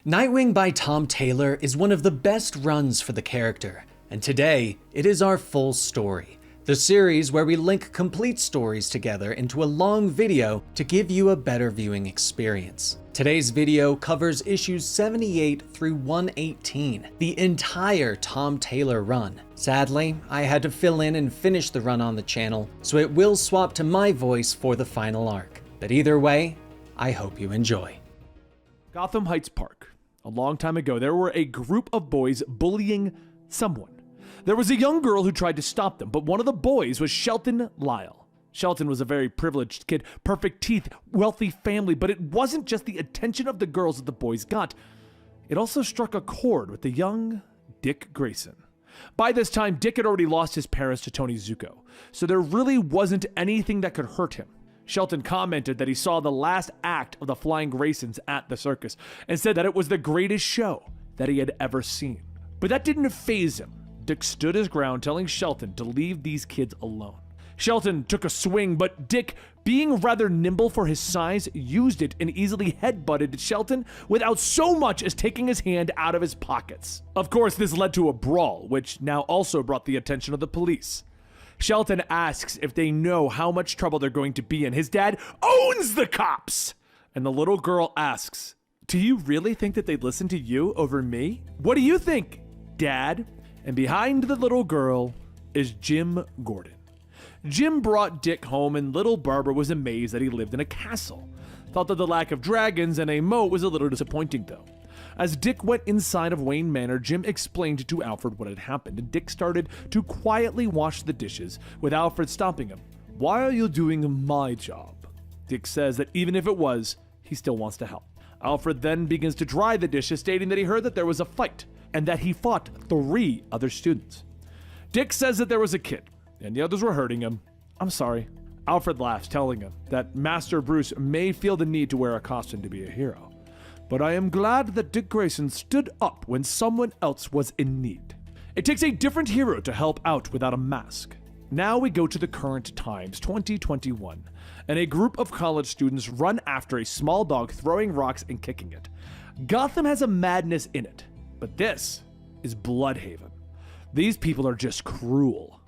Nightwing by Tom Taylor is one of the best runs for the character, and today it is our full story, the series where we link complete stories together into a long video to give you a better viewing experience. Today's video covers issues 78 through 118, the entire Tom Taylor run. Sadly, I had to fill in and finish the run on the channel, so it will swap to my voice for the final arc. But either way, I hope you enjoy. Gotham Heights Park. A long time ago, there were a group of boys bullying someone. There was a young girl who tried to stop them, but one of the boys was Shelton Lyle. Shelton was a very privileged kid, perfect teeth, wealthy family, but it wasn't just the attention of the girls that the boys got. It also struck a chord with the young Dick Grayson. By this time, Dick had already lost his parents to Tony Zuko, so there really wasn't anything that could hurt him. Shelton commented that he saw the last act of the Flying Graysons at the circus and said that it was the greatest show that he had ever seen. But that didn't faze him. Dick stood his ground, telling Shelton to leave these kids alone. Shelton took a swing, but Dick, being rather nimble for his size, used it and easily headbutted Shelton without so much as taking his hand out of his pockets. Of course, this led to a brawl, which now also brought the attention of the police. Shelton asks if they know how much trouble they're going to be in. His dad owns the cops! And the little girl asks, "Do you really think that they'd listen to you over me? What do you think, Dad?" And behind the little girl is Jim Gordon. Jim brought Dick home, and little Barbara was amazed that he lived in a castle. Thought that the lack of dragons and a moat was a little disappointing though. As Dick went inside of Wayne Manor, Jim explained to Alfred what had happened, and Dick started to quietly wash the dishes, with Alfred stopping him. "Why are you doing my job?" Dick says that even if it was, he still wants to help. Alfred then begins to dry the dishes, stating that he heard that there was a fight, and that he fought 3 other students. Dick says that there was a kid, and the others were hurting him. "I'm sorry." Alfred laughs, telling him that Master Bruce may feel the need to wear a costume to be a hero. "But I am glad that Dick Grayson stood up when someone else was in need. It takes a different hero to help out without a mask." Now we go to the current times, 2021, and a group of college students run after a small dog, throwing rocks and kicking it. Gotham has a madness in it, but this is Bludhaven. These people are just cruel.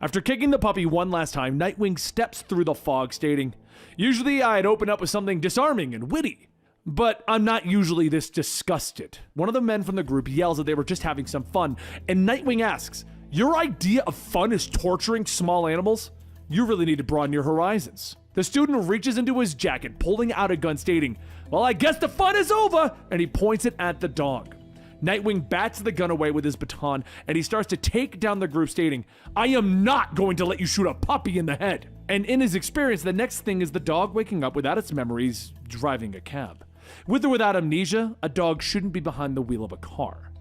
After kicking the puppy one last time, Nightwing steps through the fog, stating, "Usually I'd open up with something disarming and witty, but I'm not usually this disgusted." One of the men from the group yells that they were just having some fun, and Nightwing asks, "Your idea of fun is torturing small animals? You really need to broaden your horizons." The student reaches into his jacket, pulling out a gun, stating, "Well, I guess the fun is over," and he points it at the dog. Nightwing bats the gun away with his baton, and he starts to take down the group, stating, "I am not going to let you shoot a puppy in the head." And in his experience, the next thing is the dog waking up without its memories, driving a cab. With or without amnesia, a dog shouldn't be behind the wheel of a car.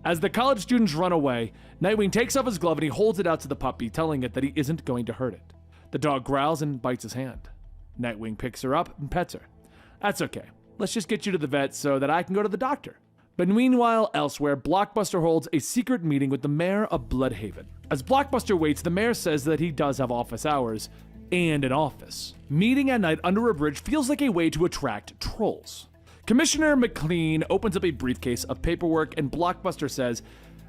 As the college students run away, Nightwing takes off his glove and he holds it out to the puppy, telling it that he isn't going to hurt it. The dog growls and bites his hand. Nightwing picks her up and pets her. "That's okay. Let's just get you to the vet so that I can go to the doctor." But meanwhile, elsewhere, Blockbuster holds a secret meeting with the mayor of Bludhaven. As Blockbuster waits, the mayor says that he does have office hours and an office. Meeting at night under a bridge feels like a way to attract trolls. Commissioner McLean opens up a briefcase of paperwork, and Blockbuster says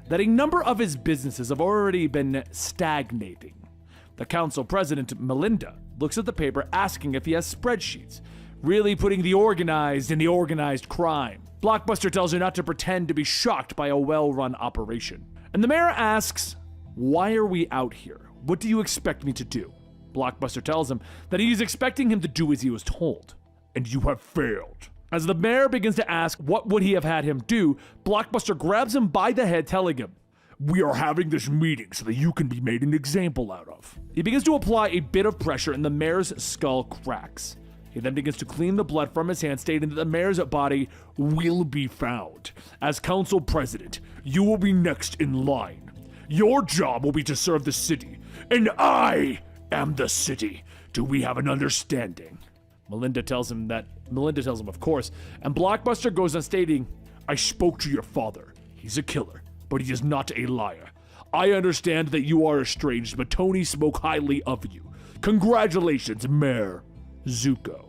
that a number of his businesses have already been stagnating. The council president, Melinda, looks at the paper, asking if he has spreadsheets, really putting the organized in the organized crime. Blockbuster tells her not to pretend to be shocked by a well-run operation. And the mayor asks, "Why are we out here? What do you expect me to do?" Blockbuster tells him that he's expecting him to do as he was told. "And you have failed." As the mayor begins to ask what would he have had him do, Blockbuster grabs him by the head, telling him, "We are having this meeting so that you can be made an example out of." He begins to apply a bit of pressure, and the mayor's skull cracks. He then begins to clean the blood from his hand, stating that the mayor's body will be found. "As council president, you will be next in line. Your job will be to serve the city, and I am the city. Do we have an understanding?" Melinda tells him of course, and Blockbuster goes on, stating, "I spoke to your father. He's a killer, but he is not a liar. I understand that you are estranged, but Tony spoke highly of you. Congratulations, Mayor Zuko."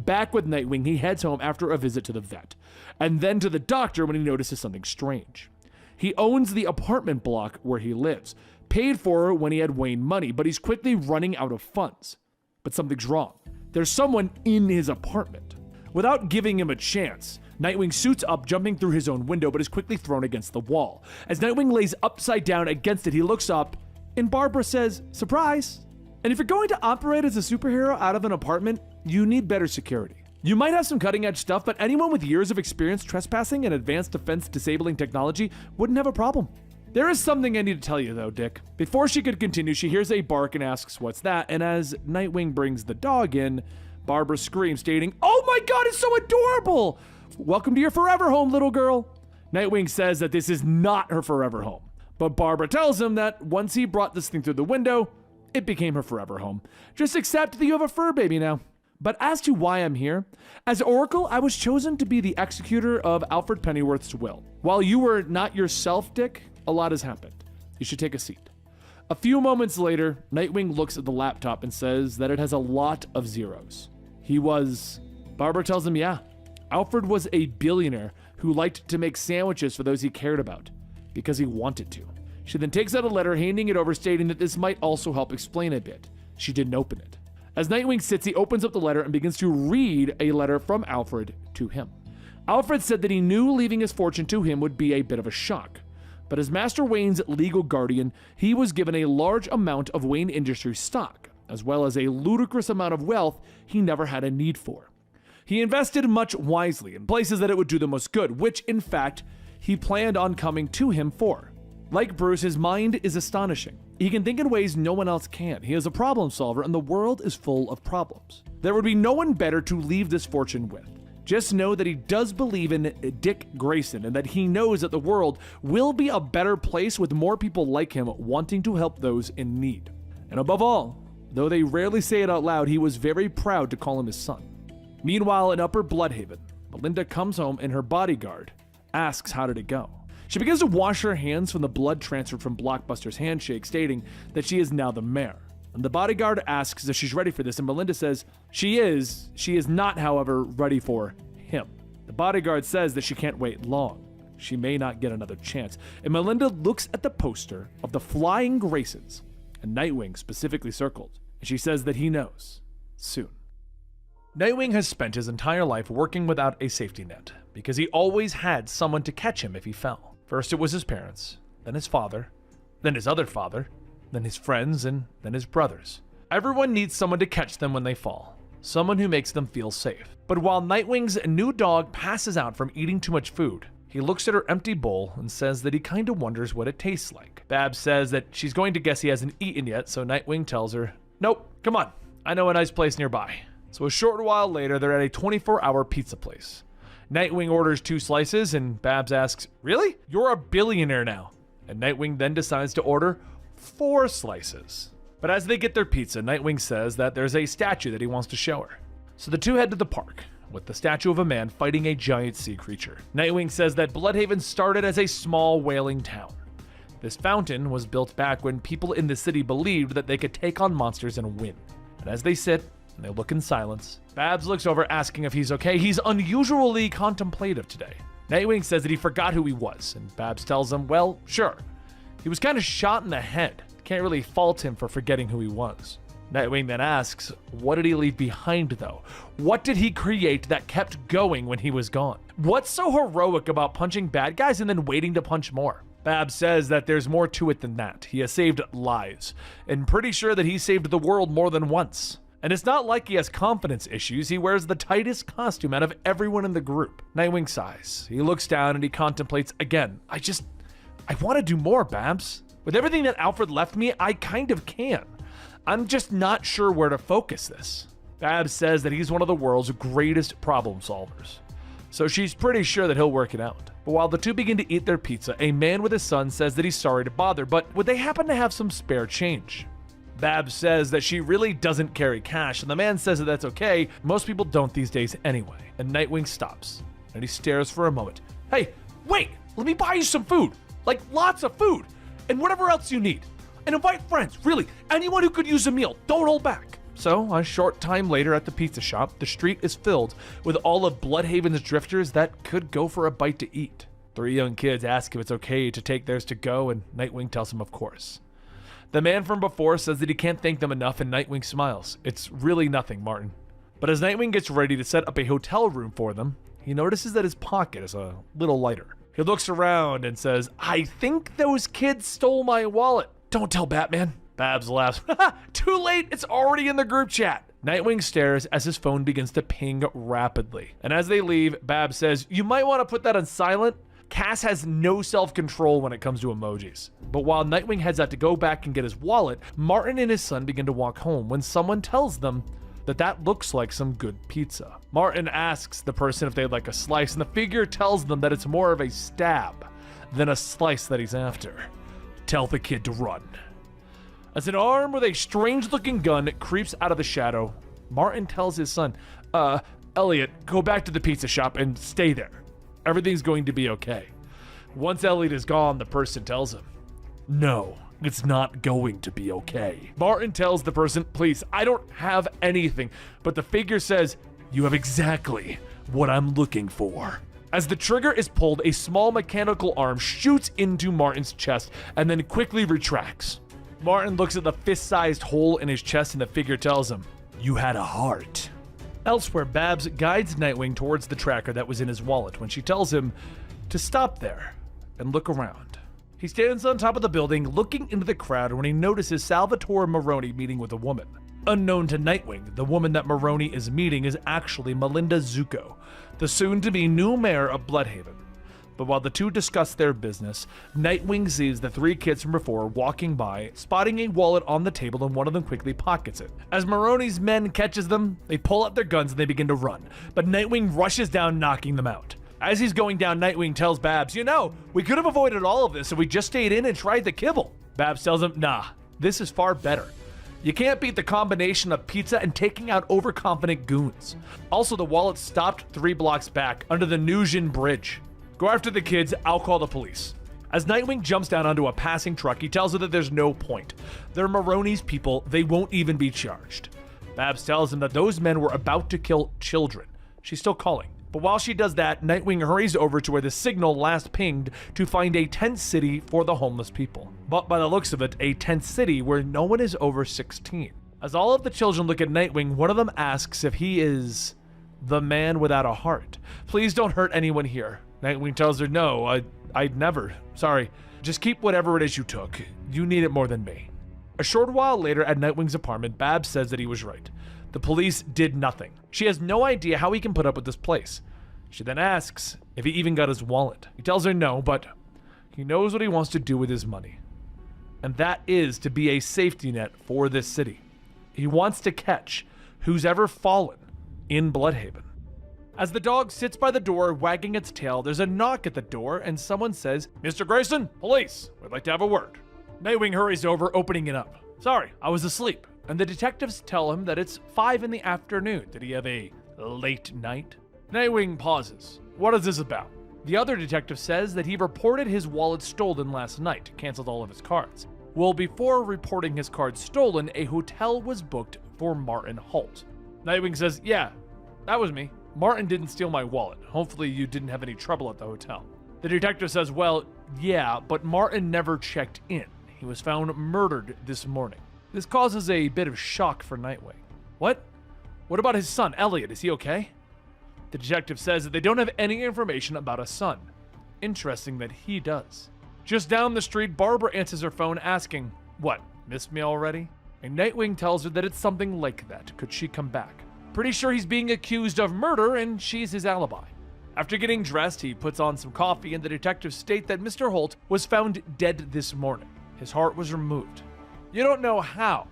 Back with Nightwing, he heads home after a visit to the vet, and then to the doctor when he notices something strange. He owns the apartment block where he lives, paid for when he had Wayne money, but he's quickly running out of funds. But something's wrong. There's someone in his apartment. Without giving him a chance, Nightwing suits up, jumping through his own window, but is quickly thrown against the wall. As Nightwing lays upside down against it, he looks up, and Barbara says, "Surprise!" And if you're going to operate as a superhero out of an apartment, you need better security. You might have some cutting-edge stuff, but anyone with years of experience trespassing and advanced defense-disabling technology wouldn't have a problem. There is something I need to tell you, though, Dick. Before she could continue, she hears a bark and asks, "What's that?" And as Nightwing brings the dog in, Barbara screams, stating, "Oh my God, it's so adorable! Welcome to your forever home, little girl." Nightwing says that this is not her forever home, but Barbara tells him that once he brought this thing through the window, it became her forever home. Just accept that you have a fur baby now. But as to why I'm here, as Oracle, I was chosen to be the executor of Alfred Pennyworth's will. While you were not yourself, Dick, a lot has happened. You should take a seat. A few moments later, Nightwing looks at the laptop and says that it has a lot of zeros. Barbara tells him, yeah, Alfred was a billionaire who liked to make sandwiches for those he cared about, because he wanted to. She then takes out a letter, handing it over, stating that this might also help explain a bit. She didn't open it. As Nightwing sits, he opens up the letter and begins to read a letter from Alfred to him. Alfred said that he knew leaving his fortune to him would be a bit of a shock, but as Master Wayne's legal guardian, he was given a large amount of Wayne Industries stock, as well as a ludicrous amount of wealth he never had a need for. He invested much wisely in places that it would do the most good, which, in fact, he planned on coming to him for. Like Bruce, his mind is astonishing. He can think in ways no one else can. He is a problem solver, and the world is full of problems. There would be no one better to leave this fortune with. Just know that he does believe in Dick Grayson, and that he knows that the world will be a better place with more people like him wanting to help those in need. And above all, though they rarely say it out loud, he was very proud to call him his son. Meanwhile, in Upper Bludhaven, Melinda comes home and her bodyguard asks how did it go. She begins to wash her hands from the blood transferred from Blockbuster's handshake, stating that she is now the mayor. And the bodyguard asks if she's ready for this, and Melinda says she is. She is not, however, ready for him. The bodyguard says that she can't wait long. She may not get another chance. And Melinda looks at the poster of the Flying Graces, and Nightwing specifically circled, and she says that he knows soon. Nightwing has spent his entire life working without a safety net, because he always had someone to catch him if he fell. First it was his parents, then his father, then his other father, then his friends, and then his brothers. Everyone needs someone to catch them when they fall, someone who makes them feel safe. But while Nightwing's new dog passes out from eating too much food, he looks at her empty bowl and says that he kinda wonders what it tastes like. Babs says that she's going to guess he hasn't eaten yet, so Nightwing tells her, "Nope, come on, I know a nice place nearby." So a short while later, they're at a 24-hour pizza place. Nightwing orders 2 slices, and Babs asks, "Really? You're a billionaire now." And Nightwing then decides to order 4 slices. But as they get their pizza, Nightwing says that there's a statue that he wants to show her. So the two head to the park, with the statue of a man fighting a giant sea creature. Nightwing says that Bludhaven started as a small whaling town. This fountain was built back when people in the city believed that they could take on monsters and win. And as they sit, and they look in silence, Babs looks over asking if he's okay. He's unusually contemplative today. Nightwing says that he forgot who he was, and Babs tells him, well, sure. He was kind of shot in the head. Can't really fault him for forgetting who he was. Nightwing then asks, what did he leave behind though? What did he create that kept going when he was gone? What's so heroic about punching bad guys and then waiting to punch more? Babs says that there's more to it than that. He has saved lives, and pretty sure that he saved the world more than once. And it's not like he has confidence issues. He wears the tightest costume out of everyone in the group. Nightwing sighs. He looks down and he contemplates again. I want to do more, Babs. With everything that Alfred left me, I kind of can. I'm just not sure where to focus this. Babs says that he's one of the world's greatest problem solvers, so she's pretty sure that he'll work it out. But while the two begin to eat their pizza, a man with his son says that he's sorry to bother, but would they happen to have some spare change? Babs says that she really doesn't carry cash, and the man says that that's okay. Most people don't these days anyway. And Nightwing stops, and he stares for a moment. Hey, wait, let me buy you some food. Like lots of food, and whatever else you need. And invite friends, really, anyone who could use a meal. Don't hold back. So, a short time later at the pizza shop, the street is filled with all of Bludhaven's drifters that could go for a bite to eat. 3 young kids ask if it's okay to take theirs to go, and Nightwing tells them of course. The man from before says that he can't thank them enough, and Nightwing smiles. It's really nothing, Martin. But as Nightwing gets ready to set up a hotel room for them, he notices that his pocket is a little lighter. He looks around and says, "I think those kids stole my wallet. Don't tell Batman." Babs laughs. Too late, it's already in the group chat. Nightwing stares as his phone begins to ping rapidly. And as they leave, Babs says, "You might want to put that on silent. Cass has no self-control when it comes to emojis." But while Nightwing heads out to go back and get his wallet, Martin and his son begin to walk home when someone tells them that looks like some good pizza. Martin asks the person if they'd like a slice, and the figure tells them that it's more of a stab than a slice that he's after. Tell the kid to run. As an arm with a strange-looking gun creeps out of the shadow, Martin tells his son, Elliot, go back to the pizza shop and stay there. Everything's going to be okay. Once Elliot is gone, the person tells him, no, it's not going to be okay. Martin tells the person, please, I don't have anything, but the figure says, you have exactly what I'm looking for. As the trigger is pulled, a small mechanical arm shoots into Martin's chest and then quickly retracts. Martin looks at the fist-sized hole in his chest and the figure tells him, you had a heart. Elsewhere, Babs guides Nightwing towards the tracker that was in his wallet when she tells him to stop there and look around. He stands on top of the building looking into the crowd when he notices Salvatore Maroni meeting with a woman. Unknown to Nightwing, the woman that Maroni is meeting is actually Melinda Zuko, the soon-to-be new mayor of Bludhaven. But while the two discuss their business, Nightwing sees the 3 kids from before walking by, spotting a wallet on the table, and one of them quickly pockets it. As Maroni's men catches them, they pull out their guns and they begin to run, but Nightwing rushes down, knocking them out. As he's going down, Nightwing tells Babs, you know, we could have avoided all of this if we just stayed in and tried the kibble. Babs tells him, nah, this is far better. You can't beat the combination of pizza and taking out overconfident goons. Also, the wallet stopped 3 blocks back under the Nugent Bridge. Go after the kids, I'll call the police. As Nightwing jumps down onto a passing truck, he tells her that there's no point. They're Maroni's people, they won't even be charged. Babs tells him that those men were about to kill children. She's still calling. But while she does that, Nightwing hurries over to where the signal last pinged to find a tent city for the homeless people. But by the looks of it, a tent city where no one is over 16. As all of the children look at Nightwing, one of them asks if he is the man without a heart. Please don't hurt anyone here. Nightwing tells her, no, I'd never. Sorry. Just keep whatever it is you took. You need it more than me. A short while later at Nightwing's apartment, Babs says that he was right. The police did nothing. She has no idea how he can put up with this place. She then asks if he even got his wallet. He tells her no, but he knows what he wants to do with his money. And that is to be a safety net for this city. He wants to catch who's ever fallen in Bludhaven. As the dog sits by the door, wagging its tail, there's a knock at the door, and someone says, Mr. Grayson, police, we'd like to have a word. Nightwing hurries over, opening it up. Sorry, I was asleep. And the detectives tell him that it's 5 in the afternoon. Did he have a late night? Nightwing pauses. What is this about? The other detective says that he reported his wallet stolen last night, canceled all of his cards. Well, before reporting his cards stolen, a hotel was booked for Martin Holt. Nightwing says, yeah, that was me. Martin didn't steal my wallet. Hopefully you didn't have any trouble at the hotel. The detective says, well, yeah, but Martin never checked in. He was found murdered this morning. This causes a bit of shock for Nightwing. What? What about his son, Elliot? Is he okay? The detective says that they don't have any information about a son. Interesting that he does. Just down the street, Barbara answers her phone asking, what, missed me already? And Nightwing tells her that it's something like that. Could she come back? Pretty sure he's being accused of murder and she's his alibi. After getting dressed, he puts on some coffee and the detectives state that Mr. Holt was found dead this morning. His heart was removed. You don't know how,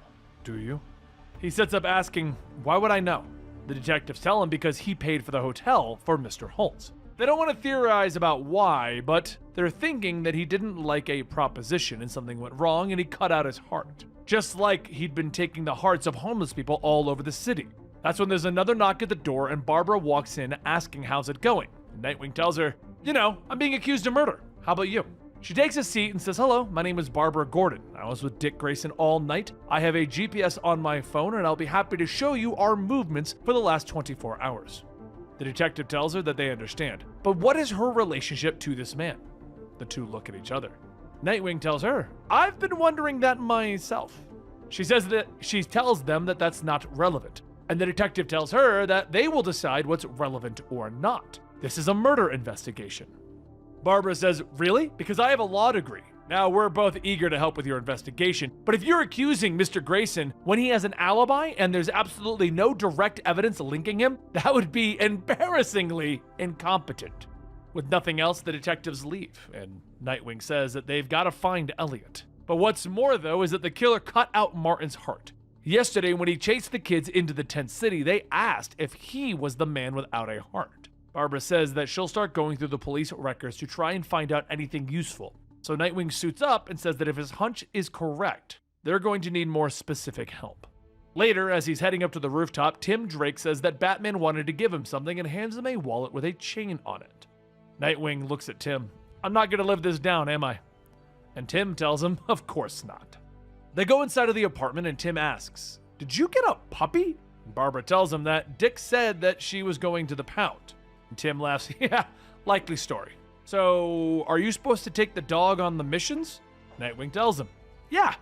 do you? He sits up asking, why would I know? The detectives tell him because he paid for the hotel for Mr. Holt. They don't want to theorize about why, but they're thinking that he didn't like a proposition and something went wrong and he cut out his heart. Just like he'd been taking the hearts of homeless people all over the city. That's when there's another knock at the door and Barbara walks in asking how's it going. Nightwing tells her, you know, I'm being accused of murder. How about you? She takes a seat and says, "Hello, my name is Barbara Gordon. I was with Dick Grayson all night. I have a GPS on my phone and I'll be happy to show you our movements for the last 24 hours. The detective tells her that they understand. But what is her relationship to this man? The two look at each other. Nightwing tells her, "I've been wondering that myself." She tells them that that's not relevant. And the detective tells her that they will decide what's relevant or not. This is a murder investigation. Barbara says, "Really? Because I have a law degree. Now, we're both eager to help with your investigation, but if you're accusing Mr. Grayson when he has an alibi and there's absolutely no direct evidence linking him, that would be embarrassingly incompetent." With nothing else, the detectives leave, and Nightwing says that they've got to find Elliot. But what's more, though, is that the killer cut out Martin's heart. Yesterday, when he chased the kids into the tent city, they asked if he was the man without a heart. Barbara says that she'll start going through the police records to try and find out anything useful. So Nightwing suits up and says that if his hunch is correct, they're going to need more specific help. Later, as he's heading up to the rooftop, Tim Drake says that Batman wanted to give him something and hands him a wallet with a chain on it. Nightwing looks at Tim. "I'm not going to live this down, am I?" And Tim tells him, of course not. They go inside of the apartment and Tim asks, "Did you get a puppy?" And Barbara tells him that Dick said that she was going to the pound. And Tim laughs, "Yeah, likely story. So, are you supposed to take the dog on the missions?" Nightwing tells him, "Yeah."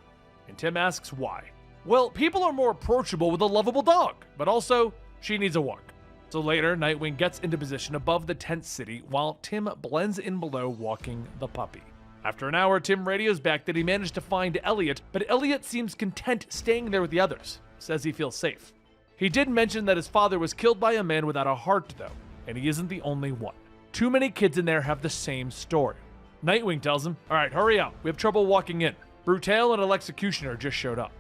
And Tim asks why. "Well, people are more approachable with a lovable dog, but also, she needs a walk." So later, Nightwing gets into position above the tent city while Tim blends in below walking the puppy. After an hour, Tim radios back that he managed to find Elliot, but Elliot seems content staying there with the others, says he feels safe. He did mention that his father was killed by a man without a heart, though, and he isn't the only one. Too many kids in there have the same story. Nightwing tells him, "All right, hurry up. We have trouble walking in. Brutal and an executioner just showed up."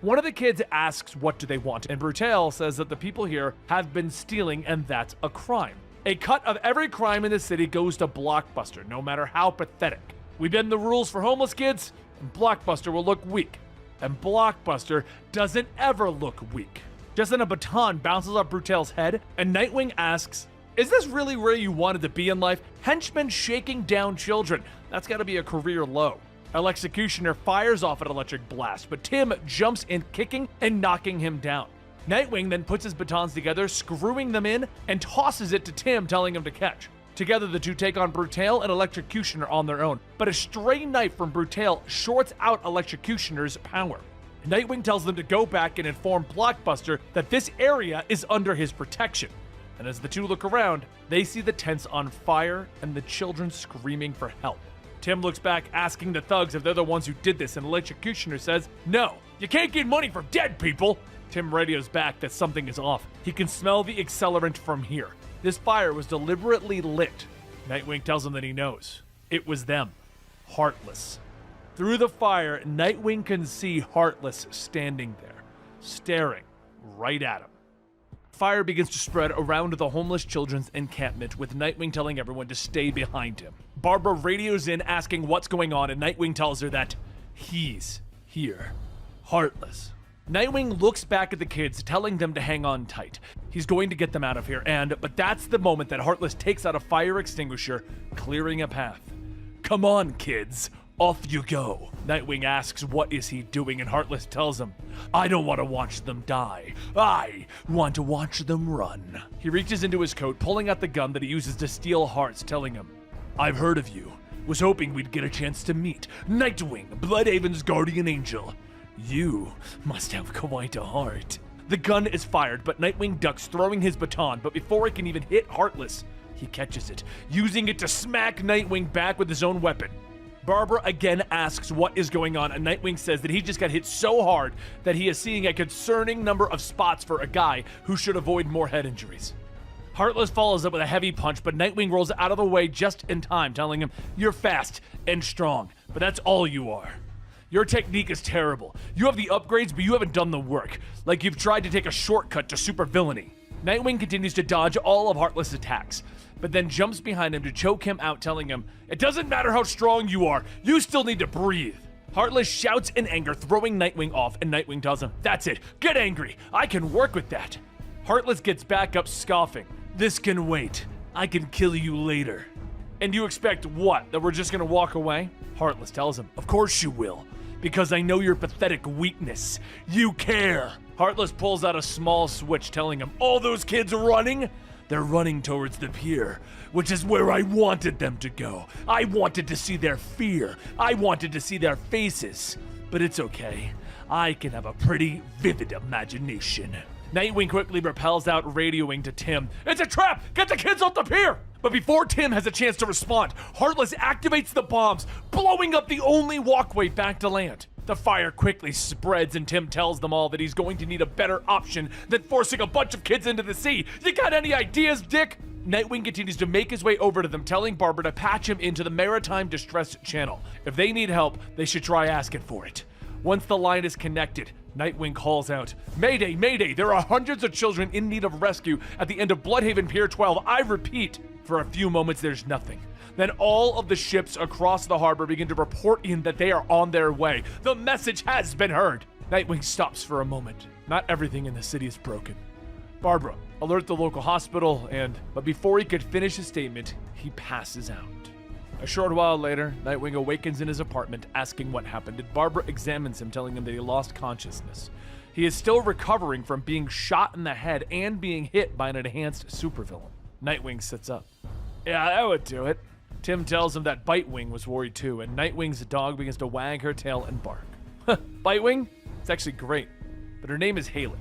One of the kids asks what do they want, and Brutal says that the people here have been stealing and that's a crime. A cut of every crime in the city goes to Blockbuster, no matter how pathetic. We bend the rules for homeless kids, and Blockbuster will look weak. And Blockbuster doesn't ever look weak. Just then a baton bounces off Brutal's head, and Nightwing asks, "Is this really where you wanted to be in life? Henchmen shaking down children. That's gotta be a career low." Executioner fires off an electric blast, but Tim jumps in, kicking and knocking him down. Nightwing then puts his batons together, screwing them in, and tosses it to Tim, telling him to catch. Together, the two take on Brutal and Electrocutioner on their own, but a stray knife from Brutal shorts out Electrocutioner's power. Nightwing tells them to go back and inform Blockbuster that this area is under his protection. And as the two look around, they see the tents on fire and the children screaming for help. Tim looks back, asking the thugs if they're the ones who did this, and Electrocutioner says, "No, you can't get money from dead people." Tim radios back that something is off. He can smell the accelerant from here. This fire was deliberately lit. Nightwing tells him that he knows. It was them. Heartless. Through the fire, Nightwing can see Heartless standing there, staring right at him. Fire begins to spread around the homeless children's encampment, with Nightwing telling everyone to stay behind him. Barbara radios in asking what's going on, and Nightwing tells her that he's here. Heartless. Nightwing looks back at the kids, telling them to hang on tight. He's going to get them out of here, but that's the moment that Heartless takes out a fire extinguisher, clearing a path. "Come on, kids. Off you go." Nightwing asks what is he doing, and Heartless tells him, "I don't want to watch them die. I want to watch them run." He reaches into his coat, pulling out the gun that he uses to steal hearts, telling him, "I've heard of you. Was hoping we'd get a chance to meet. Nightwing, Bludhaven's guardian angel. You must have quite a heart." The gun is fired, but Nightwing ducks, throwing his baton, but before it can even hit Heartless, he catches it, using it to smack Nightwing back with his own weapon. Barbara again asks what is going on, and Nightwing says that he just got hit so hard that he is seeing a concerning number of spots for a guy who should avoid more head injuries. Heartless follows up with a heavy punch, but Nightwing rolls out of the way just in time, telling him, "You're fast and strong, but that's all you are. Your technique is terrible. You have the upgrades, but you haven't done the work, like you've tried to take a shortcut to supervillainy." Nightwing continues to dodge all of Heartless' attacks, but then jumps behind him to choke him out, telling him, "It doesn't matter how strong you are, you still need to breathe." Heartless shouts in anger, throwing Nightwing off, and Nightwing tells him, "That's it, get angry, I can work with that." Heartless gets back up, scoffing, "This can wait, I can kill you later." And you expect what? That we're just gonna walk away? Heartless tells him, of course you will, because I know your pathetic weakness. You care. Heartless pulls out a small switch, telling him, all those kids running? They're running towards the pier, which is where I wanted them to go. I wanted to see their fear. I wanted to see their faces. But it's okay. I can have a pretty vivid imagination. Nightwing quickly repels out, radioing to Tim. It's a trap! Get the kids off the pier! But before Tim has a chance to respond, Heartless activates the bombs, blowing up the only walkway back to land. The fire quickly spreads and Tim tells them all that he's going to need a better option than forcing a bunch of kids into the sea. You got any ideas, Dick? Nightwing continues to make his way over to them, telling Barbara to patch him into the Maritime Distress Channel. If they need help, they should try asking for it. Once the line is connected, Nightwing calls out, Mayday, Mayday, there are hundreds of children in need of rescue at the end of Bludhaven Pier 12. I repeat. For a few moments, there's nothing. Then all of the ships across the harbor begin to report in that they are on their way. The message has been heard. Nightwing stops for a moment. Not everything in the city is broken. Barbara, alert the local hospital, but before he could finish his statement, he passes out. A short while later, Nightwing awakens in his apartment, asking what happened, and Barbara examines him, telling him that he lost consciousness. He is still recovering from being shot in the head and being hit by an enhanced supervillain. Nightwing sits up. Yeah, that would do it. Tim tells him that Bitewing was worried too, and Nightwing's dog begins to wag her tail and bark. Bitewing? It's actually great, but her name is Haley.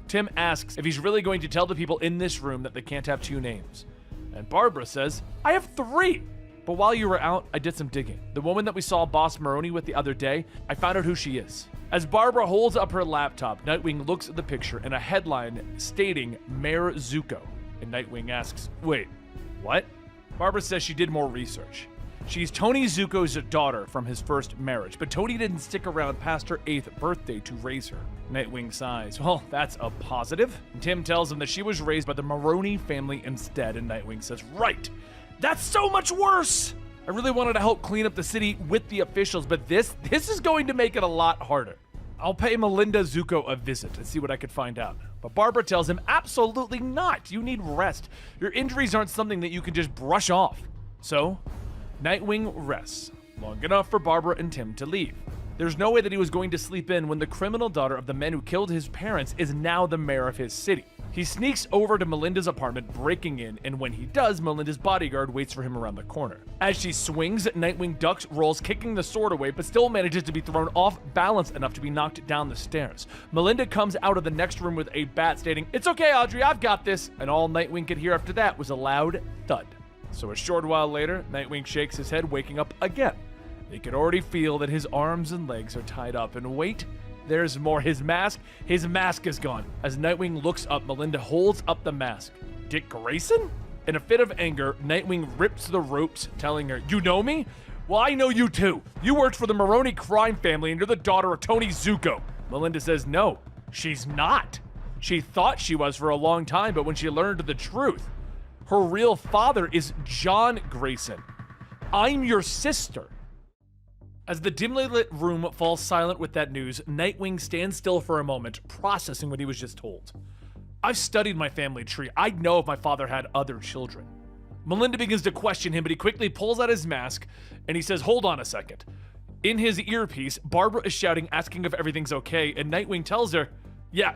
Tim asks if he's really going to tell the people in this room that they can't have two names. And Barbara says, I have three! But while you were out, I did some digging. The woman that we saw Boss Maroney with the other day, I found out who she is. As Barbara holds up her laptop, Nightwing looks at the picture and a headline stating Mayor Zuko. And Nightwing asks, wait, what? Barbara says she did more research. She's Tony Zuko's daughter from his first marriage, but Tony didn't stick around past her 8th birthday to raise her. Nightwing sighs. Well, that's a positive. And Tim tells him that she was raised by the Maroney family instead, and Nightwing says, right, that's so much worse! I really wanted to help clean up the city with the officials, but this is going to make it a lot harder. I'll pay Melinda Zuko a visit and see what I could find out. But Barbara tells him, absolutely not. You need rest. Your injuries aren't something that you can just brush off. So, Nightwing rests, long enough for Barbara and Tim to leave. There's no way that he was going to sleep in when the criminal daughter of the men who killed his parents is now the mayor of his city. He sneaks over to Melinda's apartment, breaking in, and when he does, Melinda's bodyguard waits for him around the corner. As she swings, Nightwing ducks, rolls, kicking the sword away, but still manages to be thrown off balance enough to be knocked down the stairs. Melinda comes out of the next room with a bat, stating, it's okay, Audrey, I've got this, and all Nightwing could hear after that was a loud thud. So a short while later, Nightwing shakes his head, waking up again. He could already feel that his arms and legs are tied up, and wait, there's more. His mask is gone. As Nightwing looks up, Melinda holds up the mask. Dick Grayson? In a fit of anger, Nightwing rips the ropes, telling her, you know me? Well, I know you too. You worked for the Maroney crime family and you're the daughter of Tony Zuko. Melinda says, no, she's not. She thought she was for a long time, but when she learned the truth, her real father is John Grayson. I'm your sister. As the dimly lit room falls silent with that news, Nightwing stands still for a moment, processing what he was just told. I've studied my family tree. I'd know if my father had other children. Melinda begins to question him, but he quickly pulls out his mask, and he says, hold on a second. In his earpiece, Barbara is shouting, asking if everything's okay, and Nightwing tells her, yeah,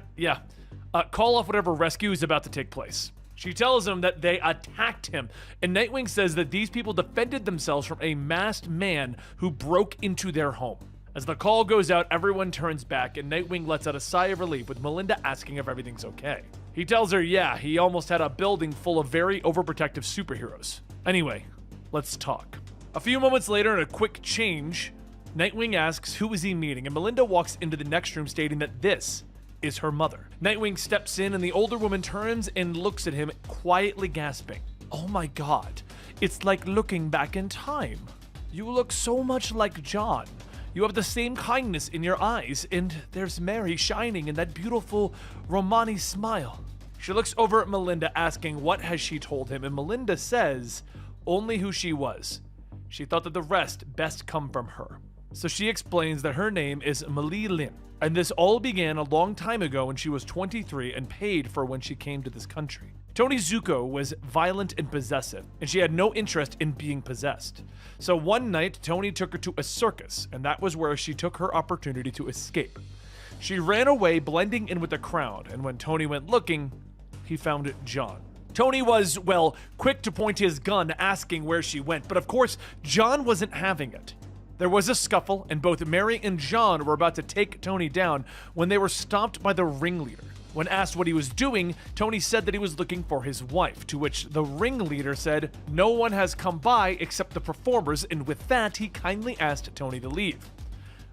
call off whatever rescue is about to take place. She tells him that they attacked him, and Nightwing says that these people defended themselves from a masked man who broke into their home. As the call goes out, everyone turns back, and Nightwing lets out a sigh of relief, with Melinda asking if everything's okay. He tells her, yeah, he almost had a building full of very overprotective superheroes. Anyway, let's talk. A few moments later, in a quick change, Nightwing asks who is he meeting, and Melinda walks into the next room stating that this is her mother. Nightwing steps in and the older woman turns and looks at him, quietly gasping. Oh my god, it's like looking back in time. You look so much like John. You have the same kindness in your eyes, and there's Mary shining in that beautiful Romani smile. She looks over at Melinda asking what has she told him, and Melinda says only who she was. She thought that the rest best come from her. So she explains that her name is Malie Lin, and this all began a long time ago when she was 23 and paid for when she came to this country. Toni Zuko was violent and possessive, and she had no interest in being possessed. So one night, Toni took her to a circus, and that was where she took her opportunity to escape. She ran away, blending in with the crowd, and when Toni went looking, he found John. Toni was, well, quick to point his gun, asking where she went, but of course, John wasn't having it. There was a scuffle, and both Mary and John were about to take Toni down when they were stopped by the ringleader. When asked what he was doing, Toni said that he was looking for his wife, to which the ringleader said, "No one has come by except the performers," and with that, he kindly asked Toni to leave.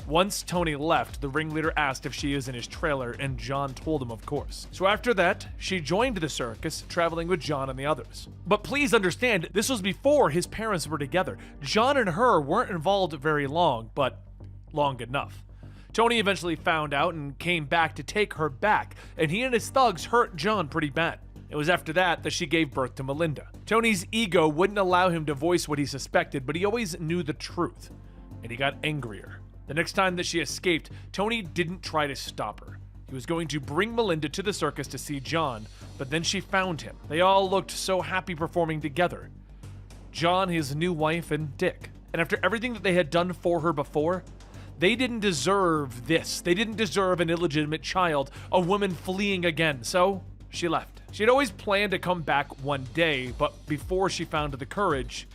Once Toni left, the ringleader asked if she is in his trailer, and John told him of course. So after that, she joined the circus, traveling with John and the others. But please understand, this was before his parents were together. John and her weren't involved very long, but long enough. Toni eventually found out and came back to take her back, and he and his thugs hurt John pretty bad. It was after that that she gave birth to Melinda. Tony's ego wouldn't allow him to voice what he suspected, but he always knew the truth, and he got angrier. The next time that she escaped, Toni didn't try to stop her. He was going to bring Melinda to the circus to see John, but then she found him. They all looked so happy performing together. John, his new wife, and Dick. And after everything that they had done for her before, they didn't deserve this. They didn't deserve an illegitimate child, a woman fleeing again, so she left. She had always planned to come back one day, but before she found the courage,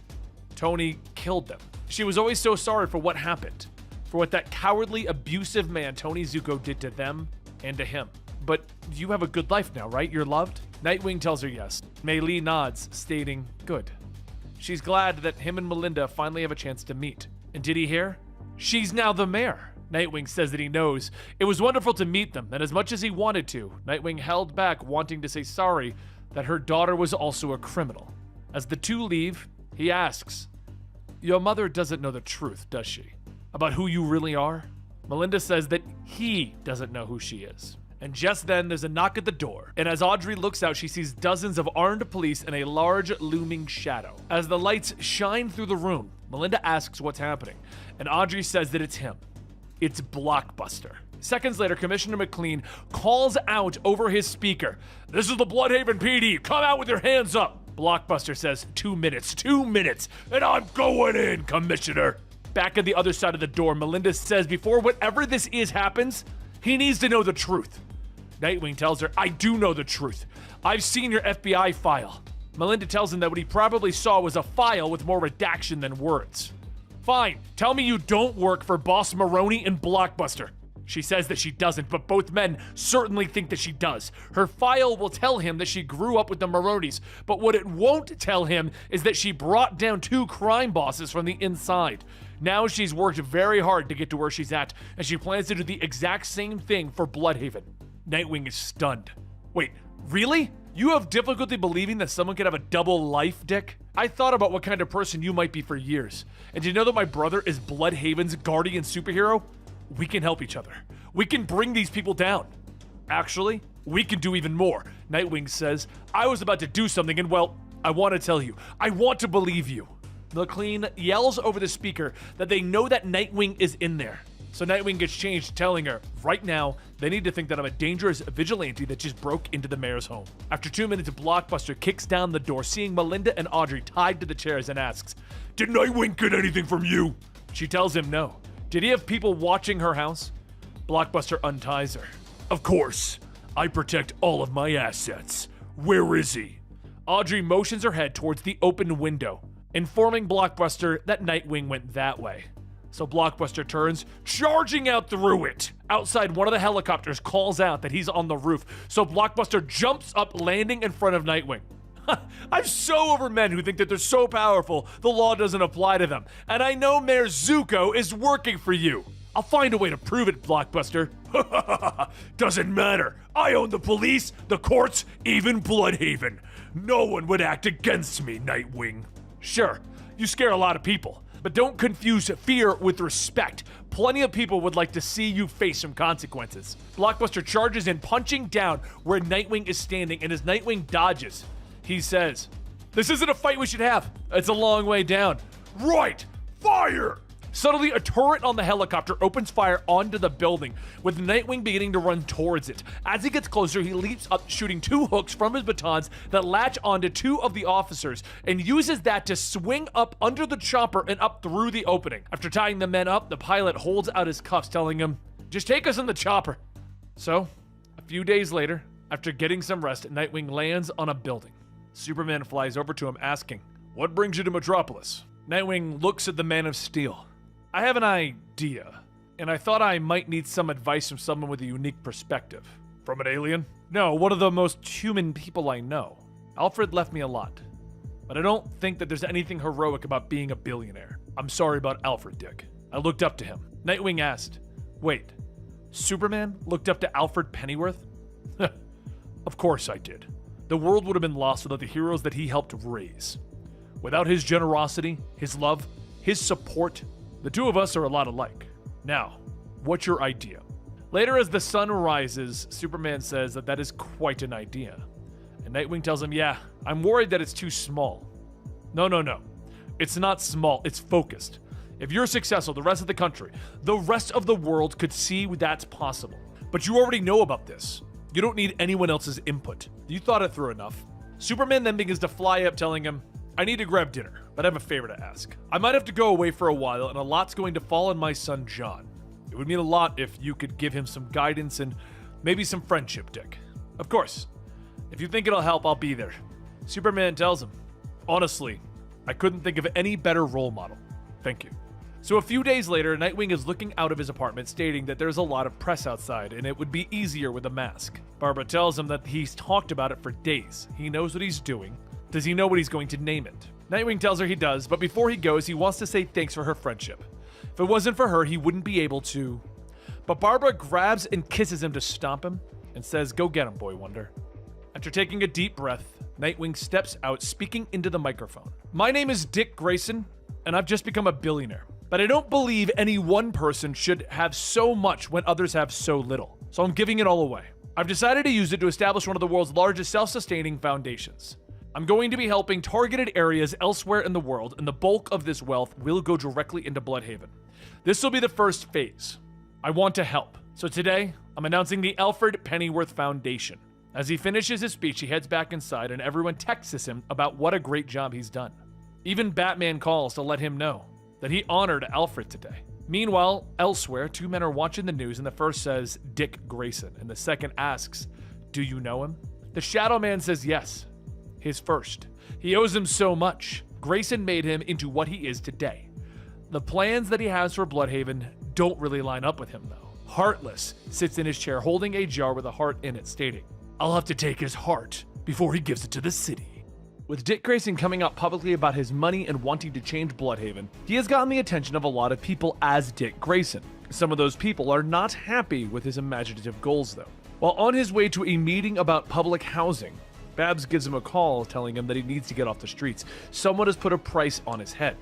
Toni killed them. She was always so sorry for what happened, for what that cowardly, abusive man Toni Zuko did to them and to him. But you have a good life now, right? You're loved? Nightwing tells her yes. Mei Lee nods, stating, good. She's glad that him and Melinda finally have a chance to meet. And did he hear? She's now the mayor. Nightwing says that he knows. It was wonderful to meet them, and as much as he wanted to, Nightwing held back, wanting to say sorry that her daughter was also a criminal. As the two leave, he asks, your mother doesn't know the truth, does she? About who you really are? Melinda says that he doesn't know who she is. And just then, there's a knock at the door, and as Audrey looks out, she sees dozens of armed police in a large, looming shadow. As the lights shine through the room, Melinda asks what's happening, and Audrey says that it's him. It's Blockbuster. Seconds later, Commissioner McLean calls out over his speaker, "This is the Bludhaven PD, come out with your hands up!" Blockbuster says, 2 minutes, and I'm going in, Commissioner. Back at the other side of the door, Melinda says before whatever this is happens, he needs to know the truth. Nightwing tells her, I do know the truth. I've seen your FBI file. Melinda tells him that what he probably saw was a file with more redaction than words. Fine, tell me you don't work for Boss Maroney and Blockbuster. She says that she doesn't, but both men certainly think that she does. Her file will tell him that she grew up with the Maroneys, but what it won't tell him is that she brought down 2 crime bosses from the inside. Now she's worked very hard to get to where she's at, and she plans to do the exact same thing for Bludhaven. Nightwing is stunned. Wait, really? You have difficulty believing that someone could have a double life, Dick? I thought about what kind of person you might be for years. And do you know that my brother is Bludhaven's guardian superhero? We can help each other. We can bring these people down. Actually, we can do even more. Nightwing says, I was about to do something and well, I want to tell you. I want to believe you. McLean yells over the speaker that they know that Nightwing is in there. So Nightwing gets changed, telling her, right now, they need to think that I'm a dangerous vigilante that just broke into the mayor's home. After 2 minutes, Blockbuster kicks down the door, seeing Melinda and Audrey tied to the chairs and asks, did Nightwing get anything from you? She tells him no. Did he have people watching her house? Blockbuster unties her. Of course. I protect all of my assets. Where is he? Audrey motions her head towards the open window, informing Blockbuster that Nightwing went that way. So Blockbuster turns, charging out through it. Outside, one of the helicopters calls out that he's on the roof, so Blockbuster jumps up, landing in front of Nightwing. I'm so over men who think that they're so powerful, the law doesn't apply to them. And I know Mayor Zuko is working for you. I'll find a way to prove it, Blockbuster. Doesn't matter. I own the police, the courts, even Bludhaven. No one would act against me, Nightwing. Sure, you scare a lot of people. But don't confuse fear with respect. Plenty of people would like to see you face some consequences. Blockbuster charges in, punching down where Nightwing is standing, and as Nightwing dodges, he says, this isn't a fight we should have. It's a long way down. Right! Fire! Suddenly, a turret on the helicopter opens fire onto the building, with Nightwing beginning to run towards it. As he gets closer, he leaps up, shooting 2 hooks from his batons that latch onto 2 of the officers, and uses that to swing up under the chopper and up through the opening. After tying the men up, the pilot holds out his cuffs, telling him, "Just take us in the chopper." So, a few days later, after getting some rest, Nightwing lands on a building. Superman flies over to him, asking, "What brings you to Metropolis?" Nightwing looks at the Man of Steel. "I have an idea, and I thought I might need some advice from someone with a unique perspective." "From an alien?" "No, one of the most human people I know. Alfred left me a lot, but I don't think that there's anything heroic about being a billionaire. I'm sorry about Alfred, Dick. I looked up to him." Nightwing asked, "Wait, Superman looked up to Alfred Pennyworth?" "Of course I did. The world would have been lost without the heroes that he helped raise. Without his generosity, his love, his support, the two of us are a lot alike. Now, what's your idea?" Later, as the sun rises, Superman says that is quite an idea. And Nightwing tells him, "Yeah, I'm worried that it's too small." No. It's not small, it's focused. If you're successful, the rest of the country, the rest of the world could see that's possible. But you already know about this. You don't need anyone else's input. You thought it through enough. Superman then begins to fly up, telling him, "I need to grab dinner, but I have a favor to ask. I might have to go away for a while, and a lot's going to fall on my son, John. It would mean a lot if you could give him some guidance and maybe some friendship, Dick. Of course, if you think it'll help, I'll be there." Superman tells him, "Honestly, I couldn't think of any better role model. Thank you." So a few days later, Nightwing is looking out of his apartment, stating that there's a lot of press outside and it would be easier with a mask. Barbara tells him that he's talked about it for days. He knows what he's doing. Does he know what he's going to name it? Nightwing tells her he does, but before he goes, he wants to say thanks for her friendship. If it wasn't for her, he wouldn't be able to. But Barbara grabs and kisses him to stop him and says, "Go get him, Boy Wonder." After taking a deep breath, Nightwing steps out, speaking into the microphone. "My name is Dick Grayson, and I've just become a billionaire. But I don't believe any one person should have so much when others have so little. So I'm giving it all away. I've decided to use it to establish one of the world's largest self-sustaining foundations. I'm going to be helping targeted areas elsewhere in the world, and the bulk of this wealth will go directly into Bludhaven. This will be the first phase. I want to help. So today, I'm announcing the Alfred Pennyworth Foundation." As he finishes his speech, he heads back inside, and everyone texts him about what a great job he's done. Even Batman calls to let him know that he honored Alfred today. Meanwhile, elsewhere, 2 men are watching the news, and the first says, "Dick Grayson," and the second asks, "Do you know him?" The Shadow Man says yes, his first. He owes him so much. Grayson made him into what he is today. The plans that he has for Bludhaven don't really line up with him, though. Heartless sits in his chair holding a jar with a heart in it, stating, "I'll have to take his heart before he gives it to the city." With Dick Grayson coming out publicly about his money and wanting to change Bludhaven, he has gotten the attention of a lot of people as Dick Grayson. Some of those people are not happy with his imaginative goals, though. While on his way to a meeting about public housing, Babs gives him a call telling him that he needs to get off the streets. Someone has put a price on his head.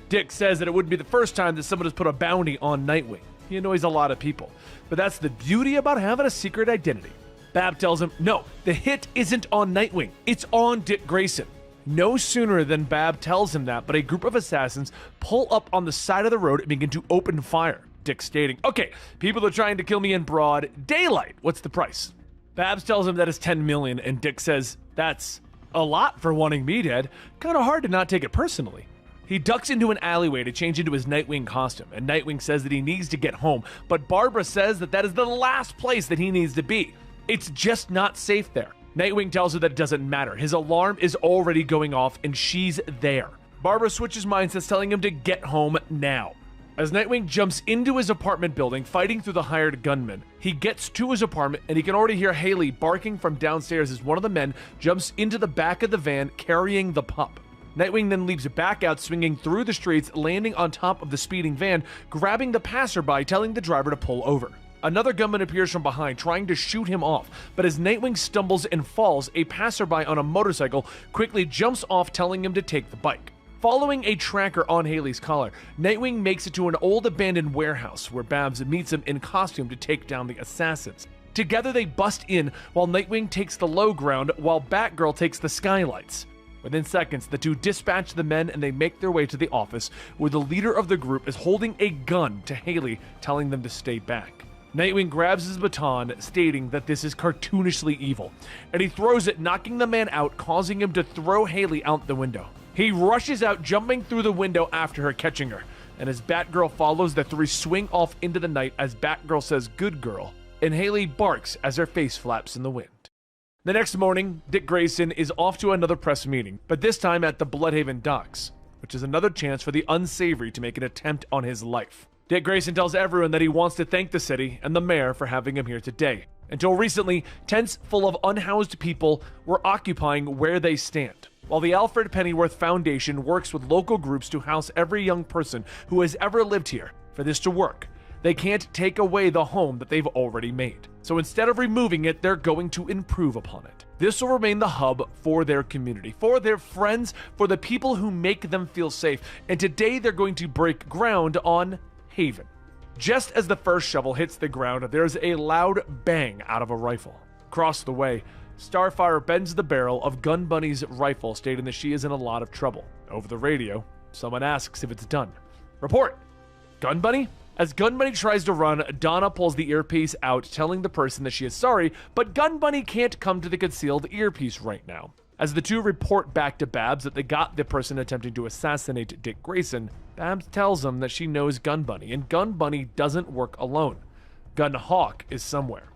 Dick says that it wouldn't be the first time that someone has put a bounty on Nightwing. He annoys a lot of people, but that's the beauty about having a secret identity. Bab tells him, "No, the hit isn't on Nightwing, it's on Dick Grayson." No sooner than Bab tells him that, but a group of assassins pull up on the side of the road and begin to open fire. Dick stating, "Okay, people are trying to kill me in broad daylight. What's the price?" Babs tells him that is 10 million, and Dick says, "That's a lot for wanting me dead. Kinda hard to not take it personally." He ducks into an alleyway to change into his Nightwing costume, and Nightwing says that he needs to get home, but Barbara says that is the last place that he needs to be. It's just not safe there. Nightwing tells her that it doesn't matter. His alarm is already going off, and she's there. Barbara switches mindsets, telling him to get home now. As Nightwing jumps into his apartment building, fighting through the hired gunman, he gets to his apartment, and he can already hear Haley barking from downstairs as one of the men jumps into the back of the van carrying the pup. Nightwing then leaps back out, swinging through the streets, landing on top of the speeding van, grabbing the passerby, telling the driver to pull over. Another gunman appears from behind, trying to shoot him off, but as Nightwing stumbles and falls, a passerby on a motorcycle quickly jumps off, telling him to take the bike. Following a tracker on Haley's collar, Nightwing makes it to an old abandoned warehouse where Babs meets him in costume to take down the assassins. Together they bust in while Nightwing takes the low ground while Batgirl takes the skylights. Within seconds, the two dispatch the men and they make their way to the office where the leader of the group is holding a gun to Haley, telling them to stay back. Nightwing grabs his baton, stating that this is cartoonishly evil, and he throws it, knocking the man out, causing him to throw Haley out the window. He rushes out, jumping through the window after her, catching her, and as Batgirl follows, the three swing off into the night as Batgirl says, "Good girl," and Haley barks as her face flaps in the wind. The next morning, Dick Grayson is off to another press meeting, but this time at the Bludhaven docks, which is another chance for the unsavory to make an attempt on his life. Dick Grayson tells everyone that he wants to thank the city and the mayor for having him here today. Until recently, tents full of unhoused people were occupying where they stand, while the Alfred Pennyworth Foundation works with local groups to house every young person who has ever lived here. For this to work, they can't take away the home that they've already made. So instead of removing it, they're going to improve upon it. This will remain the hub for their community, for their friends, for the people who make them feel safe. And today they're going to break ground on Haven. Just as the first shovel hits the ground, there's a loud bang out of a rifle. Across the way, Starfire bends the barrel of Gun Bunny's rifle, stating that she is in a lot of trouble. Over the radio, someone asks if it's done. Report! Gun Bunny? As Gun Bunny tries to run, Donna pulls the earpiece out, telling the person that she is sorry, but Gun Bunny can't come to the concealed earpiece right now. As the two report back to Babs that they got the person attempting to assassinate Dick Grayson, Babs tells them that she knows Gun Bunny, and Gun Bunny doesn't work alone. Gun Hawk is somewhere.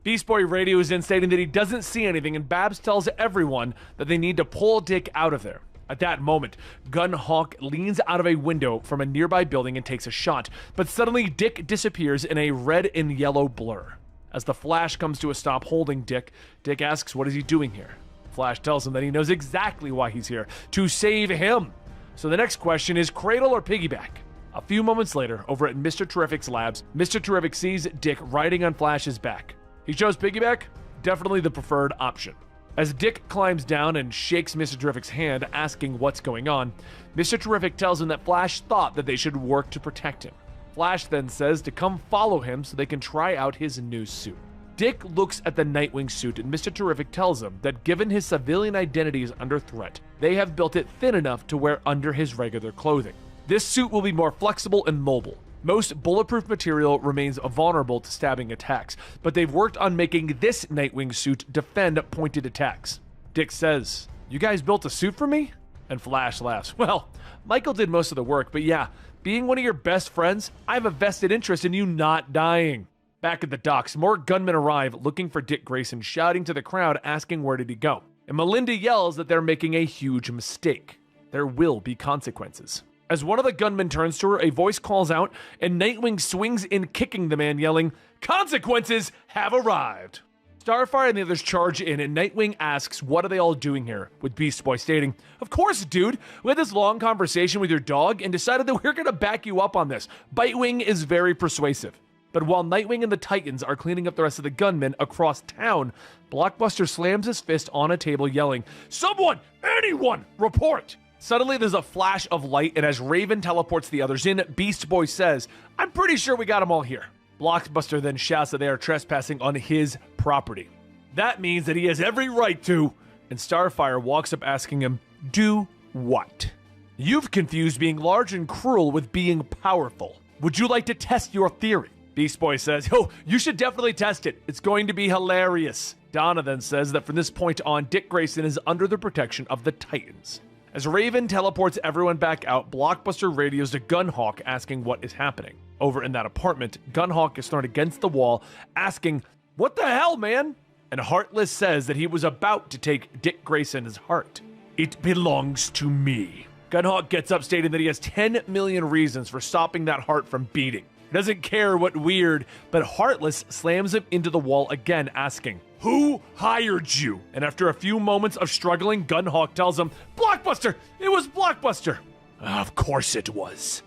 Beast Boy radios in, stating that he doesn't see anything, and Babs tells everyone that they need to pull Dick out of there. At that moment, Gun Hawk leans out of a window from a nearby building and takes a shot, but suddenly Dick disappears in a red and yellow blur. As the Flash comes to a stop holding Dick, Dick asks what is he doing here. Flash tells him that he knows exactly why he's here, to save him. So the next question is cradle or piggyback? A few moments later, over at Mr. Terrific's labs, Mr. Terrific sees Dick riding on Flash's back. He chose piggyback, definitely the preferred option. As Dick climbs down and shakes Mr. Terrific's hand, asking what's going on, Mr. Terrific tells him that Flash thought that they should work to protect him. Flash then says to come follow him so they can try out his new suit. Dick looks at the Nightwing suit and Mr. Terrific tells him that given his civilian identity is under threat, they have built it thin enough to wear under his regular clothing. This suit will be more flexible and mobile. Most bulletproof material remains vulnerable to stabbing attacks, but they've worked on making this Nightwing suit defend pointed attacks. Dick says, "You guys built a suit for me?" And Flash laughs. "Well, Michael did most of the work, but yeah, being one of your best friends, I have a vested interest in you not dying." Back at the docks, more gunmen arrive looking for Dick Grayson, shouting to the crowd asking where did he go. And Melinda yells that they're making a huge mistake. There will be consequences. As one of the gunmen turns to her, a voice calls out, and Nightwing swings in, kicking the man, yelling, "Consequences have arrived!" Starfire and the others charge in, and Nightwing asks, what are they all doing here? With Beast Boy stating, "Of course, dude. We had this long conversation with your dog and decided that we're gonna back you up on this." Bitewing is very persuasive. But while Nightwing and the Titans are cleaning up the rest of the gunmen across town, Blockbuster slams his fist on a table, yelling, "Someone! Anyone! Report!" Suddenly, there's a flash of light, and as Raven teleports the others in, Beast Boy says, "I'm pretty sure we got them all here." Blockbuster then shouts that they are trespassing on his property. That means that he has every right to, and Starfire walks up asking him, "Do what?" "You've confused being large and cruel with being powerful. Would you like to test your theory?" Beast Boy says, "Oh, you should definitely test it. It's going to be hilarious." Donna then says that from this point on, Dick Grayson is under the protection of the Titans. As Raven teleports everyone back out, Blockbuster radios to Gunhawk asking what is happening. Over in that apartment, Gunhawk is thrown against the wall, asking, "What the hell, man?" And Heartless says that he was about to take Dick Grayson's heart. "It belongs to me." Gunhawk gets up, stating that he has 10 million reasons for stopping that heart from beating. He doesn't care what weird, but Heartless slams him into the wall again, asking, "Who hired you?" And after a few moments of struggling, Gunhawk tells him, "Blockbuster! It was Blockbuster!" "Of course it was.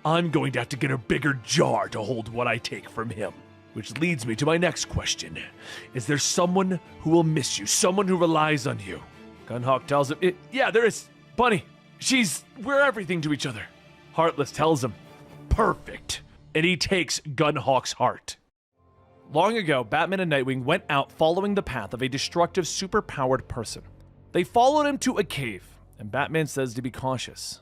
I'm going to have to get a bigger jar to hold what I take from him." Which leads me to my next question. Is there someone who will miss you? Someone who relies on you? Gunhawk tells him, "Yeah, there is. Bunny. We're everything to each other." Heartless tells him, "Perfect." And he takes Gunhawk's heart. Long ago, Batman and Nightwing went out following the path of a destructive, superpowered person. They followed him to a cave, and Batman says to be cautious.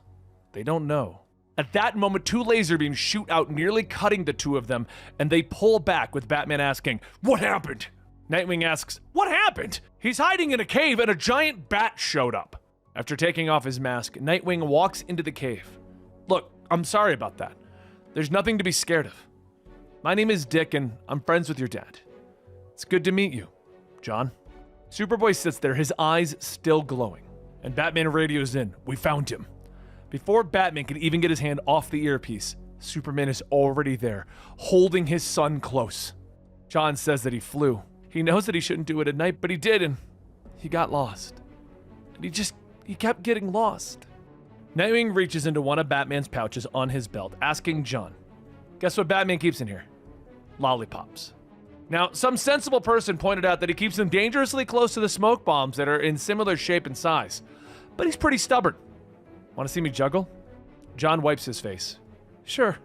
They don't know. At that moment, 2 laser beams shoot out, nearly cutting the 2 of them, and they pull back with Batman asking, "What happened?" Nightwing asks, "What happened?" He's hiding in a cave and a giant bat showed up. After taking off his mask, Nightwing walks into the cave. "Look, I'm sorry about that. There's nothing to be scared of. My name is Dick and I'm friends with your dad. It's good to meet you, John." Superboy sits there, his eyes still glowing, and Batman radios in, "We found him." Before Batman can even get his hand off the earpiece, Superman is already there, holding his son close. John says that he flew. He knows that he shouldn't do it at night, but he did, and he got lost. And he kept getting lost. Nightwing reaches into one of Batman's pouches on his belt, asking John, "Guess what Batman keeps in here?" "Lollipops." Now, some sensible person pointed out that he keeps them dangerously close to the smoke bombs that are in similar shape and size. But he's pretty stubborn. "Want to see me juggle?" John wipes his face. "Sure."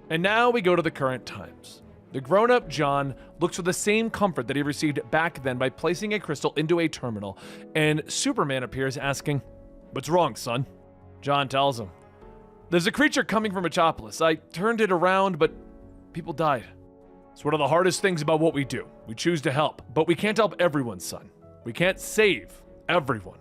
And now we go to the current times. The grown-up John looks for the same comfort that he received back then by placing a crystal into a terminal, and Superman appears asking, "What's wrong, son?" John tells him, "There's a creature coming from Metropolis. I turned it around, but people died. It's one of the hardest things about what we do. We choose to help, but we can't help everyone, son. We can't save everyone.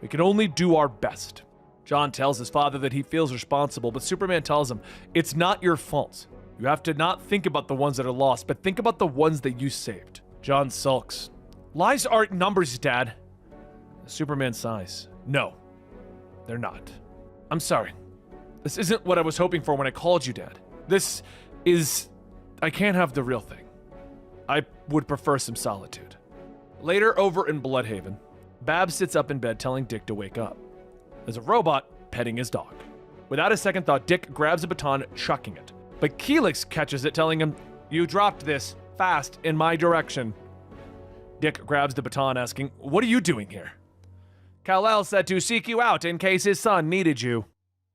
We can only do our best." John tells his father that he feels responsible, but Superman tells him, "It's not your fault. You have to not think about the ones that are lost, but think about the ones that you saved." John sulks. "Lies aren't numbers, Dad." Superman sighs. "No, they're not. I'm sorry. This isn't what I was hoping for when I called you, Dad. I can't have the real thing. I would prefer some solitude." Later, over in Bludhaven, Babs sits up in bed telling Dick to wake up. There's a robot petting his dog. Without a second thought, Dick grabs a baton, chucking it. But Keelix catches it, telling him, "You dropped this, fast, in my direction." Dick grabs the baton, asking, "What are you doing here?" "Kal-El said to seek you out in case his son needed you."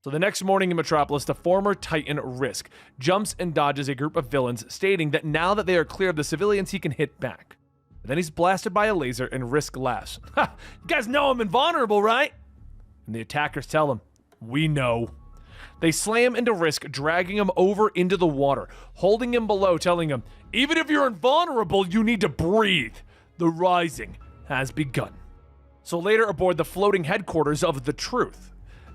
So the next morning in Metropolis, the former Titan Risk jumps and dodges a group of villains, stating that now that they are clear of the civilians, he can hit back. But then he's blasted by a laser and Risk laughs. "Ha! You guys know I'm invulnerable, right?" And the attackers tell him, "We know." They slam into Risk, dragging him over into the water, holding him below, telling him, "Even if you're invulnerable, you need to breathe. The rising has begun." So later aboard the floating headquarters of the Truth,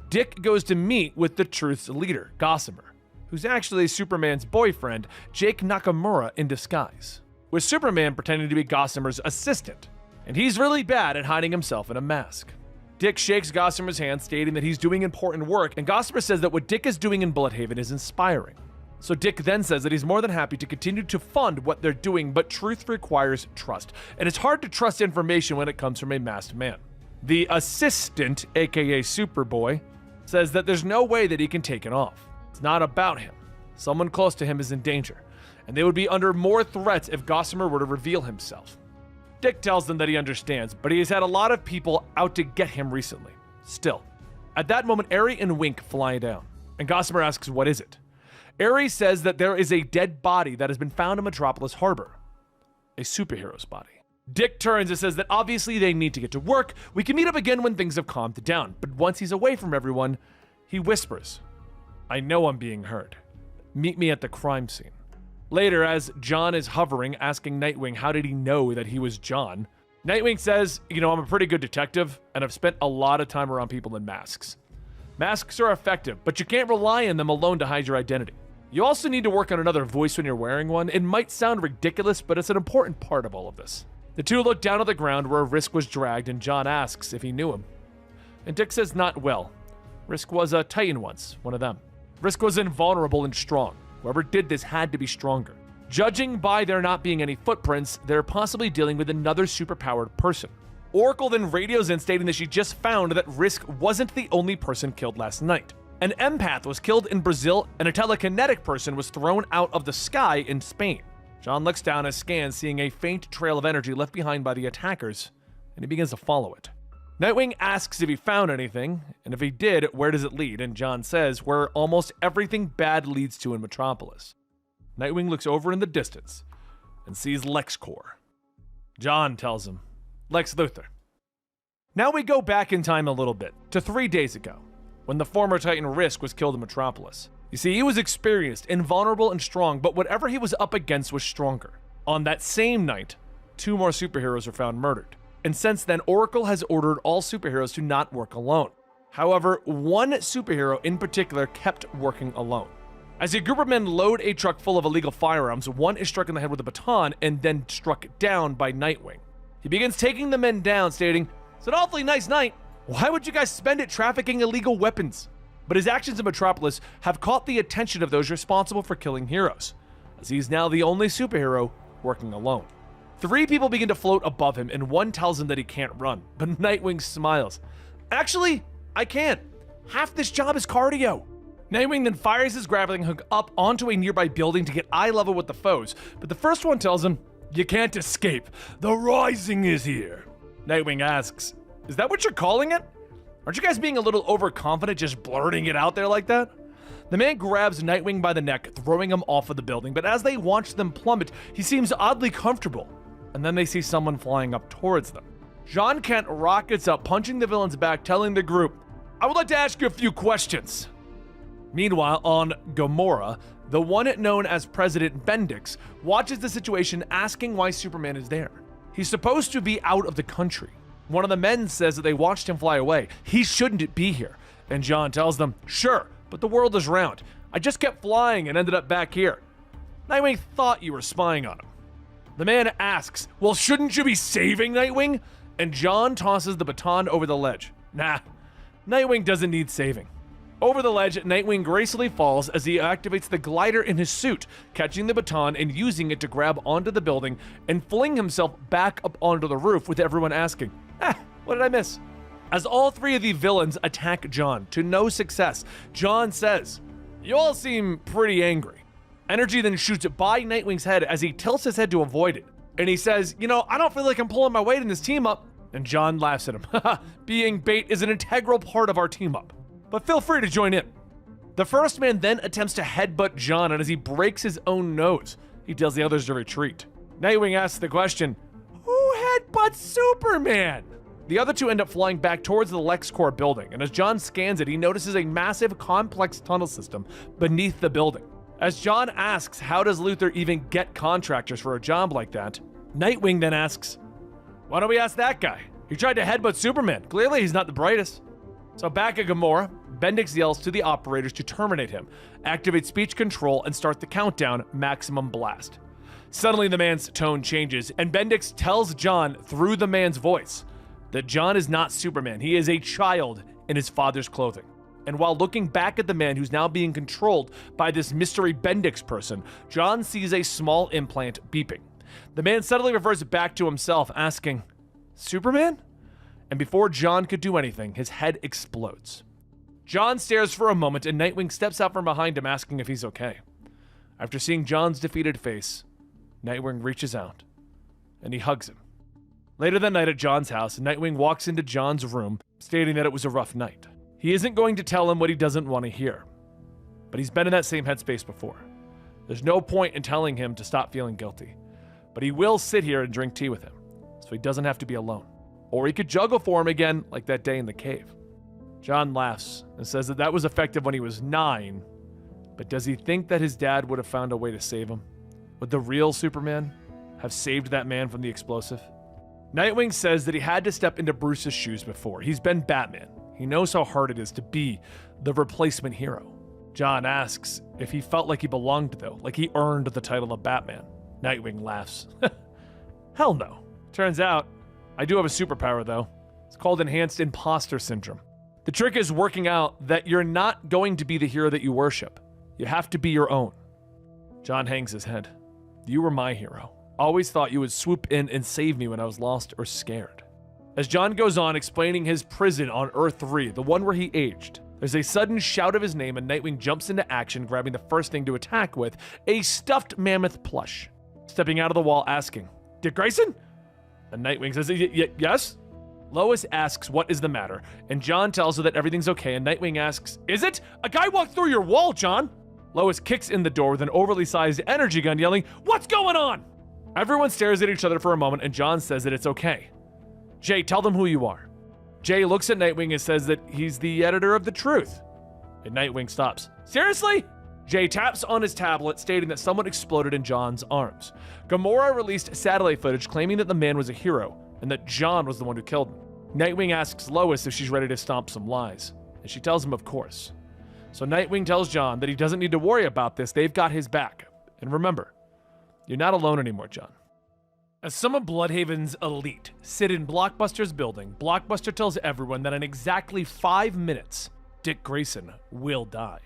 Dick goes to meet with the Truth's leader, Gossamer, who's actually Superman's boyfriend, Jake Nakamura, in disguise, with Superman pretending to be Gossamer's assistant, and he's really bad at hiding himself in a mask. Dick shakes Gossamer's hand, stating that he's doing important work, and Gossamer says that what Dick is doing in Bludhaven is inspiring. So Dick then says that he's more than happy to continue to fund what they're doing, but truth requires trust, and it's hard to trust information when it comes from a masked man. The assistant, aka Superboy, says that there's no way that he can take it off. It's not about him. Someone close to him is in danger, and they would be under more threats if Gossamer were to reveal himself. Dick tells them that he understands, but he has had a lot of people out to get him recently. Still, at that moment, Aerie and Wink fly down, and Gossamer asks, "What is it?" Aerie says that there is a dead body that has been found in Metropolis Harbor. A superhero's body. Dick turns and says that obviously they need to get to work. We can meet up again when things have calmed down. But once he's away from everyone, he whispers, "I know I'm being heard. Meet me at the crime scene." Later, as John is hovering, asking Nightwing how did he know that he was John, Nightwing says, I'm a pretty good detective, and I've spent a lot of time around people in masks. Masks are effective, but you can't rely on them alone to hide your identity. You also need to work on another voice when you're wearing one. It might sound ridiculous, but it's an important part of all of this. The two look down at the ground where Risk was dragged, and John asks if he knew him. And Dick says not well. Risk was a Titan once, one of them. Risk was invulnerable and strong. Whoever did this had to be stronger. Judging by there not being any footprints, they're possibly dealing with another superpowered person. Oracle then radios in, stating that she just found that Risk wasn't the only person killed last night. An empath was killed in Brazil, and a telekinetic person was thrown out of the sky in Spain. John looks down and scans, seeing a faint trail of energy left behind by the attackers, and he begins to follow it. Nightwing asks if he found anything, and if he did, where does it lead? And John says where almost everything bad leads to in Metropolis. Nightwing looks over in the distance and sees LexCorp. John tells him, "Lex Luthor." Now we go back in time a little bit, to 3 days ago, when the former Titan Risk was killed in Metropolis. You see, he was experienced, invulnerable, and strong, but whatever he was up against was stronger. On that same night, 2 more superheroes were found murdered. And since then, Oracle has ordered all superheroes to not work alone. However, one superhero in particular kept working alone. As a group of men load a truck full of illegal firearms, one is struck in the head with a baton and then struck down by Nightwing. He begins taking the men down, stating, "It's an awfully nice night. Why would you guys spend it trafficking illegal weapons?" But his actions in Metropolis have caught the attention of those responsible for killing heroes, as he's now the only superhero working alone. 3 people begin to float above him, and one tells him that he can't run, but Nightwing smiles. "Actually, I can't. Half this job is cardio." Nightwing then fires his grappling hook up onto a nearby building to get eye level with the foes, but the first one tells him, "You can't escape. The Rising is here." Nightwing asks, "Is that what you're calling it? Aren't you guys being a little overconfident just blurting it out there like that?" The man grabs Nightwing by the neck, throwing him off of the building, but as they watch them plummet, he seems oddly comfortable, and then they see someone flying up towards them. John Kent rockets up, punching the villain's back, telling the group, "I would like to ask you a few questions." Meanwhile, on Gamora, the one known as President Bendix watches the situation, asking why Superman is there. He's supposed to be out of the country. One of the men says that they watched him fly away. He shouldn't be here. And John tells them, "Sure, but the world is round. I just kept flying and ended up back here. Nightwing thought you were spying on him." The man asks, "Well, shouldn't you be saving Nightwing?" And John tosses the baton over the ledge. Nah, Nightwing doesn't need saving. Over the ledge, Nightwing gracefully falls as he activates the glider in his suit, catching the baton and using it to grab onto the building and fling himself back up onto the roof, with everyone asking, what did I miss?" As all 3 of the villains attack John, to no success, John says, "You all seem pretty angry." Energy then shoots by Nightwing's head as he tilts his head to avoid it. And he says, "I don't feel like I'm pulling my weight in this team up." And John laughs at him. "Haha, being bait is an integral part of our team up. But feel free to join in." The first man then attempts to headbutt John, and as he breaks his own nose, he tells the others to retreat. Nightwing asks the question, "Who headbutts Superman?" The other 2 end up flying back towards the LexCorp building, and as John scans it, he notices a massive, complex tunnel system beneath the building. As John asks, how does Luthor even get contractors for a job like that, Nightwing then asks, "Why don't we ask that guy? He tried to headbutt Superman. Clearly he's not the brightest." So back at Gamora, Bendix yells to the operators to terminate him, activate speech control, and start the countdown, maximum blast. Suddenly the man's tone changes, and Bendix tells John through the man's voice that John is not Superman. He is a child in his father's clothing. And while looking back at the man who's now being controlled by this mystery Bendix person, John sees a small implant beeping. The man suddenly reverts back to himself, asking, "Superman?" And before John could do anything, his head explodes. John stares for a moment, and Nightwing steps out from behind him, asking if he's okay. After seeing John's defeated face, Nightwing reaches out, and he hugs him. Later that night at John's house, Nightwing walks into John's room, stating that it was a rough night. He isn't going to tell him what he doesn't want to hear, but he's been in that same headspace before. There's no point in telling him to stop feeling guilty, but he will sit here and drink tea with him, so he doesn't have to be alone. Or he could juggle for him again, like that day in the cave. John laughs and says that was effective when he was 9, but does he think that his dad would have found a way to save him? Would the real Superman have saved that man from the explosive? Nightwing says that he had to step into Bruce's shoes before. He's been Batman. He knows how hard it is to be the replacement hero. John asks if he felt like he belonged, though, like he earned the title of Batman. Nightwing laughs. Hell no. Turns out, I do have a superpower, though. It's called Enhanced Imposter Syndrome. The trick is working out that you're not going to be the hero that you worship. You have to be your own. John hangs his head. You were my hero. Always thought you would swoop in and save me when I was lost or scared. As John goes on explaining his prison on Earth 3, the one where he aged, there's a sudden shout of his name and Nightwing jumps into action, grabbing the first thing to attack with, a stuffed mammoth plush. Stepping out of the wall asking, Dick Grayson? And Nightwing says, yes? Lois asks what is the matter, and John tells her that everything's okay, and Nightwing asks, is it? A guy walked through your wall, John! Lois kicks in the door with an overly sized energy gun, yelling, what's going on? Everyone stares at each other for a moment, and John says that it's okay. Jay, tell them who you are. Jay looks at Nightwing and says that he's the editor of The Truth. And Nightwing stops. Seriously? Jay taps on his tablet, stating that someone exploded in John's arms. Gamora released satellite footage claiming that the man was a hero, and that John was the one who killed him. Nightwing asks Lois if she's ready to stomp some lies, and she tells him of course. So Nightwing tells John that he doesn't need to worry about this, they've got his back. And remember, you're not alone anymore, John. As some of Bludhaven's elite sit in Blockbuster's building, Blockbuster tells everyone that in exactly 5 minutes, Dick Grayson will die.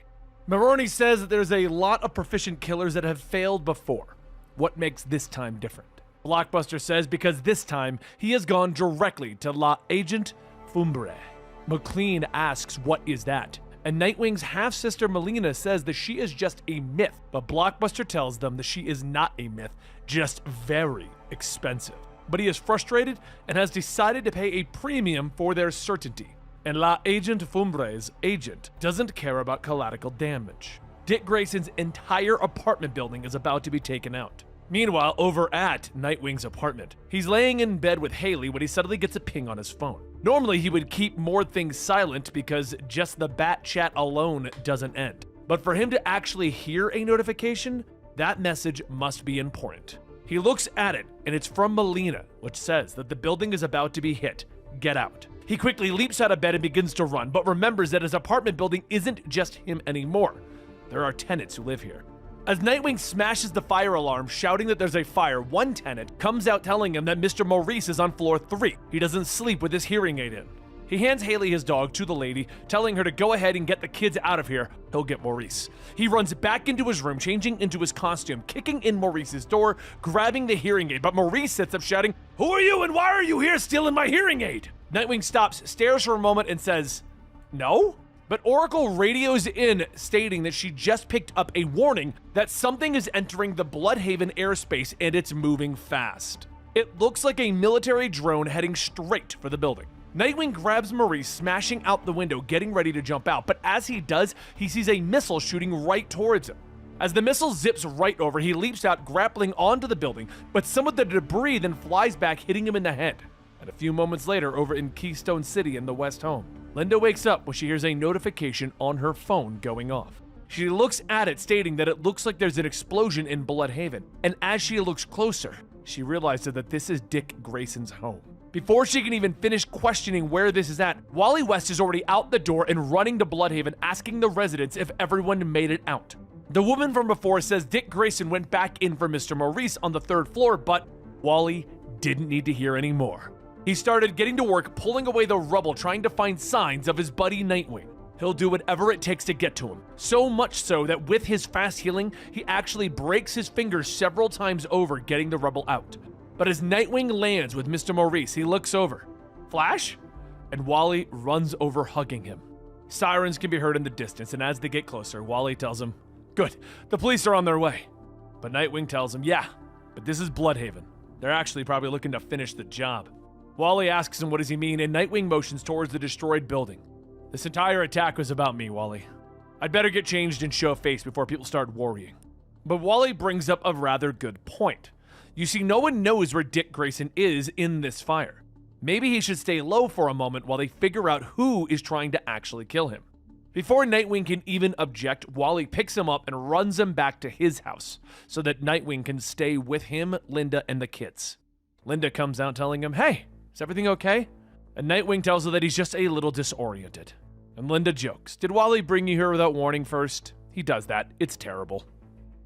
Maroni says that there's a lot of proficient killers that have failed before. What makes this time different? Blockbuster says because this time he has gone directly to La Agent Fumbre. McLean asks what is that? And Nightwing's half-sister Melina says that she is just a myth, but Blockbuster tells them that she is not a myth, just very expensive. But he is frustrated and has decided to pay a premium for their certainty. And La Agent Fumbre's agent doesn't care about collateral damage. Dick Grayson's entire apartment building is about to be taken out. Meanwhile, over at Nightwing's apartment, he's laying in bed with Haley when he suddenly gets a ping on his phone. Normally, he would keep more things silent because just the bat chat alone doesn't end. But for him to actually hear a notification, that message must be important. He looks at it, and it's from Melina, which says that the building is about to be hit. Get out. He quickly leaps out of bed and begins to run, but remembers that his apartment building isn't just him anymore. There are tenants who live here. As Nightwing smashes the fire alarm, shouting that there's a fire, one tenant comes out telling him that Mr. Maurice is on floor 3. He doesn't sleep with his hearing aid in. He hands Haley his dog to the lady, telling her to go ahead and get the kids out of here. He'll get Maurice. He runs back into his room, changing into his costume, kicking in Maurice's door, grabbing the hearing aid, but Maurice sits up shouting, "Who are you and why are you here stealing my hearing aid?" Nightwing stops, stares for a moment, and says, "No?" But Oracle radios in, stating that she just picked up a warning that something is entering the Bludhaven airspace and it's moving fast. It looks like a military drone heading straight for the building. Nightwing grabs Maurice, smashing out the window, getting ready to jump out, but as he does, he sees a missile shooting right towards him. As the missile zips right over, he leaps out, grappling onto the building, but some of the debris then flies back, hitting him in the head. And a few moments later, over in Keystone City in the West Home, Linda wakes up when she hears a notification on her phone going off. She looks at it, stating that it looks like there's an explosion in Bludhaven, and as she looks closer, she realizes that this is Dick Grayson's home. Before she can even finish questioning where this is at, Wally West is already out the door and running to Bludhaven, asking the residents if everyone made it out. The woman from before says Dick Grayson went back in for Mr. Maurice on the 3rd floor, but Wally didn't need to hear any more. He started getting to work, pulling away the rubble, trying to find signs of his buddy Nightwing. He'll do whatever it takes to get to him. So much so that with his fast healing, he actually breaks his fingers several times over getting the rubble out. But as Nightwing lands with Mr. Maurice, he looks over. Flash? And Wally runs over, hugging him. Sirens can be heard in the distance, and as they get closer, Wally tells him, "Good, the police are on their way." But Nightwing tells him, "Yeah, but this is Bludhaven. They're actually probably looking to finish the job." Wally asks him what does he mean, and Nightwing motions towards the destroyed building. "This entire attack was about me, Wally. I'd better get changed and show face before people start worrying." But Wally brings up a rather good point. You see, no one knows where Dick Grayson is in this fire. Maybe he should stay low for a moment while they figure out who is trying to actually kill him. Before Nightwing can even object, Wally picks him up and runs him back to his house so that Nightwing can stay with him, Linda, and the kids. Linda comes out telling him, "Hey, is everything okay?" And Nightwing tells her that he's just a little disoriented. And Linda jokes, "Did Wally bring you here without warning first?" He does that. It's terrible.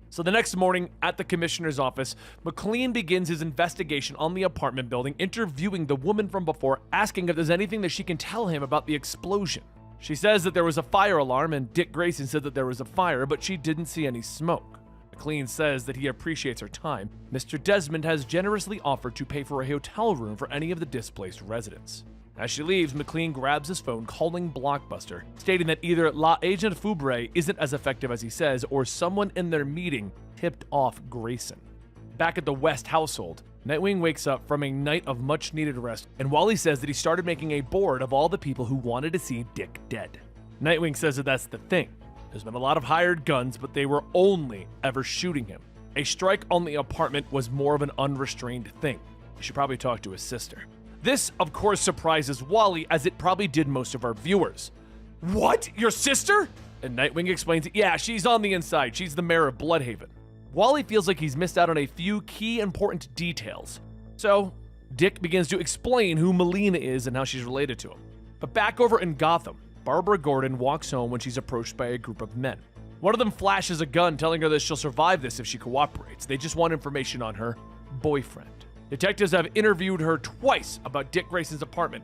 So the next morning, at the commissioner's office, McLean begins his investigation on the apartment building, interviewing the woman from before, asking if there's anything that she can tell him about the explosion. She says that there was a fire alarm, and Dick Grayson said that there was a fire, but she didn't see any smoke. McLean says that he appreciates her time. Mr. Desmond has generously offered to pay for a hotel room for any of the displaced residents. As she leaves, McLean grabs his phone, calling Blockbuster, stating that either La Agent Fubre isn't as effective as he says, or someone in their meeting tipped off Grayson. Back at the West household, Nightwing wakes up from a night of much-needed rest, and Wally says that he started making a board of all the people who wanted to see Dick dead. Nightwing says that that's the thing. There's been a lot of hired guns, but they were only ever shooting him. A strike on the apartment was more of an unrestrained thing. He should probably talk to his sister. This, of course, surprises Wally, as it probably did most of our viewers. What? Your sister? And Nightwing explains, yeah, she's on the inside. She's the mayor of Bludhaven. Wally feels like he's missed out on a few key important details. So, Dick begins to explain who Melina is and how she's related to him. But back over in Gotham, Barbara Gordon walks home when she's approached by a group of men. One of them flashes a gun, telling her that she'll survive this if she cooperates. They just want information on her boyfriend. Detectives have interviewed her twice about Dick Grayson's apartment,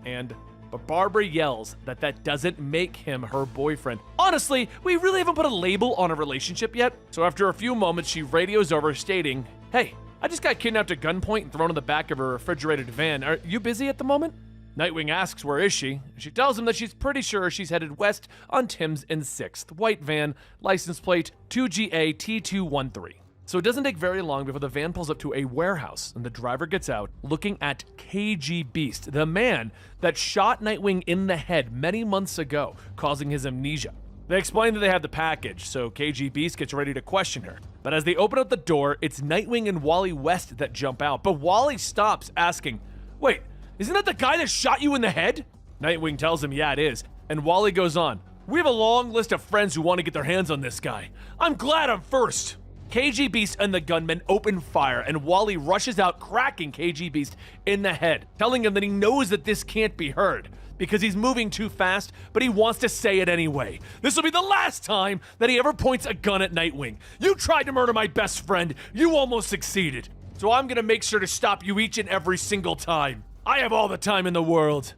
but Barbara yells that doesn't make him her boyfriend. Honestly, we really haven't put a label on a relationship yet. So after a few moments, she radios over stating, hey, I just got kidnapped at gunpoint and thrown in the back of a refrigerated van. Are you busy at the moment? Nightwing asks where is she. She tells him that she's pretty sure she's headed west on Tim's and 6th, white van, license plate 2GA-T213. So it doesn't take very long before the van pulls up to a warehouse and the driver gets out looking at KG Beast, the man that shot Nightwing in the head many months ago, causing his amnesia. They explain that they have the package, so KG Beast gets ready to question her. But as they open up the door, it's Nightwing and Wally West that jump out. But Wally stops, asking, wait, isn't that the guy that shot you in the head? Nightwing tells him, yeah, it is. And Wally goes on, we have a long list of friends who want to get their hands on this guy. I'm glad I'm first. KG Beast and the gunman open fire, and Wally rushes out, cracking KG Beast in the head, telling him that he knows that this can't be heard because he's moving too fast, but he wants to say it anyway. This will be the last time that he ever points a gun at Nightwing. You tried to murder my best friend. You almost succeeded. So I'm gonna make sure to stop you each and every single time. I have all the time in the world.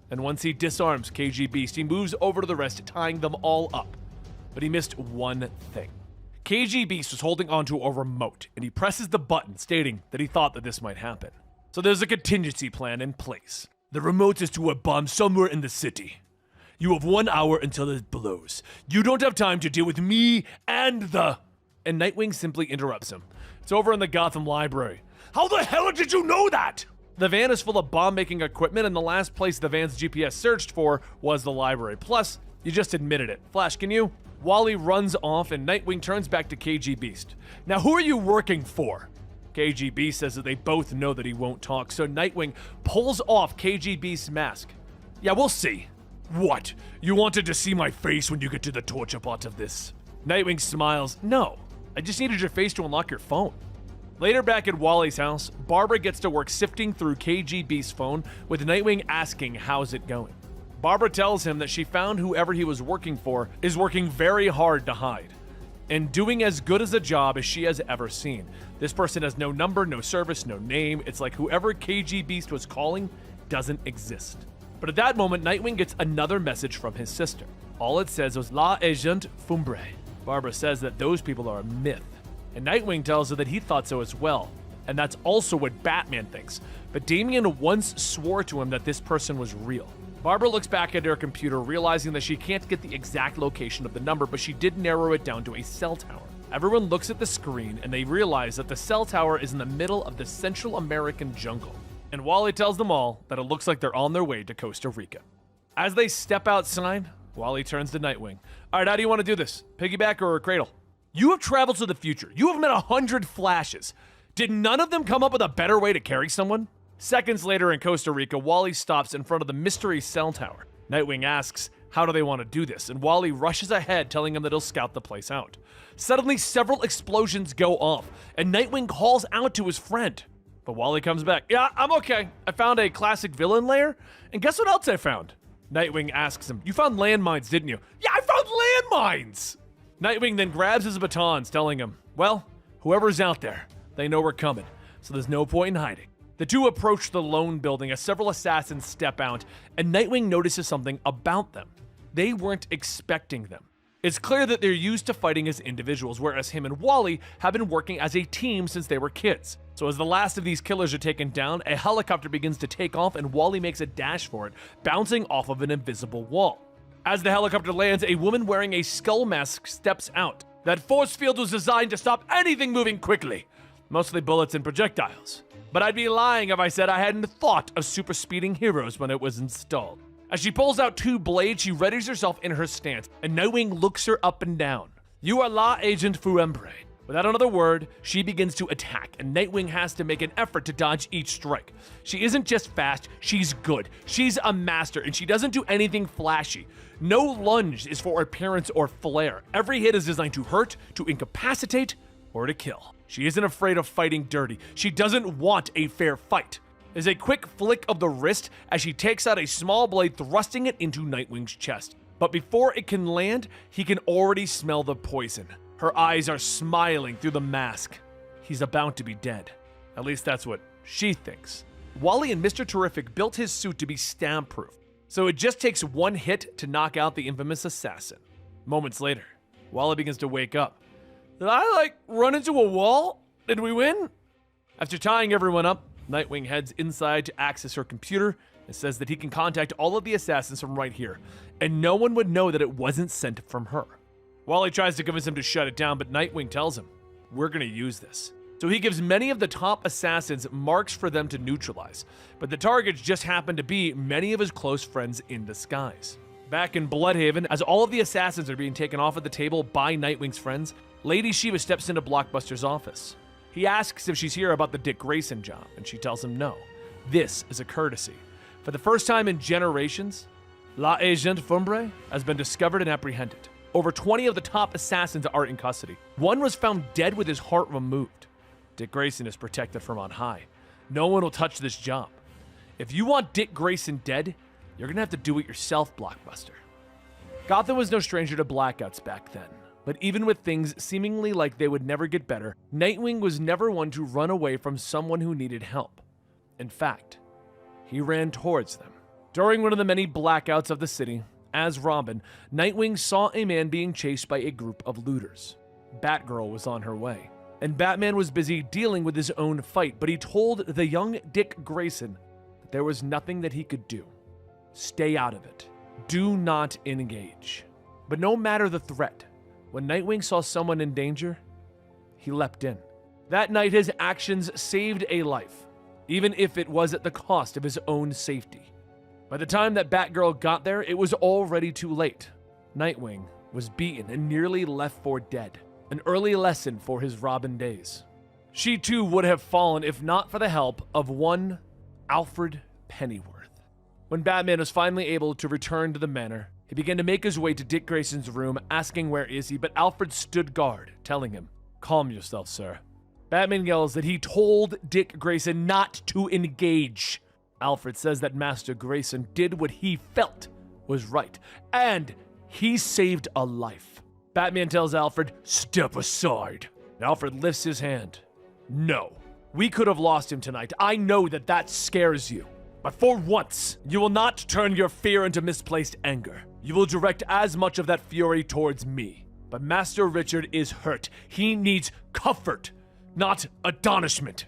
And once he disarms KG Beast, he moves over to the rest, tying them all up. But he missed one thing. KG Beast was holding onto a remote, and he presses the button, stating that he thought that this might happen. So there's a contingency plan in place. The remote is to a bomb somewhere in the city. You have 1 hour until it blows. You don't have time to deal with me and the... And Nightwing simply interrupts him. It's over in the Gotham library. How the hell did you know that? The van is full of bomb-making equipment, and the last place the van's GPS searched for was the library. Plus, you just admitted it. Flash, can you? Wally runs off, and Nightwing turns back to KG Beast. Now, who are you working for? KG Beast says that they both know that he won't talk, so Nightwing pulls off KG Beast's mask. Yeah, we'll see. What? You wanted to see my face when you get to the torture part of this? Nightwing smiles. No, I just needed your face to unlock your phone. Later back at Wally's house, Barbara gets to work sifting through KG Beast's phone, with Nightwing asking how's it going. Barbara tells him that she found whoever he was working for is working very hard to hide, and doing as good as a job as she has ever seen. This person has no number, no service, no name. It's like whoever KG Beast was calling doesn't exist. But at that moment, Nightwing gets another message from his sister. All it says was La Agent Fumbre. Barbara says that those people are a myth, and Nightwing tells her that he thought so as well, and that's also what Batman thinks. But Damian once swore to him that this person was real. Barbara looks back at her computer, realizing that she can't get the exact location of the number, but she did narrow it down to a cell tower. Everyone looks at the screen, and they realize that the cell tower is in the middle of the Central American jungle. And Wally tells them all that it looks like they're on their way to Costa Rica. As they step outside, Wally turns to Nightwing. All right, how do you want to do this? Piggyback or cradle? You have traveled to the future. You have met 100 Flashes. Did none of them come up with a better way to carry someone? Seconds later in Costa Rica, Wally stops in front of the mystery cell tower. Nightwing asks, how do they want to do this? And Wally rushes ahead, telling him that he'll scout the place out. Suddenly, several explosions go off, and Nightwing calls out to his friend. But Wally comes back. Yeah, I'm okay. I found a classic villain lair, and guess what else I found? Nightwing asks him, you found landmines, didn't you? Yeah, I found landmines! Nightwing then grabs his batons, telling him, well, whoever's out there, they know we're coming, so there's no point in hiding. The two approach the lone building as several assassins step out, and Nightwing notices something about them. They weren't expecting them. It's clear that they're used to fighting as individuals, whereas him and Wally have been working as a team since they were kids. So as the last of these killers are taken down, a helicopter begins to take off, and Wally makes a dash for it, bouncing off of an invisible wall. As the helicopter lands, a woman wearing a skull mask steps out. That force field was designed to stop anything moving quickly, mostly bullets and projectiles. But I'd be lying if I said I hadn't thought of super speeding heroes when it was installed. As she pulls out two blades, she readies herself in her stance, and Nightwing looks her up and down. You are La Agent Fumbre. Without another word, she begins to attack, and Nightwing has to make an effort to dodge each strike. She isn't just fast, she's good. She's a master, and she doesn't do anything flashy. No lunge is for appearance or flair. Every hit is designed to hurt, to incapacitate, or to kill. She isn't afraid of fighting dirty. She doesn't want a fair fight. There's a quick flick of the wrist as she takes out a small blade, thrusting it into Nightwing's chest. But before it can land, he can already smell the poison. Her eyes are smiling through the mask. He's about to be dead. At least that's what she thinks. Wally and Mr. Terrific built his suit to be stab-proof, so it just takes one hit to knock out the infamous assassin. Moments later, Wally begins to wake up. Did I, run into a wall? Did we win? After tying everyone up, Nightwing heads inside to access her computer and says that he can contact all of the assassins from right here, and no one would know that it wasn't sent from her. Wally tries to convince him to shut it down, but Nightwing tells him, we're gonna use this. So he gives many of the top assassins marks for them to neutralize, but the targets just happen to be many of his close friends in disguise. Back in Bludhaven, as all of the assassins are being taken off at the table by Nightwing's friends, Lady Shiva steps into Blockbuster's office. He asks if she's here about the Dick Grayson job, and she tells him no. This is a courtesy. For the first time in generations, La Agent Fumbre has been discovered and apprehended. Over 20 of the top assassins are in custody. One was found dead with his heart removed. Dick Grayson is protected from on high. No one will touch this job. If you want Dick Grayson dead, you're gonna have to do it yourself, Blockbuster. Gotham was no stranger to blackouts back then, but even with things seemingly like they would never get better, Nightwing was never one to run away from someone who needed help. In fact, he ran towards them. During one of the many blackouts of the city, as Robin, Nightwing saw a man being chased by a group of looters. Batgirl was on her way, and Batman was busy dealing with his own fight, but he told the young Dick Grayson that there was nothing that he could do. Stay out of it. Do not engage. But no matter the threat, when Nightwing saw someone in danger, he leapt in. That night, his actions saved a life, even if it was at the cost of his own safety. By the time that Batgirl got there, it was already too late. Nightwing was beaten and nearly left for dead, an early lesson for his Robin days. She too would have fallen if not for the help of one Alfred Pennyworth. When Batman was finally able to return to the manor, he began to make his way to Dick Grayson's room, asking where is he, but Alfred stood guard, telling him, calm yourself, sir. Batman yells that he told Dick Grayson not to engage. Alfred says that Master Grayson did what he felt was right, and he saved a life. Batman tells Alfred, step aside. Alfred lifts his hand. No, we could have lost him tonight. I know that that scares you. But for once, you will not turn your fear into misplaced anger. You will direct as much of that fury towards me. But Master Richard is hurt. He needs comfort, not admonishment.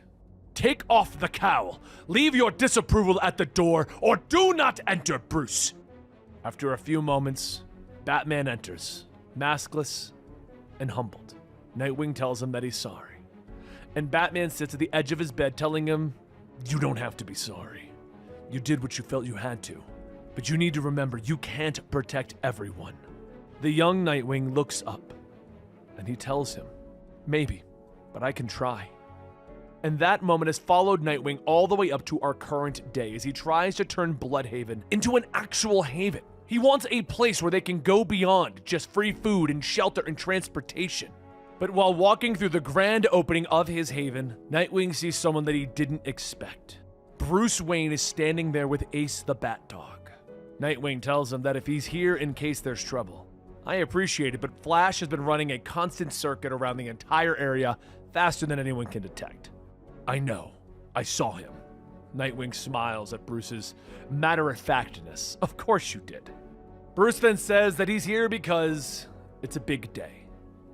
Take off the cowl, leave your disapproval at the door, or do not enter, Bruce. After a few moments, Batman enters, maskless and humbled. Nightwing tells him that he's sorry. And Batman sits at the edge of his bed telling him, you don't have to be sorry. You did what you felt you had to. But you need to remember, you can't protect everyone. The young Nightwing looks up, and he tells him, maybe, but I can try. And that moment has followed Nightwing all the way up to our current day as he tries to turn Bludhaven into an actual haven. He wants a place where they can go beyond just free food and shelter and transportation. But while walking through the grand opening of his haven, Nightwing sees someone that he didn't expect. Bruce Wayne is standing there with Ace the Bat Dog. Nightwing tells him that if he's here in case there's trouble. I appreciate it, but Flash has been running a constant circuit around the entire area faster than anyone can detect. I know. I saw him. Nightwing smiles at Bruce's matter-of-factness. Of course you did. Bruce then says that he's here because it's a big day.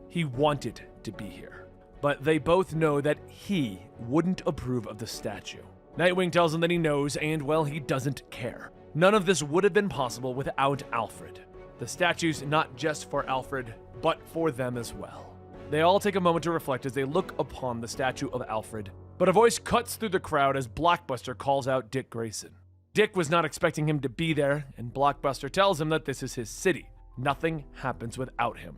He wanted to be here. But they both know that he wouldn't approve of the statue. Nightwing tells him that he knows, and, well, he doesn't care. None of this would have been possible without Alfred. The statue's not just for Alfred, but for them as well. They all take a moment to reflect as they look upon the statue of Alfred, but a voice cuts through the crowd as Blockbuster calls out Dick Grayson. Dick was not expecting him to be there, and Blockbuster tells him that this is his city. Nothing happens without him.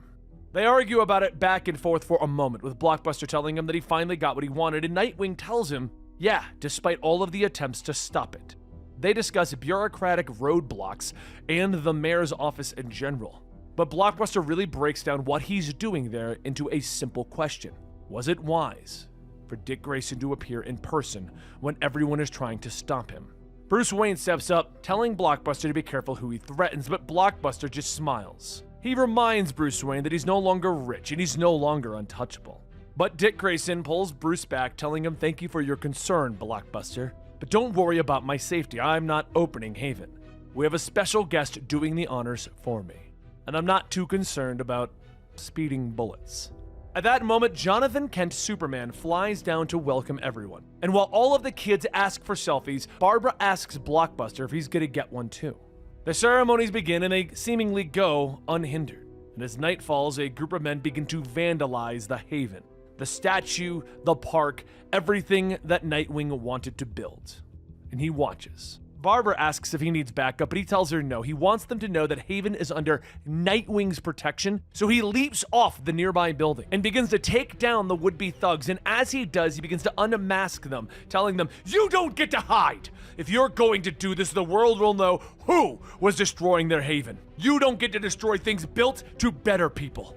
They argue about it back and forth for a moment, with Blockbuster telling him that he finally got what he wanted, and Nightwing tells him, yeah, despite all of the attempts to stop it. They discuss bureaucratic roadblocks and the mayor's office in general. But Blockbuster really breaks down what he's doing there into a simple question. Was it wise for Dick Grayson to appear in person when everyone is trying to stop him? Bruce Wayne steps up, telling Blockbuster to be careful who he threatens, but Blockbuster just smiles. He reminds Bruce Wayne that he's no longer rich and he's no longer untouchable. But Dick Grayson pulls Bruce back, telling him, thank you for your concern, Blockbuster, but don't worry about my safety. I'm not opening Haven. We have a special guest doing the honors for me, and I'm not too concerned about speeding bullets. At that moment, Jonathan Kent Superman flies down to welcome everyone. And while all of the kids ask for selfies, Barbara asks Blockbuster if he's gonna get one too. The ceremonies begin and they seemingly go unhindered. And as night falls, a group of men begin to vandalize the Haven. The statue, the park, everything that Nightwing wanted to build. And he watches. Barbara asks if he needs backup, but he tells her no. He wants them to know that Haven is under Nightwing's protection, so he leaps off the nearby building and begins to take down the would-be thugs, and as he does, he begins to unmask them, telling them, you don't get to hide! If you're going to do this, the world will know who was destroying their Haven. You don't get to destroy things built to better people.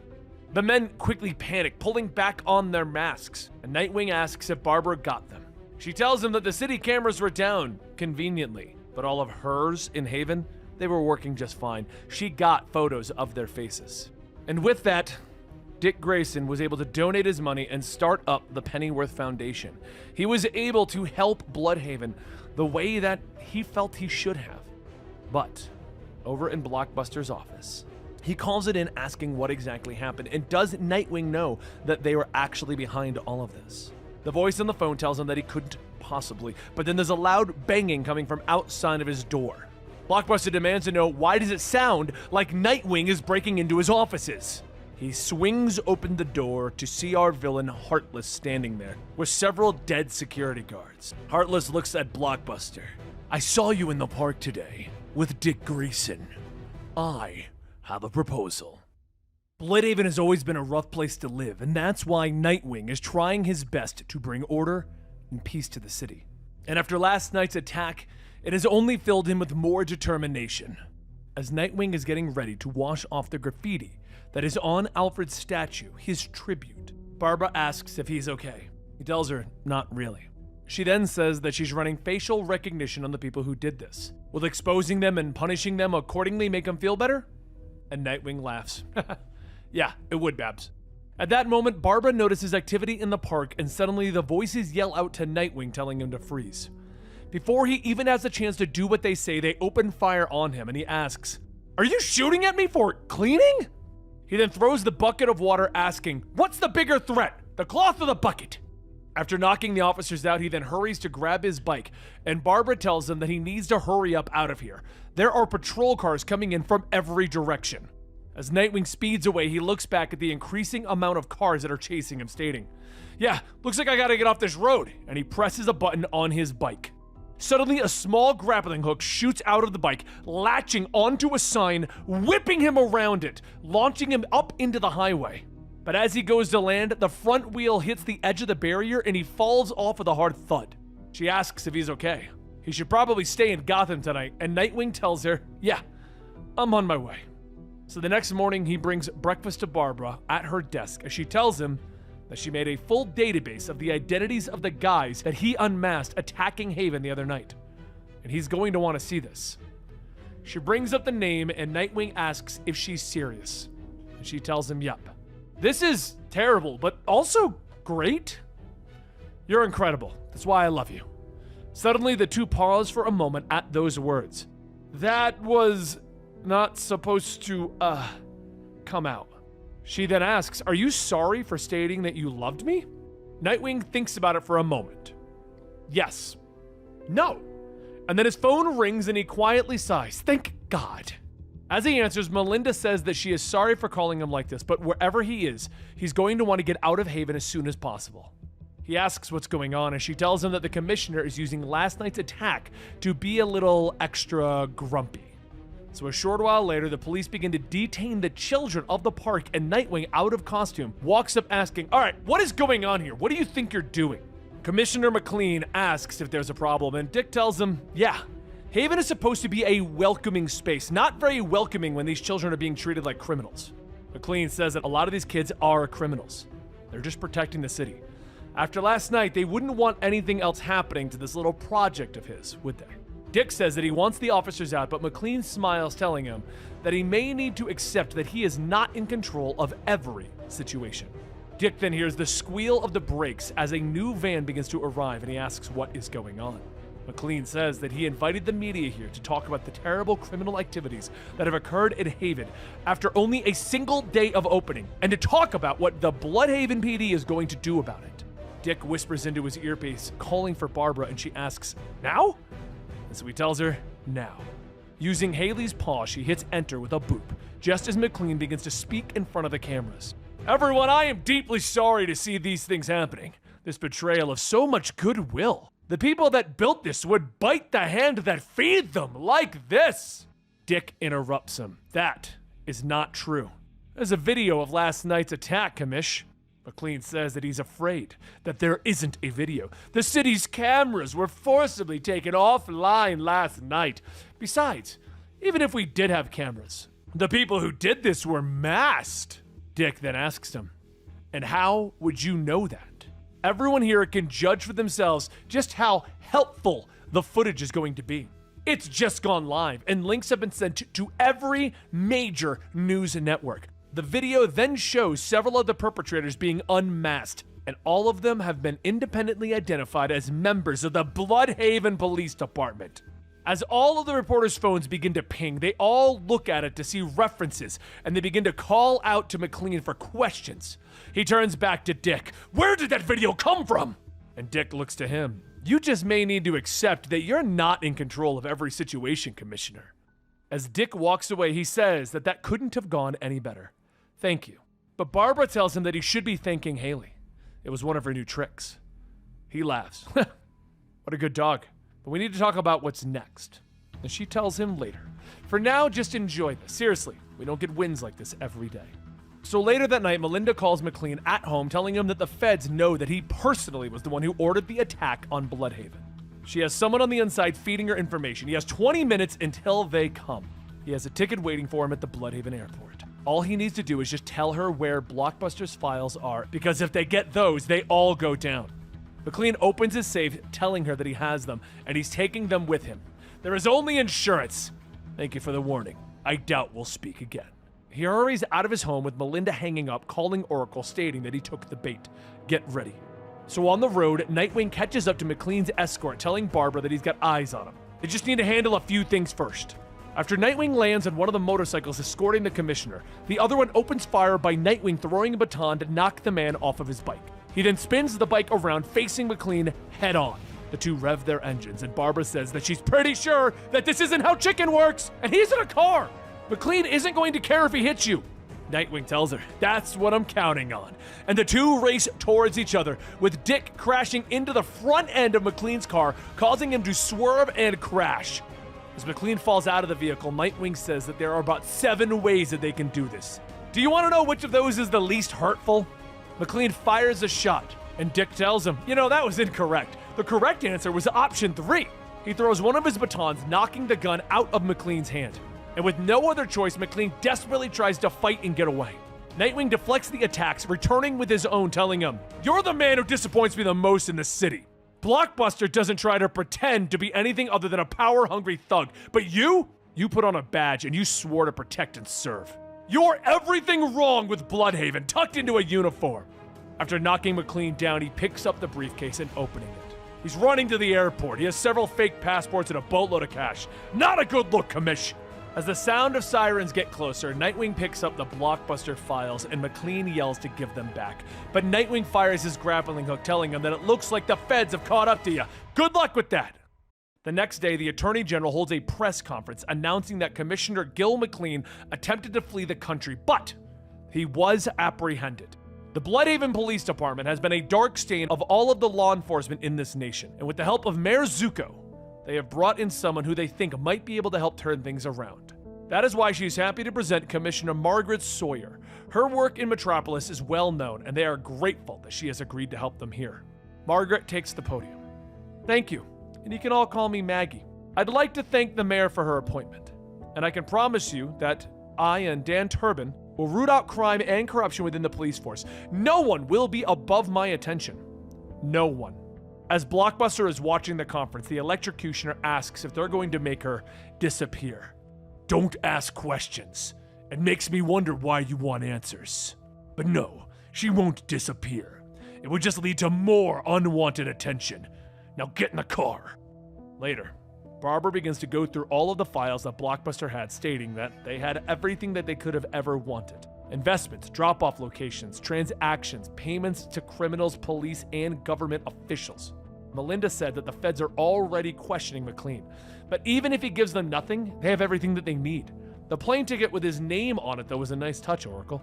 The men quickly panic, pulling back on their masks, and Nightwing asks if Barbara got them. She tells him that the city cameras were down, conveniently, but all of hers in Haven, they were working just fine. She got photos of their faces. And with that, Dick Grayson was able to donate his money and start up the Pennyworth Foundation. He was able to help Bludhaven the way that he felt he should have. But over in Blockbuster's office, he calls it in asking what exactly happened, and does Nightwing know that they were actually behind all of this? The voice on the phone tells him that he couldn't possibly, but then there's a loud banging coming from outside of his door. Blockbuster demands to know, why does it sound like Nightwing is breaking into his offices? He swings open the door to see our villain Heartless standing there, with several dead security guards. Heartless looks at Blockbuster. I saw you in the park today, with Dick Grayson. I have a proposal. Bludhaven has always been a rough place to live, and that's why Nightwing is trying his best to bring order and peace to the city. And after last night's attack, it has only filled him with more determination. As Nightwing is getting ready to wash off the graffiti that is on Alfred's statue, his tribute, Barbara asks if he's okay. He tells her, not really. She then says that she's running facial recognition on the people who did this. Will exposing them and punishing them accordingly make them feel better? And Nightwing laughs. Yeah, it would, Babs. At that moment, Barbara notices activity in the park, and suddenly the voices yell out to Nightwing, telling him to freeze. Before he even has a chance to do what they say, they open fire on him, and he asks, are you shooting at me for cleaning? He then throws the bucket of water, asking, what's the bigger threat, the cloth or the bucket? After knocking the officers out, he then hurries to grab his bike, and Barbara tells him that he needs to hurry up out of here. There are patrol cars coming in from every direction. As Nightwing speeds away, he looks back at the increasing amount of cars that are chasing him, stating, yeah, looks like I gotta get off this road, and he presses a button on his bike. Suddenly, a small grappling hook shoots out of the bike, latching onto a sign, whipping him around it, launching him up into the highway. But as he goes to land, the front wheel hits the edge of the barrier and he falls off with a hard thud. She asks if he's okay. He should probably stay in Gotham tonight, and Nightwing tells her, yeah, I'm on my way. So the next morning, he brings breakfast to Barbara at her desk as she tells him that she made a full database of the identities of the guys that he unmasked attacking Haven the other night. And he's going to want to see this. She brings up the name, and Nightwing asks if she's serious. And she tells him, yep. This is terrible, but also great. You're incredible. That's why I love you. Suddenly, the two pause for a moment at those words. That was not supposed to, come out. She then asks, are you sorry for stating that you loved me? Nightwing thinks about it for a moment. Yes. No. And then his phone rings and he quietly sighs. Thank God. As he answers, Melinda says that she is sorry for calling him like this, but wherever he is, he's going to want to get out of Haven as soon as possible. He asks what's going on, and she tells him that the commissioner is using last night's attack to be a little extra grumpy. So a short while later, the police begin to detain the children of the park, and Nightwing, out of costume, walks up asking, "All right, what is going on here? What do you think you're doing?" Commissioner McLean asks if there's a problem, and Dick tells him, yeah, Haven is supposed to be a welcoming space, not very welcoming when these children are being treated like criminals. McLean says that a lot of these kids are criminals. They're just protecting the city. After last night, they wouldn't want anything else happening to this little project of his, would they? Dick says that he wants the officers out, but McLean smiles, telling him that he may need to accept that he is not in control of every situation. Dick then hears the squeal of the brakes as a new van begins to arrive, and he asks what is going on. McLean says that he invited the media here to talk about the terrible criminal activities that have occurred in Haven after only a single day of opening, and to talk about what the Bludhaven PD is going to do about it. Dick whispers into his earpiece, calling for Barbara, and she asks, "Now?" And so he tells her, "Now." Using Haley's paw, she hits enter with a boop, just as McLean begins to speak in front of the cameras. "Everyone, I am deeply sorry to see these things happening. This betrayal of so much goodwill. The people that built this would bite the hand that feed them like this." Dick interrupts him. "That is not true. There's a video of last night's attack, Commish." McLean says that he's afraid that there isn't a video. The city's cameras were forcibly taken offline last night. Besides, even if we did have cameras, the people who did this were masked. Dick then asks him, "And how would you know that?" Everyone here can judge for themselves just how helpful the footage is going to be. It's just gone live, and links have been sent to every major news network. The video then shows several of the perpetrators being unmasked, and all of them have been independently identified as members of the Bludhaven Police Department. As all of the reporters' phones begin to ping, they all look at it to see references, and they begin to call out to McLean for questions. He turns back to Dick. "Where did that video come from?" And Dick looks to him. "You just may need to accept that you're not in control of every situation, Commissioner." As Dick walks away, he says that that couldn't have gone any better. "Thank you." But Barbara tells him that he should be thanking Haley. It was one of her new tricks. He laughs. "What a good dog. But we need to talk about what's next." And she tells him later. For now, just enjoy this. Seriously, we don't get wins like this every day. So later that night, Melinda calls McLean at home, telling him that the feds know that he personally was the one who ordered the attack on Bludhaven. She has someone on the inside feeding her information. He has 20 minutes until they come. He has a ticket waiting for him at the Bludhaven airport. All he needs to do is just tell her where Blockbuster's files are, because if they get those, they all go down. McLean opens his safe, telling her that he has them, and he's taking them with him. "There is only insurance. Thank you for the warning. I doubt we'll speak again." He hurries out of his home with Melinda hanging up, calling Oracle, stating that he took the bait. Get ready. So on the road, Nightwing catches up to McLean's escort, telling Barbara that he's got eyes on him. They just need to handle a few things first. After Nightwing lands on one of the motorcycles escorting the commissioner, the other one opens fire by Nightwing throwing a baton to knock the man off of his bike. He then spins the bike around, facing McLean head on. The two rev their engines, and Barbara says that she's pretty sure that this isn't how chicken works, and he's in a car. McLean isn't going to care if he hits you. Nightwing tells her, "That's what I'm counting on." And the two race towards each other, with Dick crashing into the front end of McLean's car, causing him to swerve and crash. As McLean falls out of the vehicle, Nightwing says that there are about 7 ways that they can do this. Do you want to know which of those is the least hurtful? McLean fires a shot, and Dick tells him, that was incorrect. The correct answer was option 3. He throws one of his batons, knocking the gun out of McLean's hand. And with no other choice, McLean desperately tries to fight and get away. Nightwing deflects the attacks, returning with his own, telling him, "You're the man who disappoints me the most in the city. Blockbuster doesn't try to pretend to be anything other than a power-hungry thug, but you put on a badge and you swore to protect and serve. You're everything wrong with Bludhaven, tucked into a uniform." After knocking McLean down, he picks up the briefcase and opening it. He's running to the airport. He has several fake passports and a boatload of cash. Not a good look, Commish. As the sound of sirens get closer, Nightwing picks up the Blockbuster files and McLean yells to give them back. But Nightwing fires his grappling hook, telling him that it looks like the feds have caught up to you. Good luck with that. The next day, the Attorney General holds a press conference announcing that Commissioner Gil McLean attempted to flee the country, but he was apprehended. The Bludhaven Police Department has been a dark stain of all of the law enforcement in this nation, and with the help of Mayor Zuko, they have brought in someone who they think might be able to help turn things around. That is why she's happy to present Commissioner Margaret Sawyer. Her work in Metropolis is well known, and they are grateful that she has agreed to help them here. Margaret takes the podium. Thank you, and you can all call me Maggie. I'd like to thank the mayor for her appointment, and I can promise you that I and Dan Turbin will root out crime and corruption within the police force. No one will be above my attention. No one. As Blockbuster is watching the conference, the electrocutioner asks if they're going to make her disappear. Don't ask questions. It makes me wonder why you want answers. But no, she won't disappear. It would just lead to more unwanted attention. Now get in the car. Later, Barbara begins to go through all of the files that Blockbuster had, stating that they had everything that they could have ever wanted. Investments, drop-off locations, transactions, payments to criminals, police, and government officials. Melinda said that the feds are already questioning McLean, but even if he gives them nothing, they have everything that they need. The plane ticket with his name on it, though, was a nice touch, Oracle.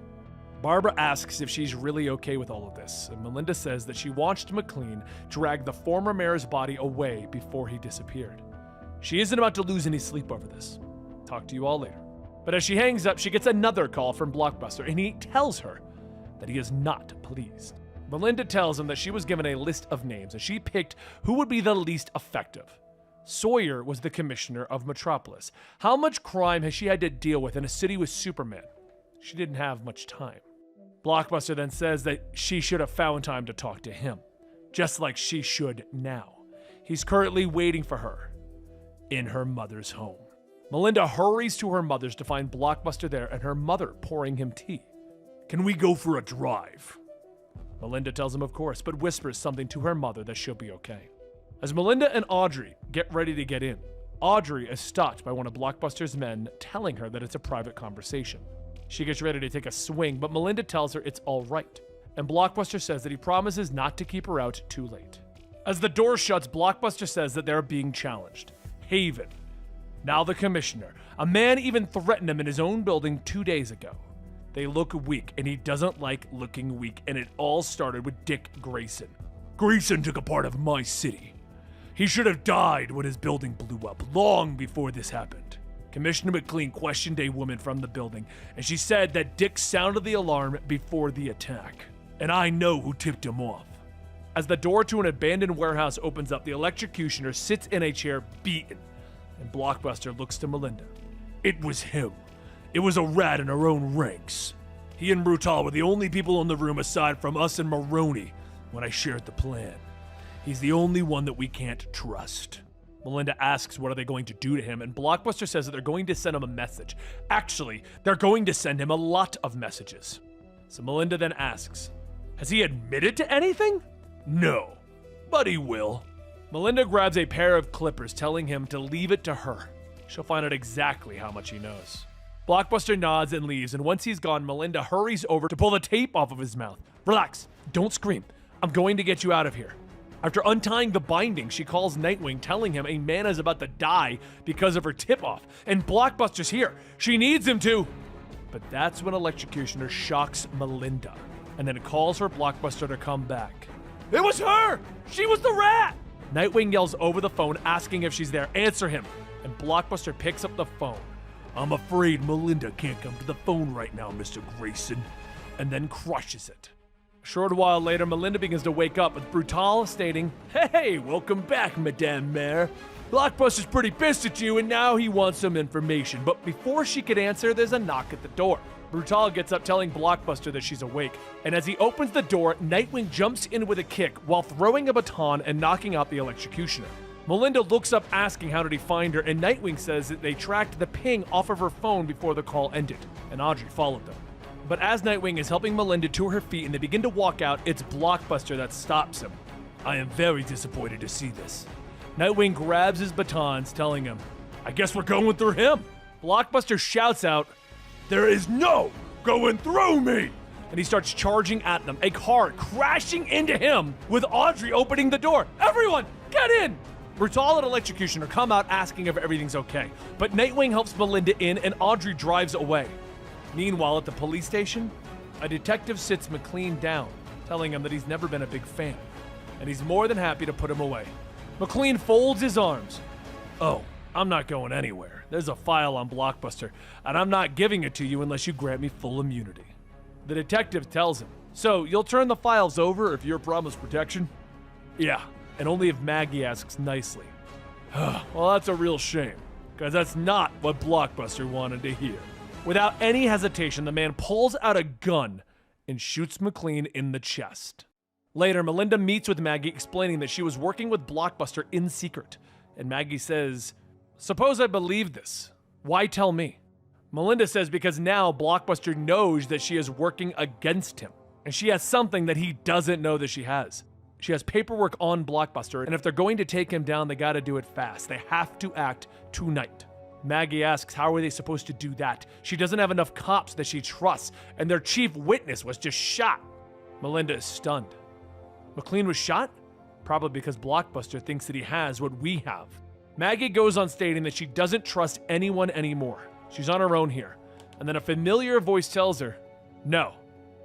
Barbara asks if she's really okay with all of this, and Melinda says that she watched McLean drag the former mayor's body away before he disappeared. She isn't about to lose any sleep over this. Talk to you all later. But as she hangs up, she gets another call from Blockbuster, and he tells her that he is not pleased. Melinda tells him that she was given a list of names, and she picked who would be the least effective. Sawyer was the commissioner of Metropolis. How much crime has she had to deal with in a city with Superman? She didn't have much time. Blockbuster then says that she should have found time to talk to him, just like she should now. He's currently waiting for her in her mother's home. Melinda hurries to her mother's to find Blockbuster there and her mother pouring him tea. Can we go for a drive? Melinda tells him of course, but whispers something to her mother that she'll be okay. As Melinda and Audrey get ready to get in, Audrey is stopped by one of Blockbuster's men telling her that it's a private conversation. She gets ready to take a swing, but Melinda tells her it's all right, and Blockbuster says that he promises not to keep her out too late. As the door shuts, Blockbuster says that they're being challenged. Haven, now the commissioner. A man even threatened him in his own building 2 days ago. They look weak, and he doesn't like looking weak, and it all started with Dick Grayson. Grayson took a part of my city. He should have died when his building blew up, long before this happened. Commissioner McLean questioned a woman from the building, and she said that Dick sounded the alarm before the attack. And I know who tipped him off. As the door to an abandoned warehouse opens up, the electrocutioner sits in a chair beaten, and Blockbuster looks to Melinda. It was him. It was a rat in our own ranks. He and Brutal were the only people in the room aside from us and Maroney when I shared the plan. He's the only one that we can't trust. Melinda asks what are they going to do to him, and Blockbuster says that they're going to send him a message. Actually, they're going to send him a lot of messages. So Melinda then asks, has he admitted to anything? No, but he will. Melinda grabs a pair of clippers, telling him to leave it to her. She'll find out exactly how much he knows. Blockbuster nods and leaves, and once he's gone, Melinda hurries over to pull the tape off of his mouth. Relax, don't scream. I'm going to get you out of here. After untying the binding, she calls Nightwing, telling him a man is about to die because of her tip-off, and Blockbuster's here. She needs him to. But that's when Electrocutioner shocks Melinda, and then calls for Blockbuster to come back. It was her! She was the rat! Nightwing yells over the phone, asking if she's there. Answer him. And Blockbuster picks up the phone. I'm afraid Melinda can't come to the phone right now, Mr. Grayson, and then crushes it. A short while later, Melinda begins to wake up with Brutal stating, Hey, welcome back, Madame Mayor. Blockbuster's pretty pissed at you, and now he wants some information. But before she could answer, there's a knock at the door. Brutal gets up telling Blockbuster that she's awake, and as he opens the door, Nightwing jumps in with a kick while throwing a baton and knocking out the electrocutioner. Melinda looks up asking how did he find her, and Nightwing says that they tracked the ping off of her phone before the call ended, and Audrey followed them. But as Nightwing is helping Melinda to her feet and they begin to walk out, it's Blockbuster that stops him. I am very disappointed to see this. Nightwing grabs his batons, telling him, I guess we're going through him. Blockbuster shouts out, There is no going through me! And he starts charging at them, a car crashing into him with Audrey opening the door. Everyone, get in! Brutal and Electrocutioner come out asking if everything's okay, but Nightwing helps Melinda in and Audrey drives away. Meanwhile, at the police station, a detective sits McLean down, telling him that he's never been a big fan, and he's more than happy to put him away. McLean folds his arms. Oh, I'm not going anywhere. There's a file on Blockbuster, and I'm not giving it to you unless you grant me full immunity. The detective tells him, so you'll turn the files over if you're promised protection? Yeah, and only if Maggie asks nicely. Well, that's a real shame, because that's not what Blockbuster wanted to hear. Without any hesitation, the man pulls out a gun and shoots McLean in the chest. Later, Melinda meets with Maggie, explaining that she was working with Blockbuster in secret. And Maggie says, suppose I believe this. Why tell me? Melinda says because now Blockbuster knows that she is working against him. And she has something that he doesn't know that she has. She has paperwork on Blockbuster, and if they're going to take him down, they gotta do it fast. They have to act tonight. Maggie asks how are they supposed to do that? She doesn't have enough cops that she trusts, and their chief witness was just shot. Melinda is stunned. McLean was shot? Probably because Blockbuster thinks that he has what we have. Maggie goes on stating that she doesn't trust anyone anymore. She's on her own here. And then a familiar voice tells her, no,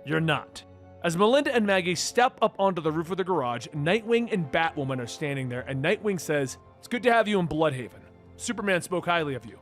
you're not. As Melinda and Maggie step up onto the roof of the garage, Nightwing and Batwoman are standing there, and Nightwing says, it's good to have you in Bludhaven. Superman spoke highly of you.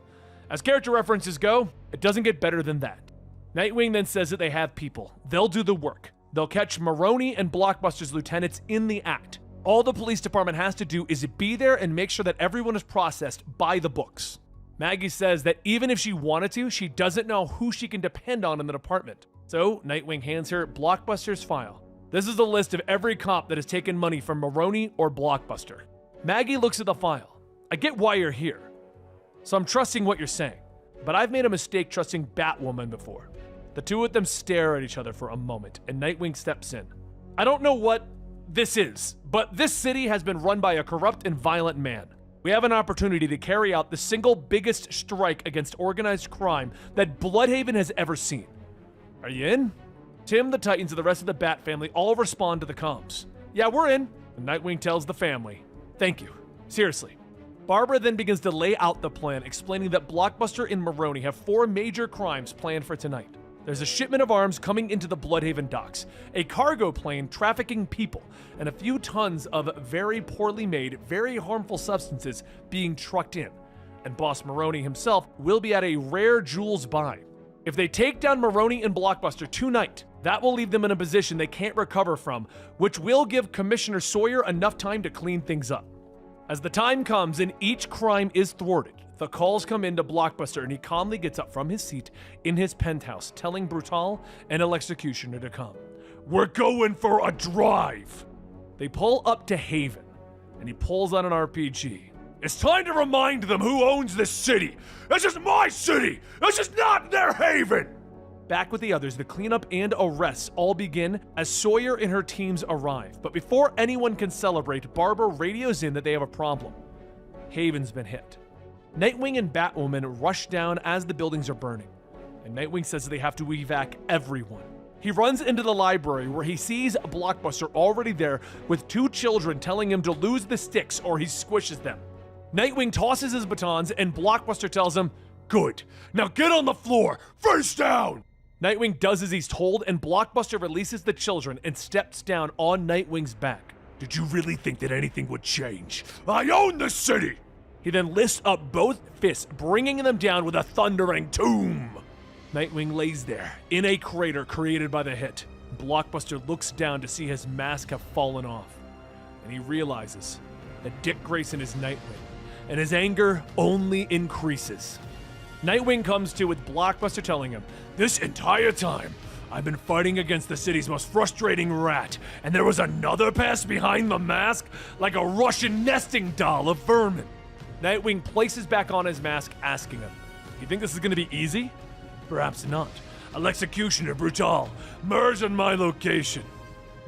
As character references go, it doesn't get better than that. Nightwing then says that they have people. They'll do the work. They'll catch Maroni and Blockbuster's lieutenants in the act. All the police department has to do is be there and make sure that everyone is processed by the books. Maggie says that even if she wanted to, she doesn't know who she can depend on in the department. So Nightwing hands her Blockbuster's file. This is a list of every cop that has taken money from Maroni or Blockbuster. Maggie looks at the file. I get why you're here, so I'm trusting what you're saying, but I've made a mistake trusting Batwoman before. The two of them stare at each other for a moment, and Nightwing steps in. I don't know what this is, but this city has been run by a corrupt and violent man. We have an opportunity to carry out the single biggest strike against organized crime that Bludhaven has ever seen. Are you in? Tim, the Titans, and the rest of the Bat family all respond to the comms. Yeah, we're in. And Nightwing tells the family, thank you. Seriously. Barbara then begins to lay out the plan, explaining that Blockbuster and Maroni have 4 major crimes planned for tonight. There's a shipment of arms coming into the Bludhaven docks, a cargo plane trafficking people, and a few tons of very poorly made, very harmful substances being trucked in. And Boss Maroni himself will be at a rare jewels buy. If they take down Maroni and Blockbuster tonight, that will leave them in a position they can't recover from, which will give Commissioner Sawyer enough time to clean things up. As the time comes and each crime is thwarted, the calls come into Blockbuster and he calmly gets up from his seat in his penthouse, telling Brutal and Executioner to come. We're going for a drive! They pull up to Haven, and he pulls out an RPG. It's time to remind them who owns this city! This is my city! This is not their Haven! Back with the others, the cleanup and arrests all begin as Sawyer and her teams arrive. But before anyone can celebrate, Barbara radios in that they have a problem. Haven's been hit. Nightwing and Batwoman rush down as the buildings are burning. And Nightwing says that they have to evac everyone. He runs into the library where he sees Blockbuster already there with 2 children telling him to lose the sticks or he squishes them. Nightwing tosses his batons and Blockbuster tells him, good, now get on the floor, face down! Nightwing does as he's told, and Blockbuster releases the children and steps down on Nightwing's back. Did you really think that anything would change? I own the city! He then lifts up both fists, bringing them down with a thundering toom. Nightwing lays there, in a crater created by the hit. Blockbuster looks down to see his mask have fallen off, and he realizes that Dick Grayson is Nightwing, and his anger only increases. Nightwing comes to with Blockbuster telling him, this entire time, I've been fighting against the city's most frustrating rat, and there was another pest behind the mask, like a Russian nesting doll of vermin. Nightwing places back on his mask, asking him, you think this is gonna be easy? Perhaps not. Executioner Brutal, merge on my location.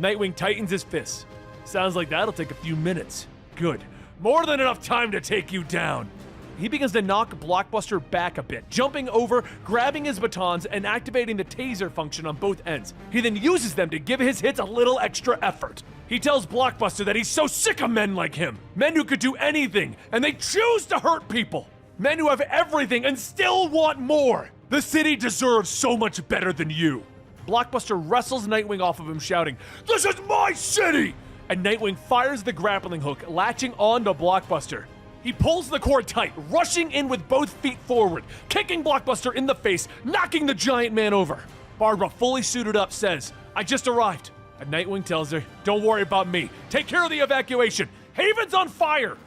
Nightwing tightens his fists. Sounds like that'll take a few minutes. Good. More than enough time to take you down. He begins to knock Blockbuster back a bit, jumping over, grabbing his batons, and activating the taser function on both ends. He then uses them to give his hits a little extra effort. He tells Blockbuster that he's so sick of men like him. Men who could do anything, and they choose to hurt people. Men who have everything and still want more. The city deserves so much better than you. Blockbuster wrestles Nightwing off of him, shouting, this is my city! And Nightwing fires the grappling hook, latching on to Blockbuster. He pulls the cord tight, rushing in with both feet forward, kicking Blockbuster in the face, knocking the giant man over. Barbara, fully suited up, says, "I just arrived." And Nightwing tells her, "Don't worry about me. Take care of the evacuation. Haven's on fire."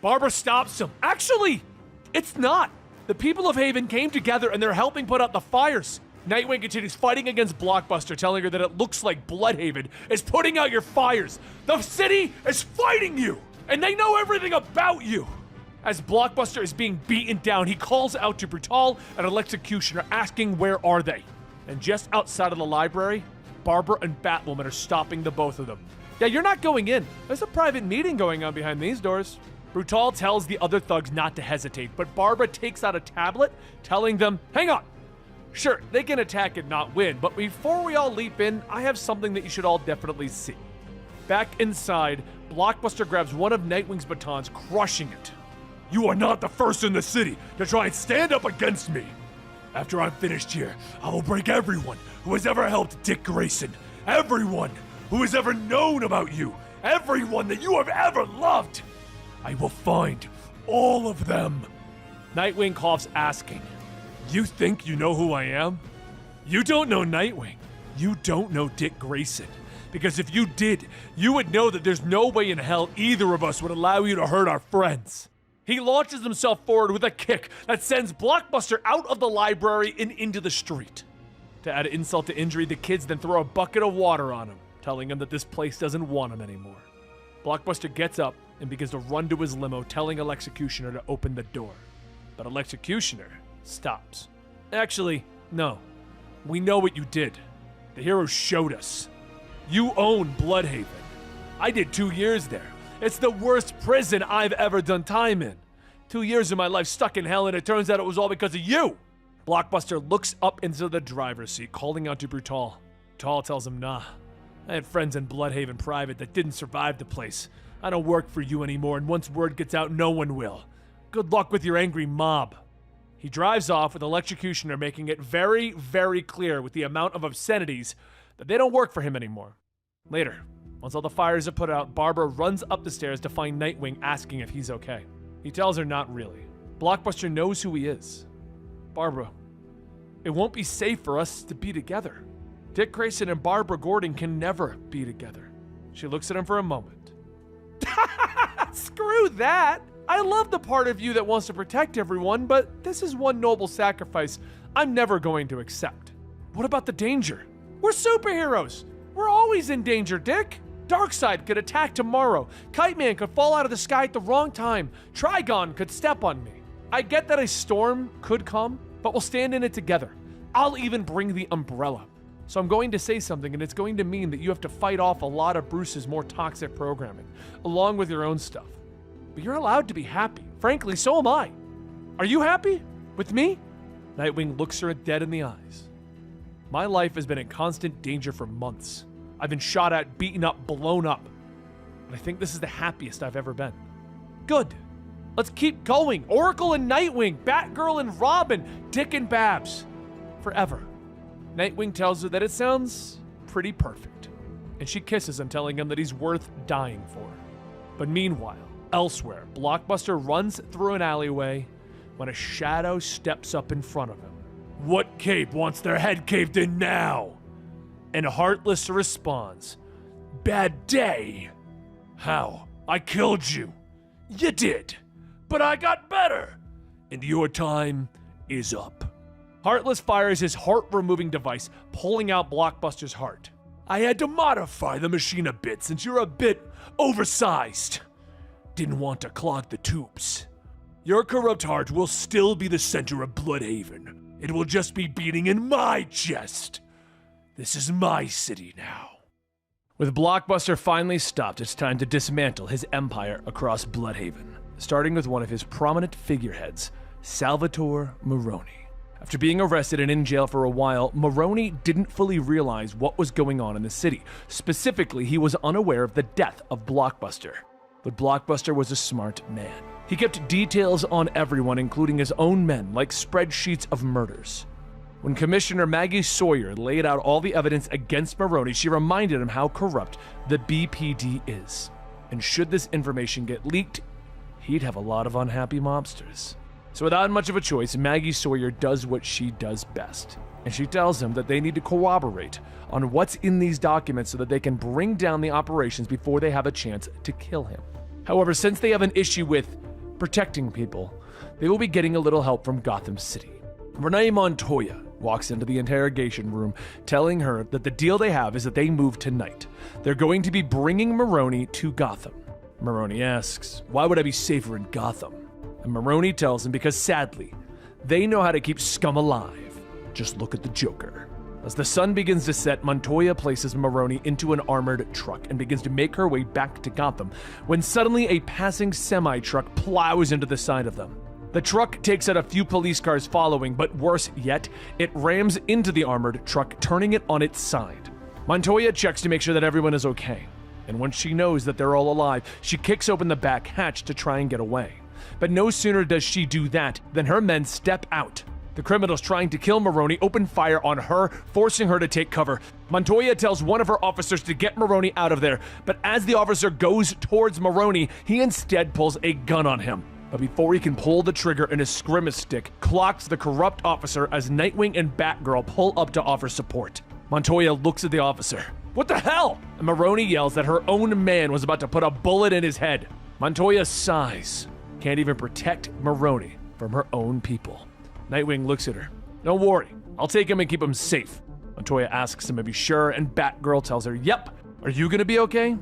Barbara stops him. Actually, it's not. The people of Haven came together and they're helping put out the fires. Nightwing continues fighting against Blockbuster, telling her that it looks like Bludhaven is putting out your fires. The city is fighting you, and they know everything about you. As Blockbuster is being beaten down, he calls out to Brutal and Executioner, asking where are they. And just outside of the library, Barbara and Batwoman are stopping the both of them. "Yeah, you're not going in. There's a private meeting going on behind these doors." Brutal tells the other thugs not to hesitate, but Barbara takes out a tablet, telling them, "Hang on. Sure, they can attack and not win, but before we all leap in, I have something that you should all definitely see." Back inside, Blockbuster grabs one of Nightwing's batons, crushing it. "You are not the first in the city to try and stand up against me. After I'm finished here, I will break everyone who has ever helped Dick Grayson, everyone who has ever known about you, everyone that you have ever loved. I will find all of them." Nightwing coughs, asking, "You think you know who I am? You don't know Nightwing. You don't know Dick Grayson. Because if you did, you would know that there's no way in hell either of us would allow you to hurt our friends." He launches himself forward with a kick that sends Blockbuster out of the library and into the street. To add insult to injury, the kids then throw a bucket of water on him, telling him that this place doesn't want him anymore. Blockbuster gets up and begins to run to his limo, telling Executioner to open the door. But Executioner stops. "Actually, no. We know what you did. The heroes showed us. You own Bludhaven. I did 2 years there. It's the worst prison I've ever done time in. 2 years of my life stuck in hell, and it turns out it was all because of you." Blockbuster looks up into the driver's seat, calling out to Brutal. Brutal tells him, "Nah. I had friends in Bludhaven Private that didn't survive the place. I don't work for you anymore, and once word gets out, no one will. Good luck with your angry mob." He drives off with Executioner making it very, very clear with the amount of obscenities that they don't work for him anymore. Later, once all the fires are put out, Barbara runs up the stairs to find Nightwing, asking if he's okay. He tells her not really. Blockbuster knows who he is. "Barbara, it won't be safe for us to be together. Dick Grayson and Barbara Gordon can never be together." She looks at him for a moment. "Screw that! I love the part of you that wants to protect everyone, but this is one noble sacrifice I'm never going to accept. What about the danger? We're superheroes! We're always in danger, Dick! Darkseid could attack tomorrow. Kite Man could fall out of the sky at the wrong time. Trigon could step on me. I get that a storm could come, but we'll stand in it together. I'll even bring the umbrella. So I'm going to say something, and it's going to mean that you have to fight off a lot of Bruce's more toxic programming, along with your own stuff. But you're allowed to be happy. Frankly, so am I. Are you happy? With me?" Nightwing looks her dead in the eyes. "My life has been in constant danger for months. I've been shot at, beaten up, blown up. But I think this is the happiest I've ever been. Good. Let's keep going. Oracle and Nightwing, Batgirl and Robin, Dick and Babs. Forever." Nightwing tells her that it sounds pretty perfect, and she kisses him, telling him that he's worth dying for. But meanwhile, elsewhere, Blockbuster runs through an alleyway when a shadow steps up in front of him. "What cape wants their head caved in now?" And Heartless responds, "Bad day. How? I killed you. You did. But I got better. And your time is up." Heartless fires his heart-removing device, pulling out Blockbuster's heart. "I had to modify the machine a bit since you're a bit oversized. Didn't want to clog the tubes. Your corrupt heart will still be the center of Bludhaven. It will just be beating in my chest. This is my city now." With Blockbuster finally stopped, it's time to dismantle his empire across Bludhaven, starting with one of his prominent figureheads, Salvatore Maroni. After being arrested and in jail for a while, Maroni didn't fully realize what was going on in the city. Specifically, he was unaware of the death of Blockbuster. But Blockbuster was a smart man. He kept details on everyone, including his own men, like spreadsheets of murders. When Commissioner Maggie Sawyer laid out all the evidence against Maroni, she reminded him how corrupt the BPD is. And should this information get leaked, he'd have a lot of unhappy mobsters. So without much of a choice, Maggie Sawyer does what she does best. And she tells him that they need to corroborate on what's in these documents so that they can bring down the operations before they have a chance to kill him. However, since they have an issue with protecting people, they will be getting a little help from Gotham City. Renee Montoya walks into the interrogation room, telling her that the deal they have is that they move tonight. They're going to be bringing Maroni to Gotham. Maroni asks, why would I be safer in Gotham? And Maroni tells him because sadly, they know how to keep scum alive. Just look at the Joker. As the sun begins to set, Montoya places Maroni into an armored truck and begins to make her way back to Gotham, when suddenly a passing semi-truck plows into the side of them. The truck takes out a few police cars following, but worse yet, it rams into the armored truck, turning it on its side. Montoya checks to make sure that everyone is okay, and once she knows that they're all alive, she kicks open the back hatch to try and get away. But no sooner does she do that than her men step out. The criminals trying to kill Maroni open fire on her, forcing her to take cover. Montoya tells one of her officers to get Maroni out of there, but as the officer goes towards Maroni, he instead pulls a gun on him. But before he can pull the trigger, and his grimace stick clocks the corrupt officer as Nightwing and Batgirl pull up to offer support. Montoya looks at the officer. What the hell? And Maroni yells that her own man was about to put a bullet in his head. Montoya sighs. Can't even protect Maroni from her own people. Nightwing looks at her. Don't worry, I'll take him and keep him safe. Montoya asks him if he's sure, and Batgirl tells her, yep. Are you gonna be okay?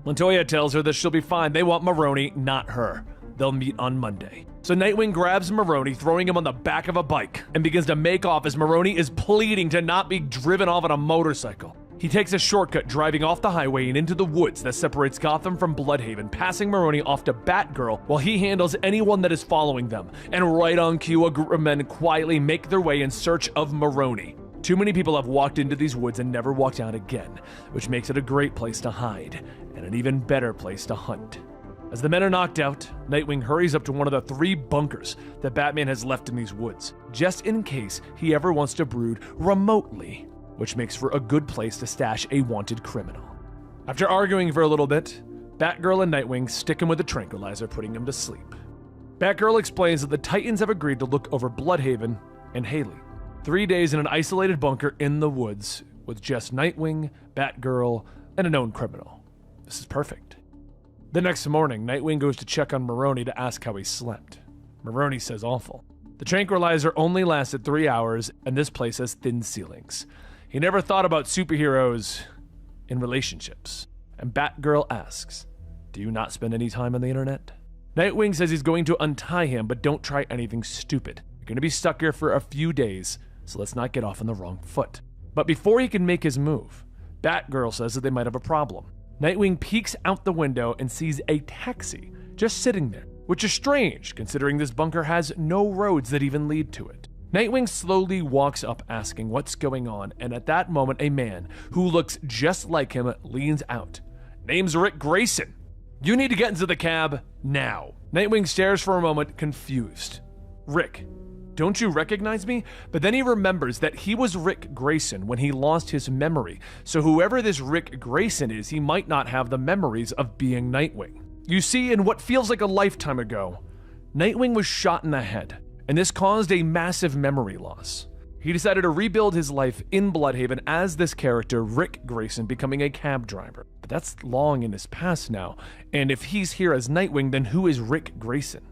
Montoya tells her that she'll be fine. They want Maroni, not her. They'll meet on Monday. So Nightwing grabs Maroni, throwing him on the back of a bike, and begins to make off as Maroni is pleading to not be driven off on a motorcycle. He takes a shortcut, driving off the highway and into the woods that separates Gotham from Bludhaven, passing Maroni off to Batgirl while he handles anyone that is following them. And right on cue, a group of men quietly make their way in search of Maroni. Too many people have walked into these woods and never walked out again, which makes it a great place to hide, and an even better place to hunt. As the men are knocked out, Nightwing hurries up to one of the 3 bunkers that Batman has left in these woods, just in case he ever wants to brood remotely, which makes for a good place to stash a wanted criminal. After arguing for a little bit, Batgirl and Nightwing stick him with a tranquilizer, putting him to sleep. Batgirl explains that the Titans have agreed to look over Bludhaven and Haley. 3 days in an isolated bunker in the woods with just Nightwing, Batgirl, and a known criminal. This is perfect. The next morning, Nightwing goes to check on Maroni to ask how he slept. Maroni says awful. The tranquilizer only lasted 3 hours, and this place has thin ceilings. He never thought about superheroes in relationships. And Batgirl asks, do you not spend any time on the internet? Nightwing says he's going to untie him, but don't try anything stupid. You're going to be stuck here for a few days, so let's not get off on the wrong foot. But before he can make his move, Batgirl says that they might have a problem. Nightwing peeks out the window and sees a taxi just sitting there, which is strange considering this bunker has no roads that even lead to it. Nightwing slowly walks up asking what's going on, and at that moment a man who looks just like him leans out. Name's Rick Grayson. You need to get into the cab now. Nightwing stares for a moment, confused. Rick, don't you recognize me? But then he remembers that he was Rick Grayson when he lost his memory. So whoever this Rick Grayson is, he might not have the memories of being Nightwing. You see, in what feels like a lifetime ago, Nightwing was shot in the head, and this caused a massive memory loss. He decided to rebuild his life in Bludhaven as this character, Rick Grayson, becoming a cab driver. But that's long in his past now, and if he's here as Nightwing, then who is Rick Grayson?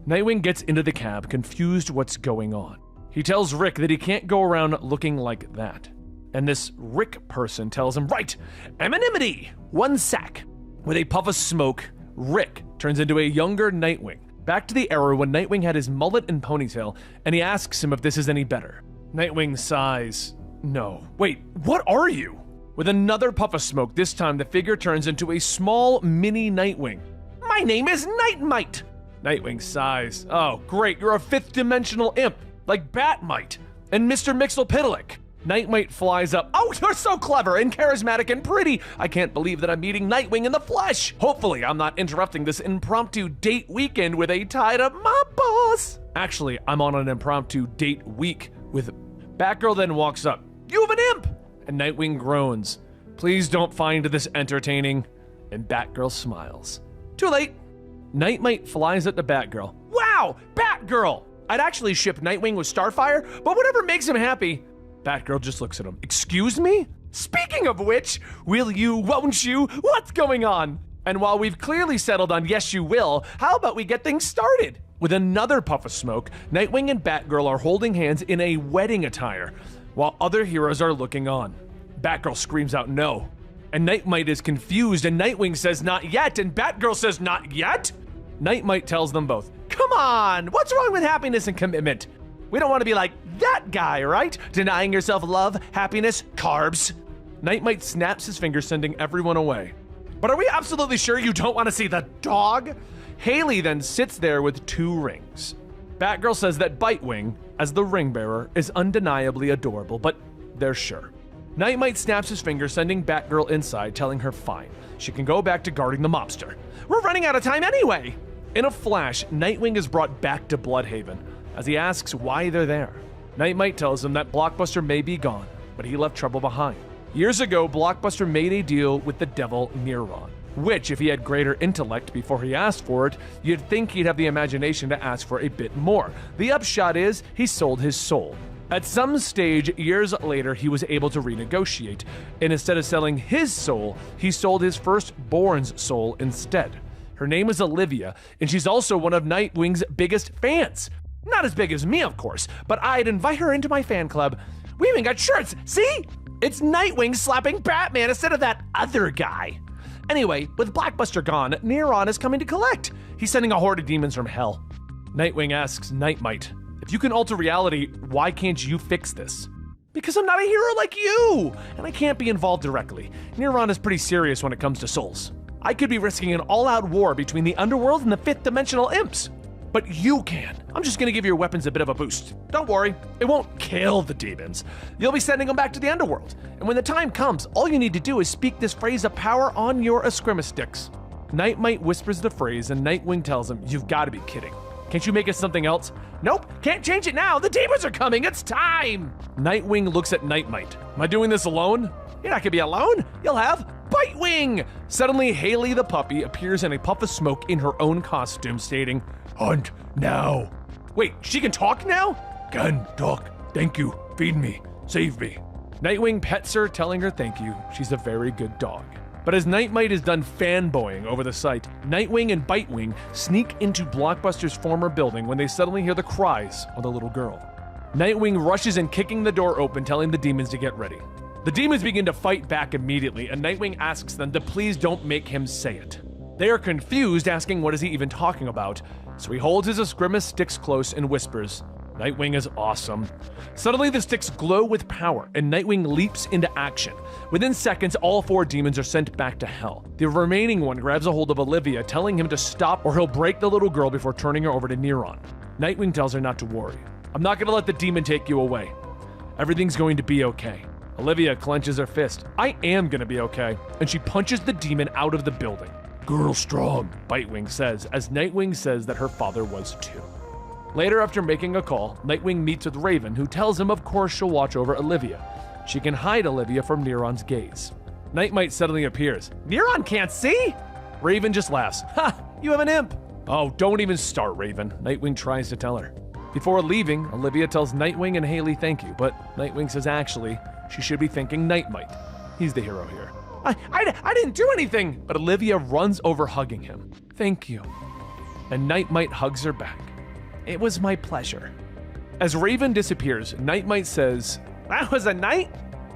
Nightwing gets into the cab, confused what's going on. He tells Rick that he can't go around looking like that. And this Rick person tells him, right, anonymity, 1 sack. With a puff of smoke, Rick turns into a younger Nightwing. Back to the era when Nightwing had his mullet and ponytail, and he asks him if this is any better. Nightwing sighs. No. Wait, what are you? With another puff of smoke, this time the figure turns into a small mini Nightwing. My name is Nightmite. Nightwing sighs. Oh, great, you're a 5th dimensional imp, like Batmite and Mr. Mixelpidlick. Nightmite flies up. Oh, you're so clever and charismatic and pretty. I can't believe that I'm meeting Nightwing in the flesh. Hopefully, I'm not interrupting this impromptu date weekend with a tied-up mob boss. Actually, I'm on an impromptu date week with... Batgirl then walks up. You have an imp! And Nightwing groans. Please don't find this entertaining. And Batgirl smiles. Too late. Nightmite flies at the Batgirl. Wow, Batgirl! I'd actually ship Nightwing with Starfire, but whatever makes him happy. Batgirl just looks at him. Excuse me? Speaking of which, will you, won't you, what's going on? And while we've clearly settled on yes you will, how about we get things started? With another puff of smoke, Nightwing and Batgirl are holding hands in a wedding attire, while other heroes are looking on. Batgirl screams out no. And Nightmite is confused, and Nightwing says not yet, and Batgirl says not yet? Nightmite tells them both, come on, what's wrong with happiness and commitment? We don't want to be like that guy, right? Denying yourself love, happiness, carbs. Nightmite snaps his fingers, sending everyone away. But are we absolutely sure you don't want to see the dog? Haley then sits there with 2 rings. Batgirl says that Bitewing, as the ring bearer, is undeniably adorable, but they're sure. Nightmite snaps his finger, sending Batgirl inside, telling her fine. She can go back to guarding the mobster. We're running out of time anyway! In a flash, Nightwing is brought back to Bludhaven, as he asks why they're there. Nightmite tells him that Blockbuster may be gone, but he left trouble behind. Years ago, Blockbuster made a deal with the devil Neron, which, if he had greater intellect before he asked for it, you'd think he'd have the imagination to ask for a bit more. The upshot is, he sold his soul. At some stage, years later, he was able to renegotiate, and instead of selling his soul, he sold his firstborn's soul instead. Her name is Olivia, and she's also one of Nightwing's biggest fans. Not as big as me, of course, but I'd invite her into my fan club. We even got shirts, see? It's Nightwing slapping Batman instead of that other guy. Anyway, with Blockbuster gone, Neron is coming to collect. He's sending a horde of demons from hell. Nightwing asks Nightmite, if you can alter reality, why can't you fix this? Because I'm not a hero like you, and I can't be involved directly. Neron is pretty serious when it comes to souls. I could be risking an all-out war between the underworld and the 5th dimensional imps. But you can. I'm just gonna give your weapons a bit of a boost. Don't worry, it won't kill the demons. You'll be sending them back to the underworld. And when the time comes, all you need to do is speak this phrase of power on your sticks. Nightmite whispers the phrase, and Nightwing tells him, you've gotta be kidding. Can't you make it something else? Nope, can't change it now. The demons are coming, it's time. Nightwing looks at Nightmite. Am I doing this alone? You're not gonna be alone. You'll have Bitewing. Suddenly, Haley the puppy appears in a puff of smoke in her own costume, stating, hunt now. Wait, she can talk now? Can talk. Thank you. Feed me. Save me. Nightwing pets her, telling her thank you. She's a very good dog. But as Nightmite is done fanboying over the site, Nightwing and Bitewing sneak into Blockbuster's former building when they suddenly hear the cries of the little girl. Nightwing rushes in, kicking the door open, telling the demons to get ready. The demons begin to fight back immediately, and Nightwing asks them to please don't make him say it. They are confused, asking what is he even talking about, so he holds his grimace sticks close and whispers, Nightwing is awesome. Suddenly the sticks glow with power, and Nightwing leaps into action. Within seconds, all 4 demons are sent back to hell. The remaining one grabs a hold of Olivia, telling him to stop or he'll break the little girl before turning her over to Neron. Nightwing tells her not to worry. I'm not gonna let the demon take you away. Everything's going to be okay. Olivia clenches her fist. I am gonna be okay. And she punches the demon out of the building. Girl strong, Bitewing says, as Nightwing says that her father was too. Later, after making a call, Nightwing meets with Raven, who tells him of course she'll watch over Olivia. She can hide Olivia from Neron's gaze. Nightmite suddenly appears. Neron can't see? Raven just laughs. Ha! You have an imp! Oh, don't even start, Raven. Nightwing tries to tell her. Before leaving, Olivia tells Nightwing and Haley thank you, but Nightwing says actually, she should be thanking Nightmite. He's the hero here. I didn't do anything! But Olivia runs over hugging him. Thank you. And Nightmite hugs her back. It was my pleasure. As Raven disappears, Nightmite says, that was a night?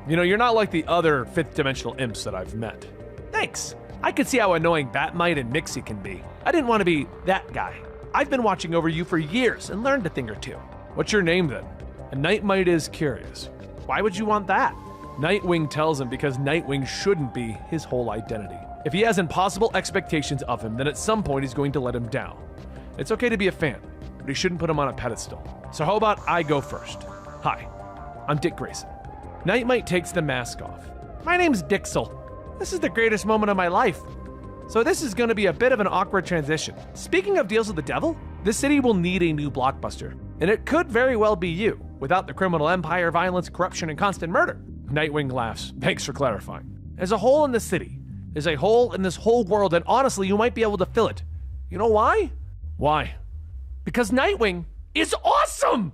You know, you're not like the other 5th dimensional imps that I've met. Thanks. I could see how annoying Batmite and Mixie can be. I didn't want to be that guy. I've been watching over you for years and learned a thing or two. What's your name then? And Nightmite is curious. Why would you want that? Nightwing tells him because Nightwing shouldn't be his whole identity. If he has impossible expectations of him, then at some point he's going to let him down. It's okay to be a fan, but he shouldn't put him on a pedestal. So how about I go first? Hi, I'm Dick Grayson. Nightmite takes the mask off. My name's Dixel. This is the greatest moment of my life. So this is going to be a bit of an awkward transition. Speaking of deals with the devil, this city will need a new Blockbuster, and it could very well be you, without the criminal empire, violence, corruption, and constant murder. Nightwing laughs. Thanks for clarifying. There's a hole in the city. There's a hole in this whole world, and honestly, you might be able to fill it. You know why? Why? Because Nightwing is awesome!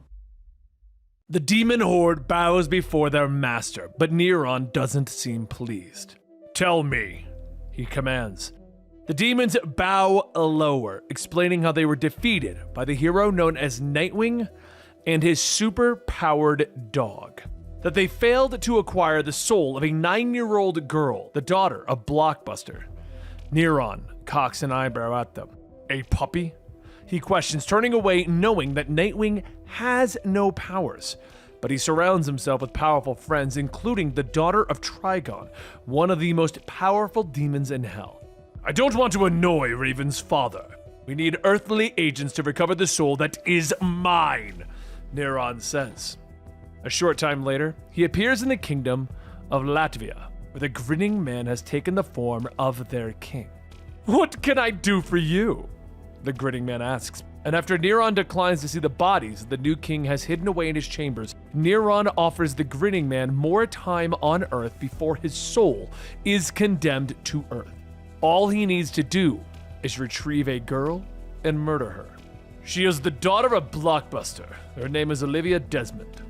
The demon horde bows before their master, but Neron doesn't seem pleased. Tell me, he commands. The demons bow lower, explaining how they were defeated by the hero known as Nightwing and his super-powered dog. That they failed to acquire the soul of a 9-year-old girl, the daughter of Blockbuster. Neron cocks an eyebrow at them. A puppy? He questions, turning away, knowing that Nightwing has no powers. But he surrounds himself with powerful friends, including the daughter of Trigon, one of the most powerful demons in hell. I don't want to annoy Raven's father. We need earthly agents to recover the soul that is mine, Neron says. A short time later, he appears in the kingdom of Latvia, where the grinning man has taken the form of their king. What can I do for you? The grinning man asks. And after Neron declines to see the bodies the new king has hidden away in his chambers, Neron offers the grinning man more time on Earth before his soul is condemned to Earth. All he needs to do is retrieve a girl and murder her. She is the daughter of Blockbuster. Her name is Olivia Desmond.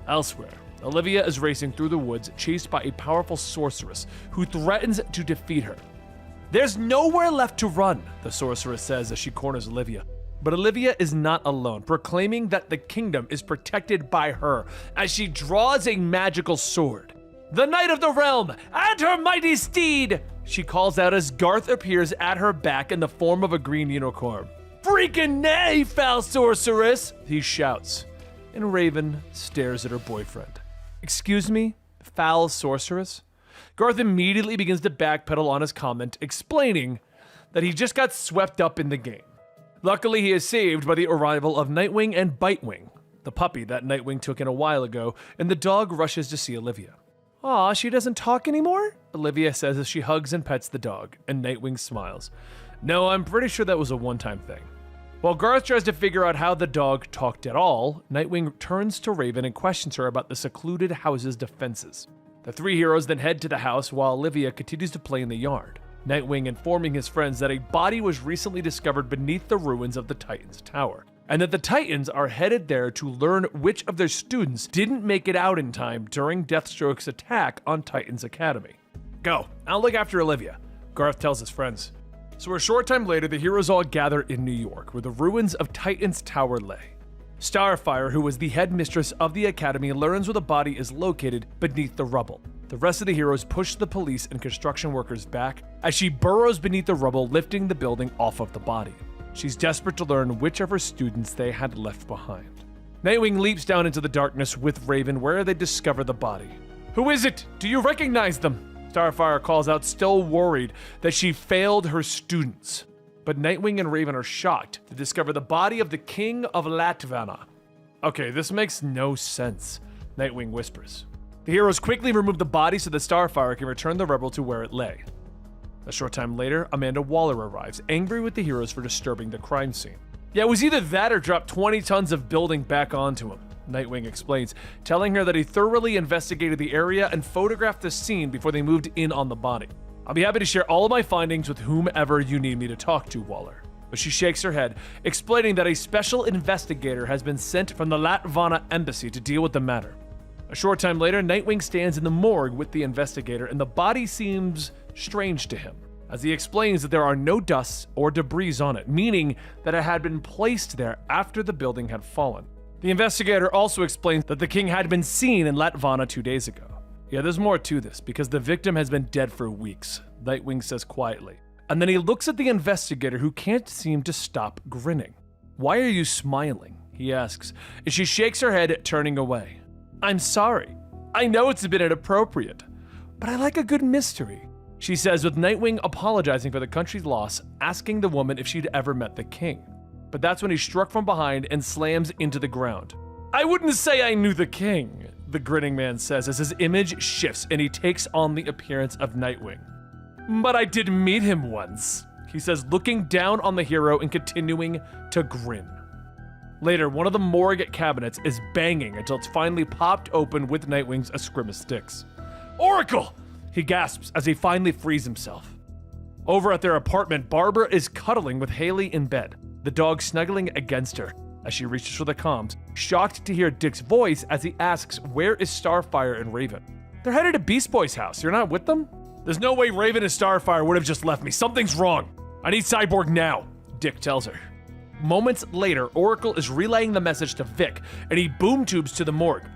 Elsewhere, Olivia is racing through the woods, chased by a powerful sorceress who threatens to defeat her. There's nowhere left to run, the sorceress says as she corners Olivia. But Olivia is not alone, proclaiming that the kingdom is protected by her as she draws a magical sword. The Knight of the Realm and her mighty steed, she calls out as Garth appears at her back in the form of a green unicorn. Freaking nay, foul sorceress, he shouts. And Raven stares at her boyfriend. Excuse me, foul sorceress? Garth immediately begins to backpedal on his comment, explaining that he just got swept up in the game. Luckily, he is saved by the arrival of Nightwing and Bitewing, the puppy that Nightwing took in a while ago, and the dog rushes to see Olivia. Aw, she doesn't talk anymore? Olivia says as she hugs and pets the dog, and Nightwing smiles. No, I'm pretty sure that was a one-time thing. While Garth tries to figure out how the dog talked at all, Nightwing turns to Raven and questions her about the secluded house's defenses. The three heroes then head to the house while Olivia continues to play in the yard. Nightwing informing his friends that a body was recently discovered beneath the ruins of the Titans Tower, and that the Titans are headed there to learn which of their students didn't make it out in time during Deathstroke's attack on Titans Academy. Go, I'll look after Olivia, Garth tells his friends. So a short time later, the heroes all gather in New York, where the ruins of Titans Tower lay. Starfire, who was the headmistress of the academy, learns where the body is located beneath the rubble. The rest of the heroes push the police and construction workers back as she burrows beneath the rubble, lifting the building off of the body. She's desperate to learn which of her students they had left behind. Nightwing leaps down into the darkness with Raven, where they discover the body. Who is it? Do you recognize them? Starfire calls out, still worried that she failed her students. But Nightwing and Raven are shocked to discover the body of the King of Latvia. Okay, this makes no sense, Nightwing whispers. The heroes quickly remove the body so that Starfire can return the rebel to where it lay. A short time later, Amanda Waller arrives, angry with the heroes for disturbing the crime scene. Yeah, it was either that or drop 20 tons of building back onto him, Nightwing explains, telling her that he thoroughly investigated the area and photographed the scene before they moved in on the body. I'll be happy to share all of my findings with whomever you need me to talk to, Waller. But she shakes her head, explaining that a special investigator has been sent from the Latvia embassy to deal with the matter. A short time later, Nightwing stands in the morgue with the investigator, and the body seems strange to him, as he explains that there are no dusts or debris on it, meaning that it had been placed there after the building had fallen. The investigator also explains that the king had been seen in Latvia 2 days ago. Yeah, there's more to this, because the victim has been dead for weeks, Nightwing says quietly. And then he looks at the investigator, who can't seem to stop grinning. Why are you smiling? He asks, as she shakes her head, turning away. I'm sorry. I know it's a bit inappropriate, but I like a good mystery, she says, with Nightwing apologizing for the country's loss, asking the woman if she'd ever met the king. But that's when he's struck from behind and slams into the ground. I wouldn't say I knew the king, the grinning man says as his image shifts and he takes on the appearance of Nightwing. But I did meet him once, he says, looking down on the hero and continuing to grin. Later, one of the morgue cabinets is banging until it's finally popped open with Nightwing's Eskrima sticks. Oracle! He gasps as he finally frees himself. Over at their apartment, Barbara is cuddling with Haley in bed, the dog snuggling against her as she reaches for the comms, shocked to hear Dick's voice as he asks, where is Starfire and Raven? They're headed to Beast Boy's house. You're not with them? There's no way Raven and Starfire would have just left me. Something's wrong. I need Cyborg now, Dick tells her. Moments later, Oracle is relaying the message to Vic, and he boom tubes to the morgue.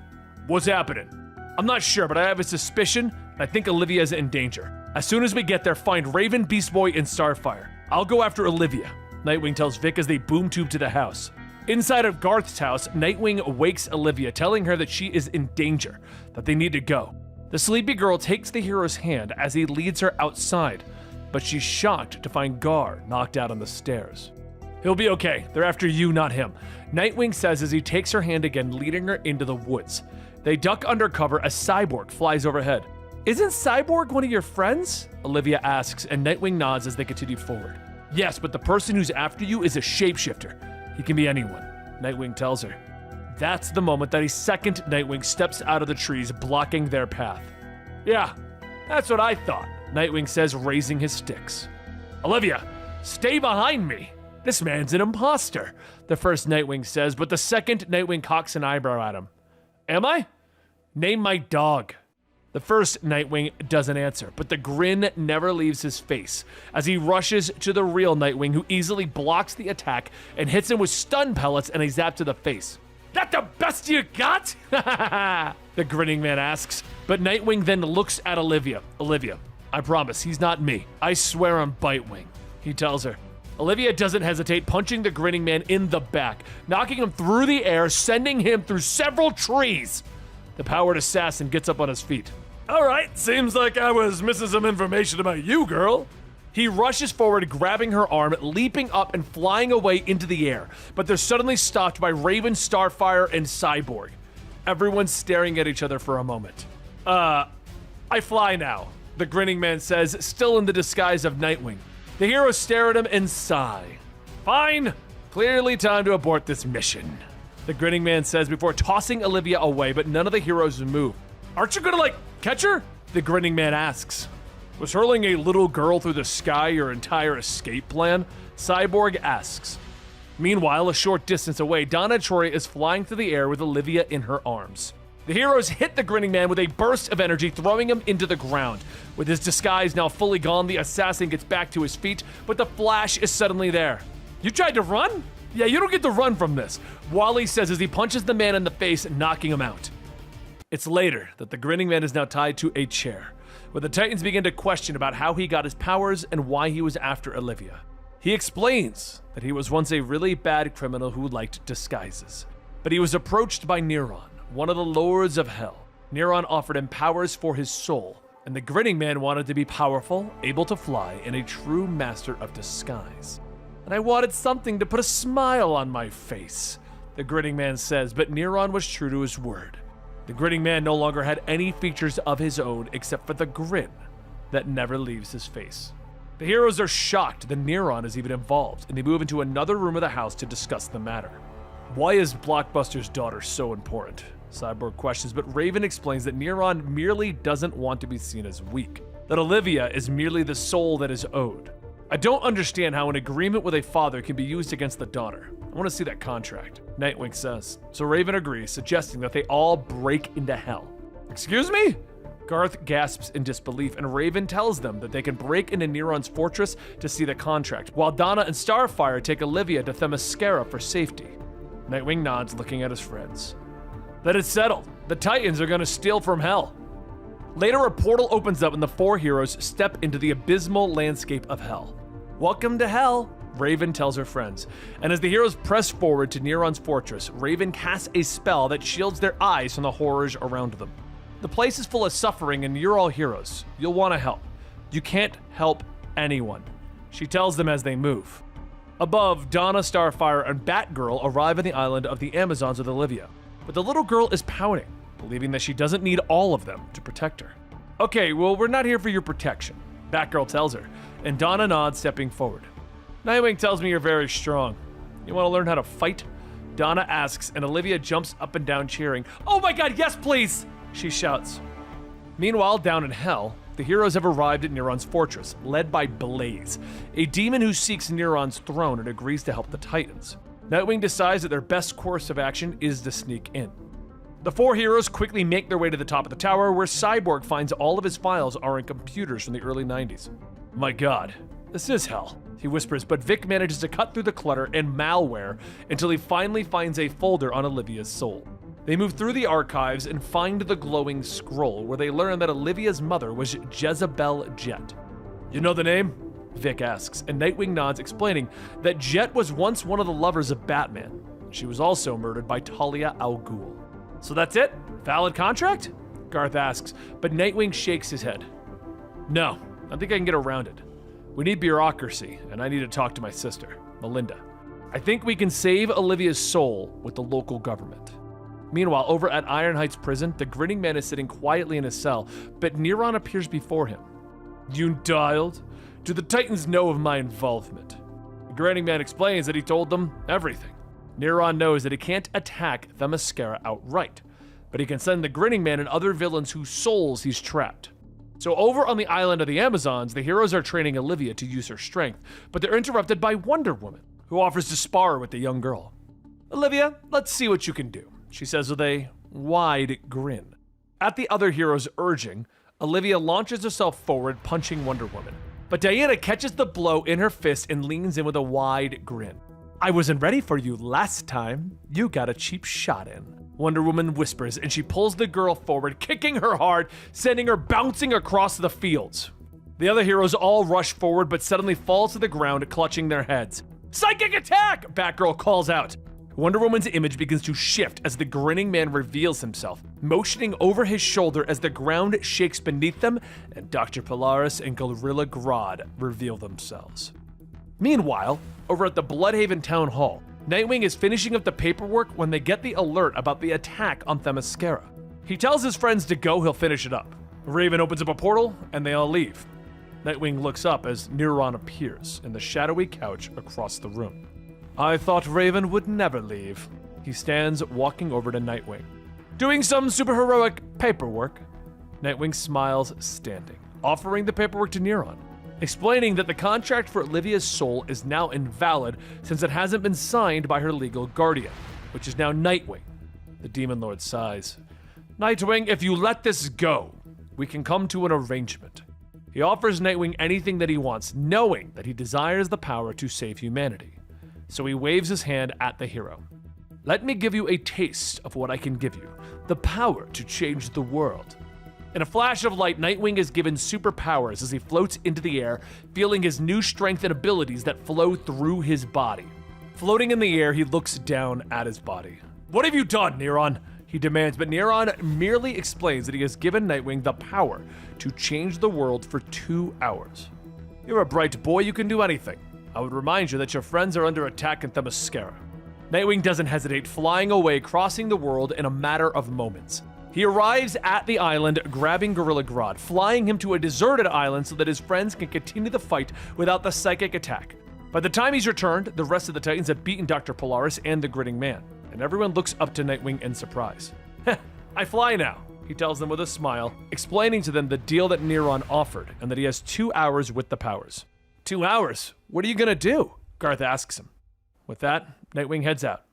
What's happening? I'm not sure, but I have a suspicion, and I think Olivia is in danger. As soon as we get there, find Raven, Beast Boy, and Starfire. I'll go after Olivia, Nightwing tells Vic as they boom tube to the house. Inside of Garth's house, Nightwing wakes Olivia, telling her that she is in danger, that they need to go. The sleepy girl takes the hero's hand as he leads her outside, but she's shocked to find Gar knocked out on the stairs. He'll be okay. They're after you, not him, Nightwing says as he takes her hand again, leading her into the woods. They duck under cover as Cyborg flies overhead. Isn't Cyborg one of your friends? Olivia asks, and Nightwing nods as they continue forward. Yes, but the person who's after you is a shapeshifter. He can be anyone, Nightwing tells her. That's the moment that a second Nightwing steps out of the trees, blocking their path. Yeah, that's what I thought, Nightwing says, raising his sticks. Olivia, stay behind me. This man's an imposter, the first Nightwing says, but the second Nightwing cocks an eyebrow at him. Am I? Name my dog. The first Nightwing doesn't answer, but the grin never leaves his face as he rushes to the real Nightwing, who easily blocks the attack and hits him with stun pellets and a zap to the face. That the best you got? The grinning man asks, but Nightwing then looks at Olivia. Olivia, I promise, he's not me. I swear on Bitewing, he tells her. Olivia doesn't hesitate, punching the grinning man in the back, knocking him through the air, sending him through several trees. The powered assassin gets up on his feet. All right, seems like I was missing some information about you, girl. He rushes forward, grabbing her arm, leaping up and flying away into the air, but they're suddenly stopped by Raven, Starfire, and Cyborg. Everyone's staring at each other for a moment. I fly now, the grinning man says, still in the disguise of Nightwing. The heroes stare at him and sigh. Fine, clearly time to abort this mission, the grinning man says before tossing Olivia away, but none of the heroes move. Aren't you gonna, catch her? The grinning man asks. Was hurling a little girl through the sky your entire escape plan? Cyborg asks. Meanwhile, a short distance away, Donna Troy is flying through the air with Olivia in her arms. The heroes hit the grinning man with a burst of energy, throwing him into the ground. With his disguise now fully gone, the assassin gets back to his feet, but the Flash is suddenly there. You tried to run? Yeah, you don't get to run from this, Wally says as he punches the man in the face, knocking him out. It's later that the grinning man is now tied to a chair, where the Titans begin to question about how he got his powers and why he was after Olivia. He explains that he was once a really bad criminal who liked disguises, but he was approached by Neron, one of the lords of hell. Neron offered him powers for his soul, and the grinning man wanted to be powerful, able to fly, and a true master of disguise. And I wanted something to put a smile on my face, the grinning man says, but Neron was true to his word. The grinning man no longer had any features of his own except for the grin that never leaves his face. The heroes are shocked that Neron is even involved, and they move into another room of the house to discuss the matter. Why is Blockbuster's daughter so important? Cyborg questions, but Raven explains that Neron merely doesn't want to be seen as weak, that Olivia is merely the soul that is owed. I don't understand how an agreement with a father can be used against the daughter. I want to see that contract, Nightwing says. So Raven agrees, suggesting that they all break into hell. Excuse me? Garth gasps in disbelief, and Raven tells them that they can break into Neron's fortress to see the contract, while Donna and Starfire take Olivia to Themyscira for safety. Nightwing nods, looking at his friends. Then it's settled. The Titans are going to steal from hell. Later, a portal opens up and the four heroes step into the abysmal landscape of hell. Welcome to hell, Raven tells her friends. And as the heroes press forward to Neron's fortress, Raven casts a spell that shields their eyes from the horrors around them. The place is full of suffering and you're all heroes. You'll want to help. You can't help anyone, she tells them as they move. Above, Donna, Starfire, and Batgirl arrive on the island of the Amazons with Olivia. But the little girl is pouting, believing that she doesn't need all of them to protect her. Okay, well, we're not here for your protection, Batgirl tells her, and Donna nods, stepping forward. Nightwing tells me you're very strong. You want to learn how to fight? Donna asks, and Olivia jumps up and down cheering. Oh my god, yes please, she shouts. Meanwhile, down in hell, the heroes have arrived at Neron's fortress, led by Blaze, a demon who seeks Neron's throne and agrees to help the Titans. Nightwing decides that their best course of action is to sneak in. The four heroes quickly make their way to the top of the tower, where Cyborg finds all of his files are in computers from the early 90s. My god, this is hell, he whispers, but Vic manages to cut through the clutter and malware until he finally finds a folder on Olivia's soul. They move through the archives and find the glowing scroll, where they learn that Olivia's mother was Jezebel Jet. You know the name? Vic asks, and Nightwing nods, explaining that Jet was once one of the lovers of Batman. She was also murdered by Talia al Ghul. So that's it? Valid contract? Garth asks, but Nightwing shakes his head. No, I think I can get around it. We need bureaucracy, and I need to talk to my sister, Melinda. I think we can save Olivia's soul with the local government. Meanwhile, over at Iron Heights prison, the grinning man is sitting quietly in his cell, but Neron appears before him. You dialed? Do the Titans know of my involvement? The grinning man explains that he told them everything. Neron knows that he can't attack Themyscira outright, but he can send the grinning man and other villains whose souls he's trapped. So over on the island of the Amazons, the heroes are training Olivia to use her strength, but they're interrupted by Wonder Woman, who offers to spar with the young girl. Olivia, let's see what you can do, she says with a wide grin. At the other hero's urging, Olivia launches herself forward, punching Wonder Woman. But Diana catches the blow in her fist and leans in with a wide grin. I wasn't ready for you last time. You got a cheap shot in, Wonder Woman whispers, and she pulls the girl forward, kicking her hard, sending her bouncing across the fields. The other heroes all rush forward, but suddenly fall to the ground, clutching their heads. Psychic attack! Batgirl calls out. Wonder Woman's image begins to shift as the grinning man reveals himself, motioning over his shoulder as the ground shakes beneath them, and Dr. Polaris and Gorilla Grodd reveal themselves. Meanwhile, over at the Bludhaven Town Hall, Nightwing is finishing up the paperwork when they get the alert about the attack on Themyscira. He tells his friends to go, he'll finish it up. Raven opens up a portal, and they all leave. Nightwing looks up as Neron appears in the shadowy couch across the room. I thought Raven would never leave. He stands walking over to Nightwing. Doing some superheroic paperwork. Nightwing smiles, standing, offering the paperwork to Neron, explaining that the contract for Olivia's soul is now invalid since it hasn't been signed by her legal guardian, which is now Nightwing. The Demon Lord sighs. Nightwing, if you let this go, we can come to an arrangement. He offers Nightwing anything that he wants, knowing that he desires the power to save humanity. So he waves his hand at the hero. Let me give you a taste of what I can give you, the power to change the world. In a flash of light, Nightwing is given superpowers as he floats into the air, feeling his new strength and abilities that flow through his body. Floating in the air, he looks down at his body. What have you done, Neron? He demands, but Neron merely explains that he has given Nightwing the power to change the world for 2 hours. You're a bright boy, you can do anything. I would remind you that your friends are under attack in Themyscira. Nightwing doesn't hesitate, flying away, crossing the world in a matter of moments. He arrives at the island, grabbing Gorilla Grodd, flying him to a deserted island so that his friends can continue the fight without the psychic attack. By the time he's returned, the rest of the Titans have beaten Dr. Polaris and the Grinning Man, and everyone looks up to Nightwing in surprise. Heh, I fly now, he tells them with a smile, explaining to them the deal that Neron offered and that he has 2 hours with the powers. 2 hours? What are you gonna do? Garth asks him. With that, Nightwing heads out.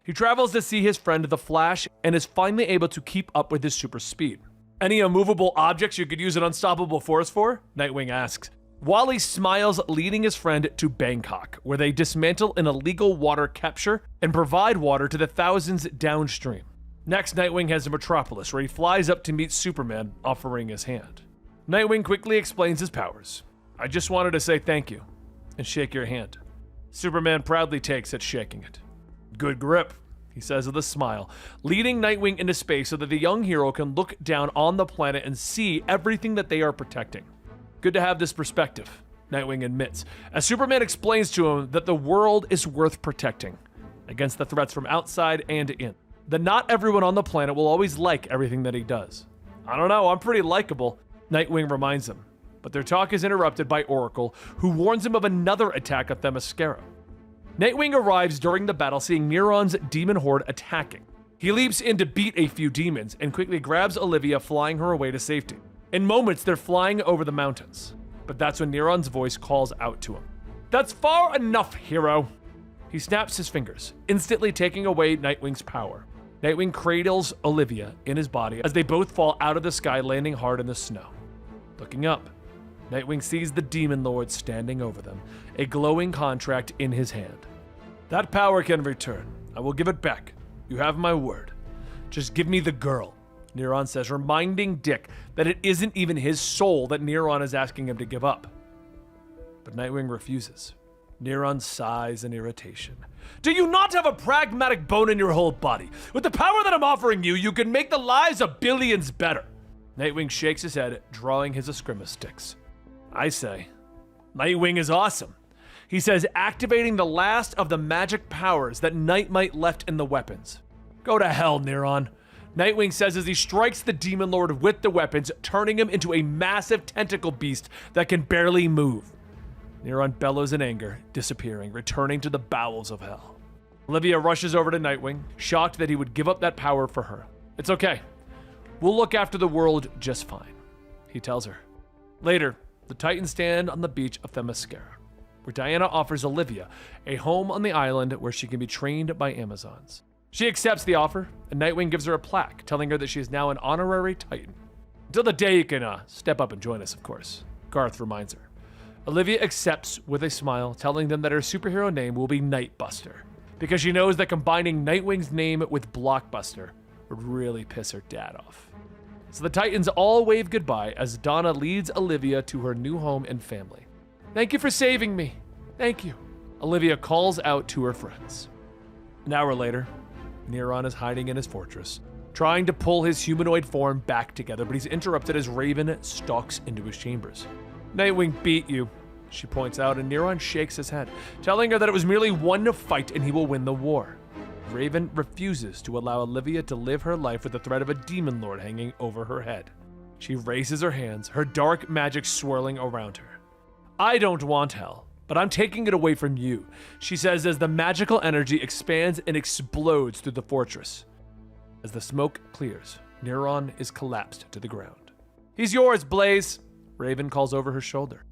He travels to see his friend the Flash and is finally able to keep up with his super speed. Any immovable objects you could use an unstoppable force for? Nightwing asks. Wally smiles, leading his friend to Bangkok, where they dismantle an illegal water capture and provide water to the thousands downstream. Next, Nightwing heads to Metropolis, where he flies up to meet Superman, offering his hand. Nightwing quickly explains his powers. I just wanted to say thank you and shake your hand. Superman proudly takes at shaking it. Good grip, he says with a smile, leading Nightwing into space so that the young hero can look down on the planet and see everything that they are protecting. Good to have this perspective, Nightwing admits, as Superman explains to him that the world is worth protecting against the threats from outside and in. That not everyone on the planet will always like everything that he does. I don't know, I'm pretty likable, Nightwing reminds him. But their talk is interrupted by Oracle, who warns him of another attack at Themyscira. Nightwing arrives during the battle, seeing Neron's demon horde attacking. He leaps in to beat a few demons and quickly grabs Olivia, flying her away to safety. In moments, they're flying over the mountains. But that's when Neron's voice calls out to him. "That's far enough, hero." He snaps his fingers, instantly taking away Nightwing's power. Nightwing cradles Olivia in his body as they both fall out of the sky, landing hard in the snow. Looking up, Nightwing sees the Demon Lord standing over them, a glowing contract in his hand. "That power can return. I will give it back. You have my word. Just give me the girl," Neron says, reminding Dick that it isn't even his soul that Neron is asking him to give up. But Nightwing refuses. Neron sighs in irritation. "Do you not have a pragmatic bone in your whole body? With the power that I'm offering you, you can make the lives of billions better." Nightwing shakes his head, drawing his Eskrima sticks. I say, "Nightwing is awesome." He says, activating the last of the magic powers that Nightmite left in the weapons. "Go to hell, Neron," Nightwing says as he strikes the Demon Lord with the weapons, turning him into a massive tentacle beast that can barely move. Neron bellows in anger, disappearing, returning to the bowels of hell. Olivia rushes over to Nightwing, shocked that he would give up that power for her. "It's okay. We'll look after the world just fine," he tells her. Later, the Titans stand on the beach of Themyscira, where Diana offers Olivia a home on the island where she can be trained by Amazons. She accepts the offer, and Nightwing gives her a plaque, telling her that she is now an honorary Titan. "Until the day you can step up and join us, of course," Garth reminds her. Olivia accepts with a smile, telling them that her superhero name will be Nightbuster, because she knows that combining Nightwing's name with Blockbuster would really piss her dad off. So the Titans all wave goodbye as Donna leads Olivia to her new home and family. "Thank you for saving me. Thank you," Olivia calls out to her friends. An hour later, Neron is hiding in his fortress, trying to pull his humanoid form back together, but he's interrupted as Raven stalks into his chambers. "Nightwing beat you," she points out, and Neron shakes his head, telling her that it was merely one fight and he will win the war. Raven refuses to allow Olivia to live her life with the threat of a Demon Lord hanging over her head. She raises her hands, her dark magic swirling around her. "I don't want hell, but I'm taking it away from you," she says as the magical energy expands and explodes through the fortress. As the smoke clears, Neron is collapsed to the ground. "He's yours, Blaze," Raven calls over her shoulder.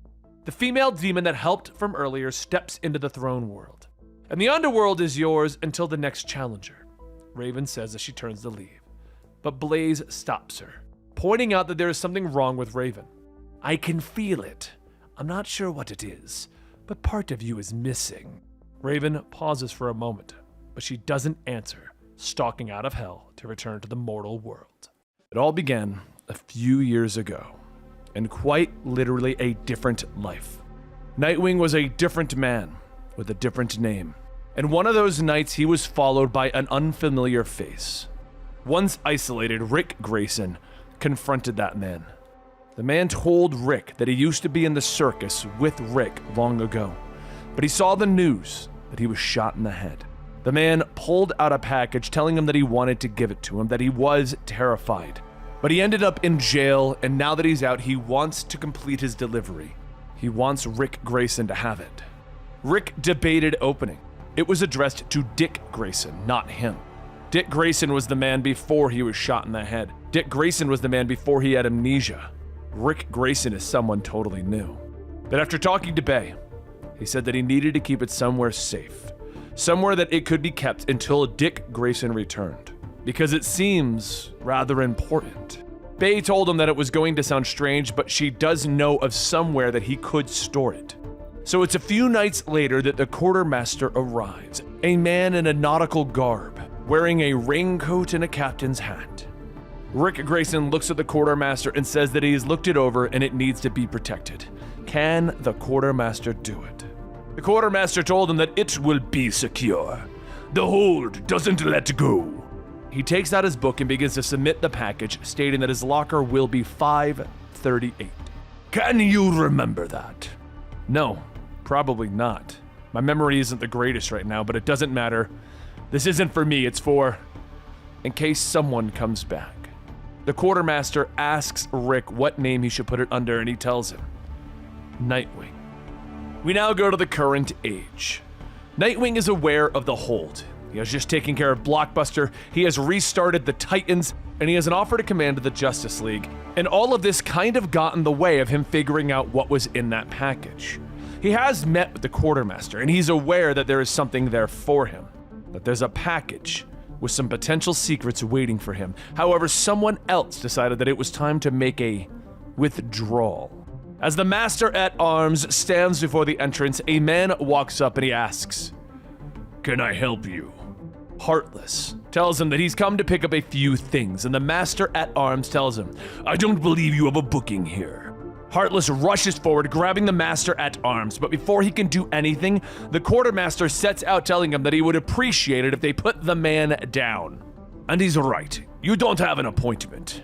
The female demon that helped from earlier steps into the throne world. "And the underworld is yours until the next challenger," Raven says as she turns to leave. But Blaze stops her, pointing out that there is something wrong with Raven. "I can feel it. I'm not sure what it is, but part of you is missing." Raven pauses for a moment, but she doesn't answer, stalking out of hell to return to the mortal world. It all began a few years ago, and quite literally a different life. Nightwing was a different man with a different name, and one of those nights he was followed by an unfamiliar face. Once isolated, Rick Grayson confronted that man. The man told Rick that he used to be in the circus with Rick long ago, but he saw the news that he was shot in the head. The man pulled out a package telling him that he wanted to give it to him, that he was terrified. But he ended up in jail, and now that he's out, he wants to complete his delivery. He wants Rick Grayson to have it. Rick debated opening. It was addressed to Dick Grayson, not him. Dick Grayson was the man before he was shot in the head. Dick Grayson was the man before he had amnesia. Rick Grayson is someone totally new. But after talking to Bay, he said that he needed to keep it somewhere safe. Somewhere that it could be kept until Dick Grayson returned, because it seems rather important. Bay told him that it was going to sound strange, but she does know of somewhere that he could store it. So it's a few nights later that the quartermaster arrives, a man in a nautical garb, wearing a raincoat and a captain's hat. Rick Grayson looks at the quartermaster and says that he has looked it over and it needs to be protected. Can the quartermaster do it? The quartermaster told him that it will be secure. The hold doesn't let go. He takes out his book and begins to submit the package, stating that his locker will be 538. Can you remember that? No, probably not. My memory isn't the greatest right now, but it doesn't matter. This isn't for me, it's for in case someone comes back. The quartermaster asks Rick what name he should put it under, and he tells him, Nightwing. We now go to the current age. Nightwing is aware of the hold. He has just taken care of Blockbuster, he has restarted the Titans, and he has an offer to command the Justice League. And all of this kind of got in the way of him figuring out what was in that package. He has met with the quartermaster, and he's aware that there is something there for him. That there's a package with some potential secrets waiting for him. However, someone else decided that it was time to make a withdrawal. As the Master-at-Arms stands before the entrance, a man walks up and he asks, "Can I help you?" Heartless tells him that he's come to pick up a few things, and the Master-at-Arms tells him, "I don't believe you have a booking here." Heartless rushes forward, grabbing the Master-at-Arms, but before he can do anything, the Quartermaster sets out telling him that he would appreciate it if they put the man down. And he's right, you don't have an appointment.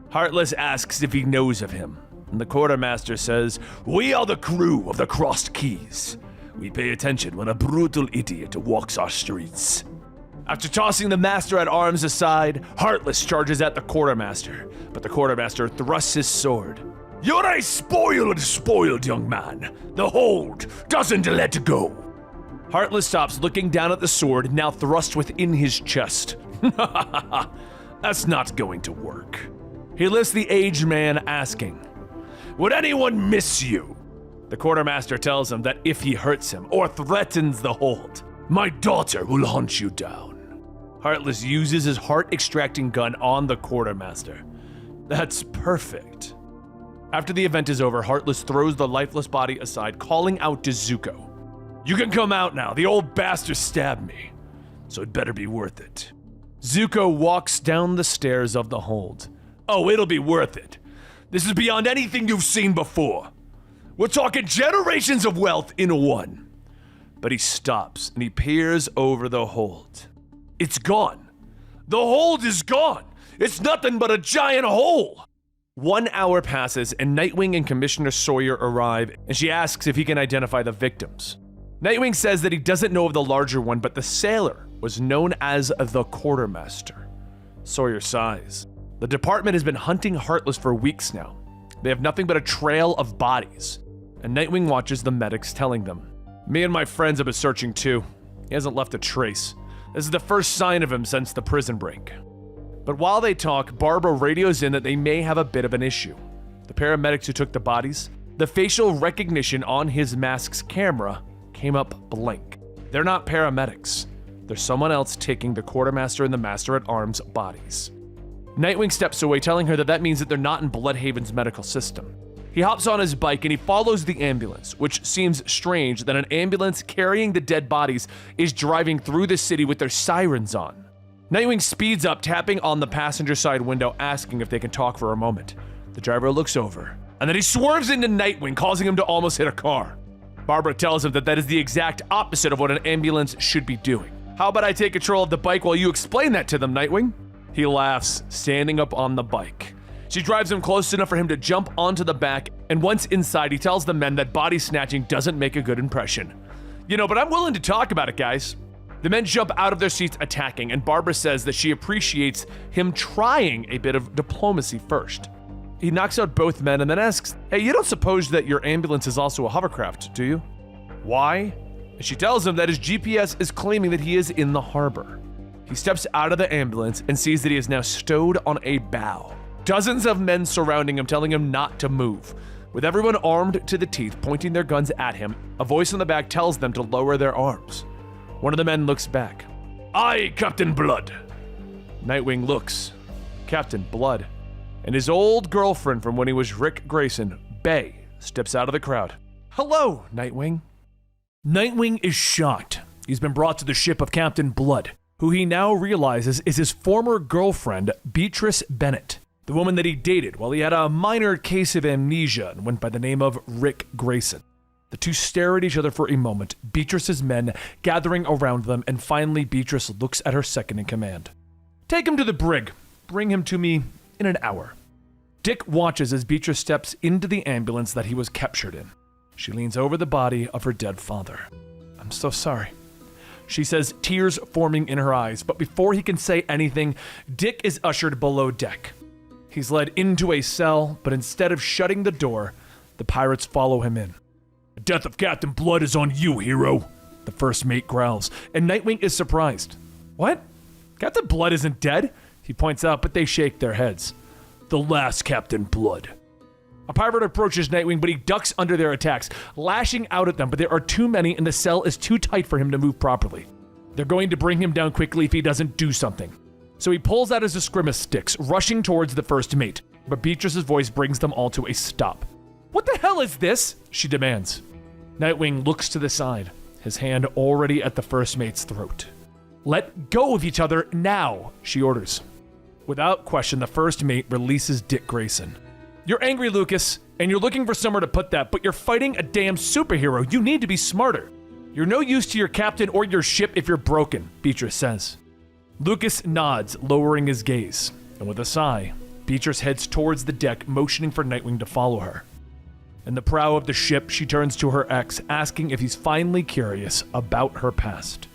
Heartless asks if he knows of him, and the Quartermaster says, "We are the crew of the Crossed Keys. We pay attention when a brutal idiot walks our streets." After tossing the Master-at-Arms aside, Heartless charges at the Quartermaster, but the Quartermaster thrusts his sword. "You're a spoiled young man. The hold doesn't let go." Heartless stops, looking down at the sword, now thrust within his chest. That's not going to work. He lifts the aged man, asking, "Would anyone miss you?" The Quartermaster tells him that if he hurts him or threatens the hold, my daughter will hunt you down. Heartless uses his heart-extracting gun on the Quartermaster. That's perfect. After the event is over, Heartless throws the lifeless body aside, calling out to Zuko. "You can come out now. The old bastard stabbed me, so it better be worth it." Zuko walks down the stairs of the hold. "Oh, it'll be worth it. This is beyond anything you've seen before. We're talking generations of wealth in one." But he stops and he peers over the hold. It's gone. The hold is gone. It's nothing but a giant hole. 1 hour passes and Nightwing and Commissioner Sawyer arrive, and she asks if he can identify the victims. Nightwing says that he doesn't know of the larger one, but the sailor was known as the Quartermaster. Sawyer sighs. The department has been hunting Heartless for weeks now. They have nothing but a trail of bodies. And Nightwing watches the medics, telling them, "Me and my friends have been searching too. He hasn't left a trace. This is the first sign of him since the prison break." But while they talk, Barbara radios in that they may have a bit of an issue. The paramedics who took the bodies, the facial recognition on his mask's camera came up blank. They're not paramedics. There's someone else taking the Quartermaster and the Master-at-Arms bodies. Nightwing steps away, telling her that that means that they're not in Bludhaven's medical system. He hops on his bike and he follows the ambulance, which seems strange that an ambulance carrying the dead bodies is driving through the city with their sirens on. Nightwing speeds up, tapping on the passenger side window, asking if they can talk for a moment. The driver looks over, and then he swerves into Nightwing, causing him to almost hit a car. Barbara tells him that that is the exact opposite of what an ambulance should be doing. "How about I take control of the bike while you explain that to them, Nightwing?" He laughs, standing up on the bike. She drives him close enough for him to jump onto the back, and once inside, he tells the men that body snatching doesn't make a good impression. But I'm willing to talk about it, guys." The men jump out of their seats attacking, and Barbara says that she appreciates him trying a bit of diplomacy first. He knocks out both men and then asks, "Hey, you don't suppose that your ambulance is also a hovercraft, do you?" "Why?" And she tells him that his GPS is claiming that he is in the harbor. He steps out of the ambulance and sees that he is now stowed on a bow. Dozens of men surrounding him, telling him not to move. With everyone armed to the teeth, pointing their guns at him, a voice in the back tells them to lower their arms. One of the men looks back. "Aye, Captain Blood." Nightwing looks. Captain Blood. And his old girlfriend from when he was Rick Grayson, Bay, steps out of the crowd. "Hello, Nightwing." Nightwing is shocked. He's been brought to the ship of Captain Blood, who he now realizes is his former girlfriend, Beatrice Bennett, the woman that he dated while he had a minor case of amnesia and went by the name of Rick Grayson. The two stare at each other for a moment, Beatrice's men gathering around them, and finally Beatrice looks at her second in command. "Take him to the brig. Bring him to me in an hour." Dick watches as Beatrice steps into the ambulance that he was captured in. She leans over the body of her dead father. "I'm so sorry," she says, tears forming in her eyes, but before he can say anything, Dick is ushered below deck. He's led into a cell, but instead of shutting the door, the pirates follow him in. "The death of Captain Blood is on you, hero," the first mate growls, and Nightwing is surprised. What? Captain Blood isn't dead, he points out, but they shake their heads. The last Captain Blood. A pirate approaches Nightwing, but he ducks under their attacks, lashing out at them, but there are too many and the cell is too tight for him to move properly. They're going to bring him down quickly if he doesn't do something. So he pulls out his escrima sticks, rushing towards the first mate, but Beatrice's voice brings them all to a stop. What the hell is this? She demands. Nightwing looks to the side, his hand already at the first mate's throat. Let go of each other now, she orders. Without question, the first mate releases Dick Grayson. You're angry, Lucas, and you're looking for somewhere to put that, but you're fighting a damn superhero. You need to be smarter. You're no use to your captain or your ship if you're broken, Beatrice says. Lucas nods, lowering his gaze, and with a sigh, Beatrice heads towards the deck, motioning for Nightwing to follow her. In the prow of the ship, she turns to her ex, asking if he's finally curious about her past.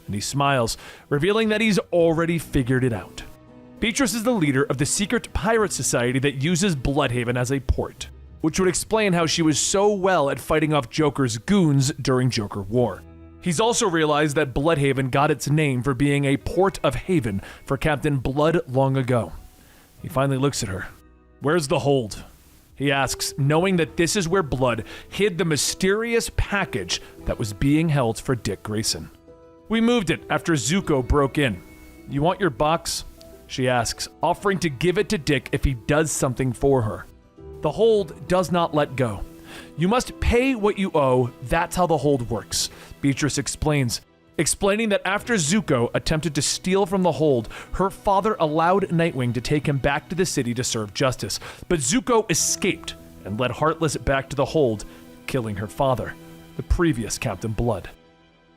And he smiles, revealing that he's already figured it out. Beatrice is the leader of the secret pirate society that uses Bludhaven as a port, which would explain how she was so well at fighting off Joker's goons during Joker War. He's also realized that Bludhaven got its name for being a port of haven for Captain Blood long ago. He finally looks at her. Where's the hold? He asks, knowing that this is where Blood hid the mysterious package that was being held for Dick Grayson. We moved it after Zuko broke in. You want your box? She asks, offering to give it to Dick if he does something for her. The hold does not let go. You must pay what you owe, that's how the hold works, Beatrice explains, explaining that after Zuko attempted to steal from the hold, her father allowed Nightwing to take him back to the city to serve justice, but Zuko escaped and led Heartless back to the hold, killing her father, the previous Captain Blood.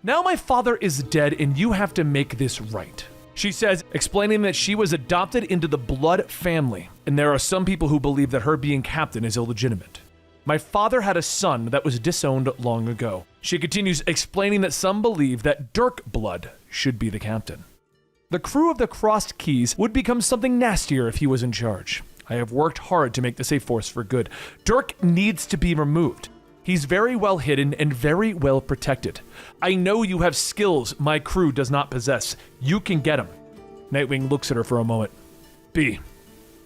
Now my father is dead and you have to make this right, she says, explaining that she was adopted into the Blood family, and there are some people who believe that her being captain is illegitimate. My father had a son that was disowned long ago. She continues, explaining that some believe that Dirk Blood should be the captain. The crew of the Crossed Keys would become something nastier if he was in charge. I have worked hard to make this a force for good. Dirk needs to be removed. He's very well hidden and very well protected. I know you have skills my crew does not possess. You can get him. Nightwing looks at her for a moment. B,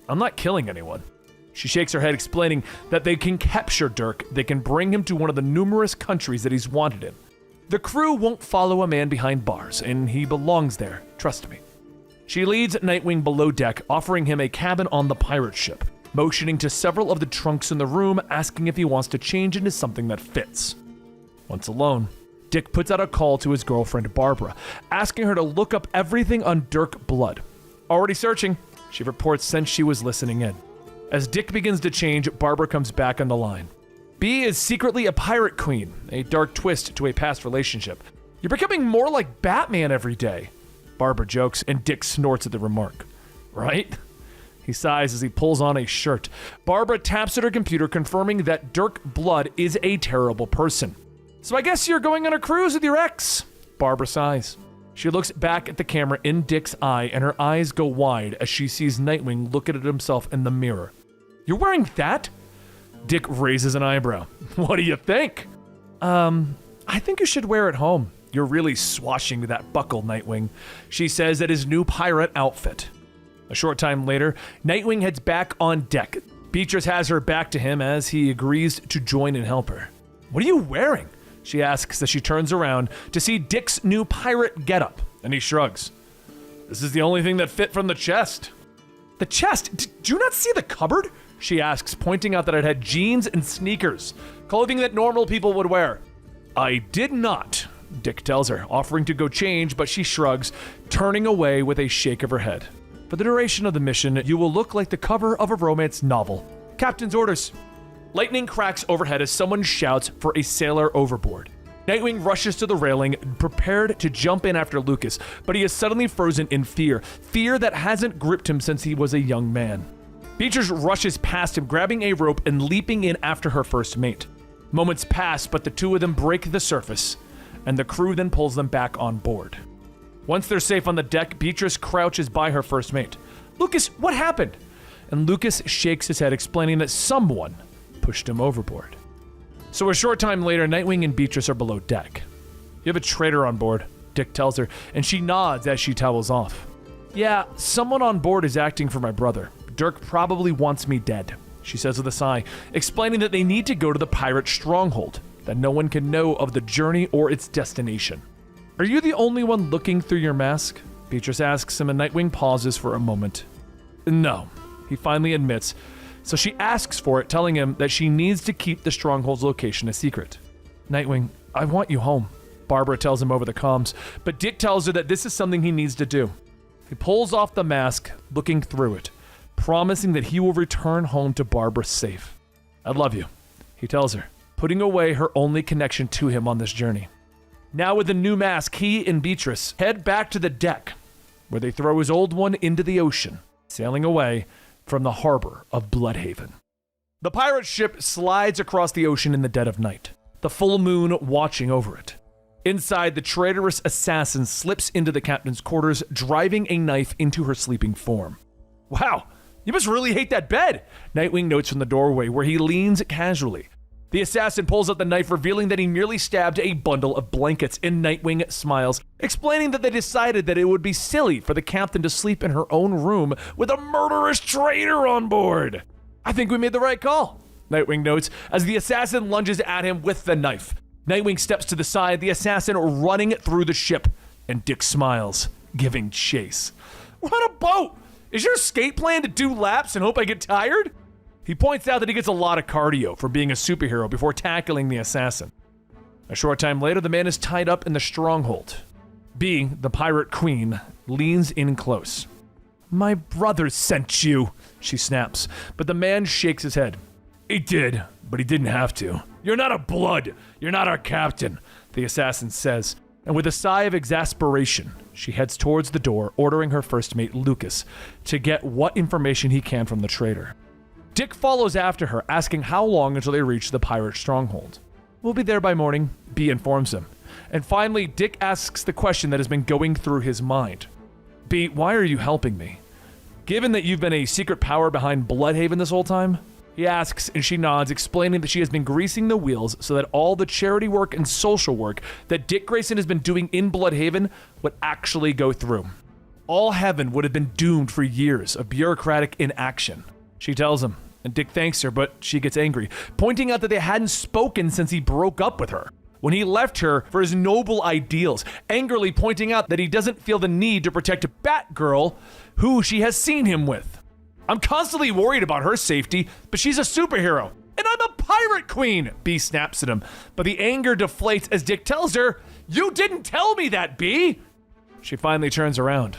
I'm not killing anyone. She shakes her head, explaining that they can capture Dirk. They can bring him to one of the numerous countries that he's wanted in. The crew won't follow a man behind bars, and he belongs there, trust me. She leads Nightwing below deck, offering him a cabin on the pirate ship, motioning to several of the trunks in the room, asking if he wants to change into something that fits. Once alone, Dick puts out a call to his girlfriend Barbara, asking her to look up everything on Dirk Blood. Already searching, she reports since she was listening in. As Dick begins to change, Barbara comes back on the line. B is secretly a pirate queen, a dark twist to a past relationship. You're becoming more like Batman every day, Barbara jokes, and Dick snorts at the remark. Right? He sighs as he pulls on a shirt. Barbara taps at her computer, confirming that Dirk Blood is a terrible person. So I guess you're going on a cruise with your ex, Barbara sighs. She looks back at the camera in Dick's eye, and her eyes go wide as she sees Nightwing looking at himself in the mirror. You're wearing that? Dick raises an eyebrow. What do you think? I think you should wear it home. You're really swashing that buckle, Nightwing, she says at his new pirate outfit. A short time later, Nightwing heads back on deck. Beatrice has her back to him as he agrees to join and help her. What are you wearing? She asks as she turns around to see Dick's new pirate getup, and he shrugs. This is the only thing that fit from the chest. The chest? Do you not see the cupboard? She asks, pointing out that it had jeans and sneakers, clothing that normal people would wear. I did not, Dick tells her, offering to go change, but she shrugs, turning away with a shake of her head. For the duration of the mission, you will look like the cover of a romance novel. Captain's orders. Lightning cracks overhead as someone shouts for a sailor overboard. Nightwing rushes to the railing, prepared to jump in after Lucas, but he is suddenly frozen in fear that hasn't gripped him since he was a young man. Beatrice rushes past him, grabbing a rope and leaping in after her first mate. Moments pass, but the two of them break the surface, and the crew then pulls them back on board. Once they're safe on the deck, Beatrice crouches by her first mate. Lucas, what happened? And Lucas shakes his head, explaining that someone pushed him overboard. So a short time later, Nightwing and Beatrice are below deck. You have a traitor on board, Dick tells her, and she nods as she towels off. Yeah, someone on board is acting for my brother. Dirk probably wants me dead, she says with a sigh, explaining that they need to go to the pirate stronghold, that no one can know of the journey or its destination. Are you the only one looking through your mask? Beatrice asks him, and Nightwing pauses for a moment. No, he finally admits, so she asks for it, telling him that she needs to keep the stronghold's location a secret. Nightwing, I want you home, Barbara tells him over the comms, but Dick tells her that this is something he needs to do. He pulls off the mask, looking through it, promising that he will return home to Barbara safe. I love you, he tells her, putting away her only connection to him on this journey. Now with the new mask, he and Beatrice head back to the deck, where they throw his old one into the ocean, sailing away from the harbor of Bludhaven. The pirate ship slides across the ocean in the dead of night, the full moon watching over it. Inside, the traitorous assassin slips into the captain's quarters, driving a knife into her sleeping form. Wow, you must really hate that bed, Nightwing notes from the doorway, where he leans casually. The assassin pulls out the knife, revealing that he merely stabbed a bundle of blankets, and Nightwing smiles, explaining that they decided that it would be silly for the captain to sleep in her own room with a murderous traitor on board. I think we made the right call, Nightwing notes, as the assassin lunges at him with the knife. Nightwing steps to the side, the assassin running through the ship, and Dick smiles, giving chase. We're on a boat! Is your escape plan to do laps and hope I get tired? He points out that he gets a lot of cardio for being a superhero before tackling the assassin. A short time later, the man is tied up in the stronghold. B, the pirate queen, leans in close. My brother sent you, she snaps, but the man shakes his head. He did, but he didn't have to. You're not a blood. You're not our captain, the assassin says, and with a sigh of exasperation, she heads towards the door, ordering her first mate, Lucas, to get what information he can from the traitor. Dick follows after her, asking how long until they reach the pirate stronghold. We'll be there by morning, B informs him. And finally, Dick asks the question that has been going through his mind. B, why are you helping me? Given that you've been a secret power behind Bludhaven this whole time? He asks, and she nods, explaining that she has been greasing the wheels so that all the charity work and social work that Dick Grayson has been doing in Bludhaven would actually go through. All heaven would have been doomed for years of bureaucratic inaction. She tells him, and Dick thanks her, but she gets angry, pointing out that they hadn't spoken since he broke up with her, when he left her for his noble ideals, angrily pointing out that he doesn't feel the need to protect Batgirl, who she has seen him with. I'm constantly worried about her safety, but she's a superhero, and I'm a pirate queen, B snaps at him, but the anger deflates as Dick tells her, you didn't tell me that, B! She finally turns around.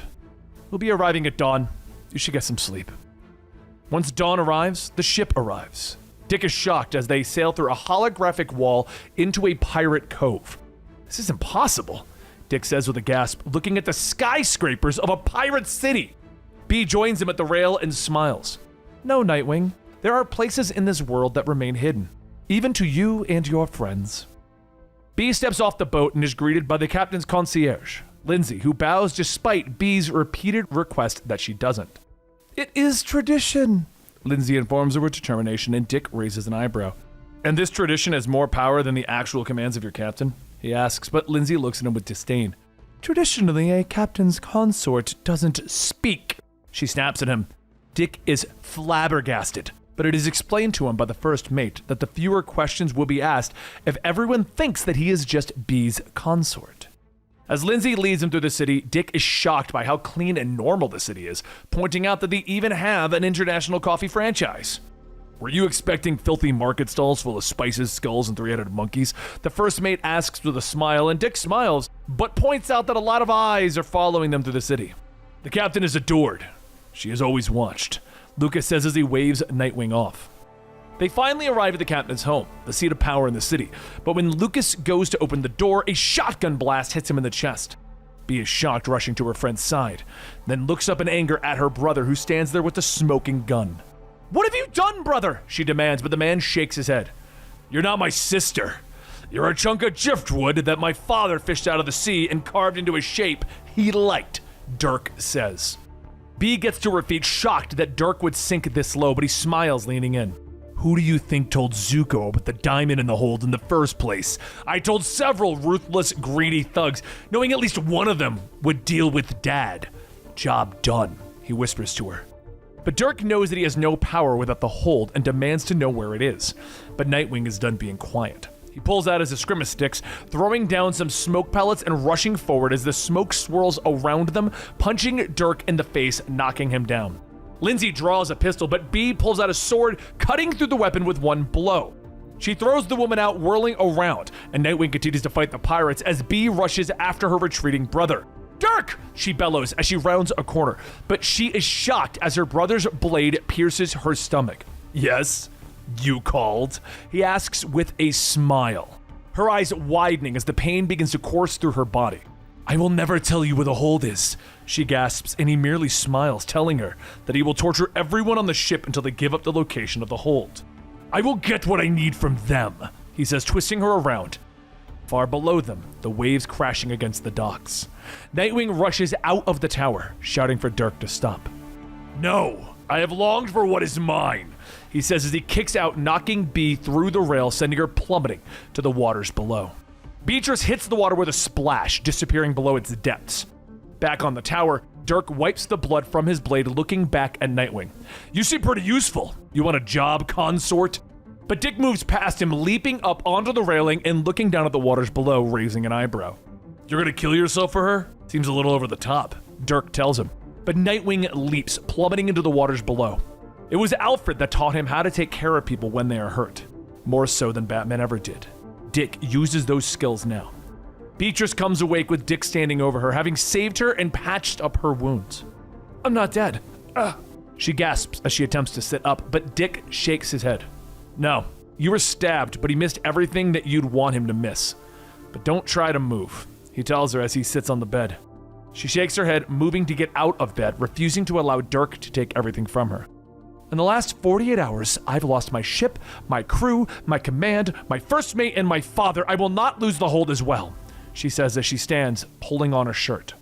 We'll be arriving at dawn. You should get some sleep. Once dawn arrives, the ship arrives. Dick is shocked as they sail through a holographic wall into a pirate cove. This is impossible, Dick says with a gasp, looking at the skyscrapers of a pirate city. B joins him at the rail and smiles. No, Nightwing, there are places in this world that remain hidden, even to you and your friends. B steps off the boat and is greeted by the captain's concierge, Lindsay, who bows despite B's repeated request that she doesn't. It is tradition, Lindsay informs her with determination, and Dick raises an eyebrow. And this tradition has more power than the actual commands of your captain? He asks, but Lindsay looks at him with disdain. Traditionally, a captain's consort doesn't speak, she snaps at him. Dick is flabbergasted, but it is explained to him by the first mate that the fewer questions will be asked if everyone thinks that he is just B's consort. As Lindsay leads him through the city, Dick is shocked by how clean and normal the city is, pointing out that they even have an international coffee franchise. Were you expecting filthy market stalls full of spices, skulls, and three-headed monkeys? The first mate asks with a smile, and Dick smiles, but points out that a lot of eyes are following them through the city. The captain is adored. She is always watched, Lucas says as he waves Nightwing off. They finally arrive at the captain's home, the seat of power in the city, but when Lucas goes to open the door, a shotgun blast hits him in the chest. B is shocked, rushing to her friend's side, then looks up in anger at her brother, who stands there with the smoking gun. What have you done, brother? She demands, but the man shakes his head. You're not my sister. You're a chunk of driftwood that my father fished out of the sea and carved into a shape he liked, Dirk says. B gets to her feet, shocked that Dirk would sink this low, but he smiles, leaning in. Who do you think told Zuko about the diamond in the hold in the first place? I told several ruthless, greedy thugs, knowing at least one of them would deal with Dad. Job done, he whispers to her. But Dirk knows that he has no power without the hold and demands to know where it is. But Nightwing is done being quiet. He pulls out his escrima sticks, throwing down some smoke pellets and rushing forward as the smoke swirls around them, punching Dirk in the face, knocking him down. Lindsay draws a pistol, but Bee pulls out a sword, cutting through the weapon with one blow. She throws the woman out, whirling around, and Nightwing continues to fight the pirates as Bee rushes after her retreating brother. Dirk! She bellows as she rounds a corner, but she is shocked as her brother's blade pierces her stomach. Yes? You called? He asks with a smile, her eyes widening as the pain begins to course through her body. I will never tell you where the hold is, she gasps, and he merely smiles, telling her that he will torture everyone on the ship until they give up the location of the hold. I will get what I need from them, he says, twisting her around. Far below them, the waves crashing against the docks. Nightwing rushes out of the tower, shouting for Dirk to stop. No, I have longed for what is mine, he says as he kicks out, knocking Bee through the rail, sending her plummeting to the waters below. Beatrice hits the water with a splash, disappearing below its depths. Back on the tower, Dirk wipes the blood from his blade, looking back at Nightwing. You seem pretty useful. You want a job, consort? But Dick moves past him, leaping up onto the railing and looking down at the waters below, raising an eyebrow. You're gonna kill yourself for her? Seems a little over the top, Dirk tells him. But Nightwing leaps, plummeting into the waters below. It was Alfred that taught him how to take care of people when they are hurt. More so than Batman ever did. Dick uses those skills now. Beatrice comes awake with Dick standing over her, having saved her and patched up her wounds. I'm not dead. She gasps as she attempts to sit up, but Dick shakes his head. No, you were stabbed, but he missed everything that you'd want him to miss. But don't try to move, he tells her as he sits on the bed. She shakes her head, moving to get out of bed, refusing to allow Dirk to take everything from her. In the last 48 hours, I've lost my ship, my crew, my command, my first mate, and my father. I will not lose the hold as well, she says as she stands, pulling on her shirt.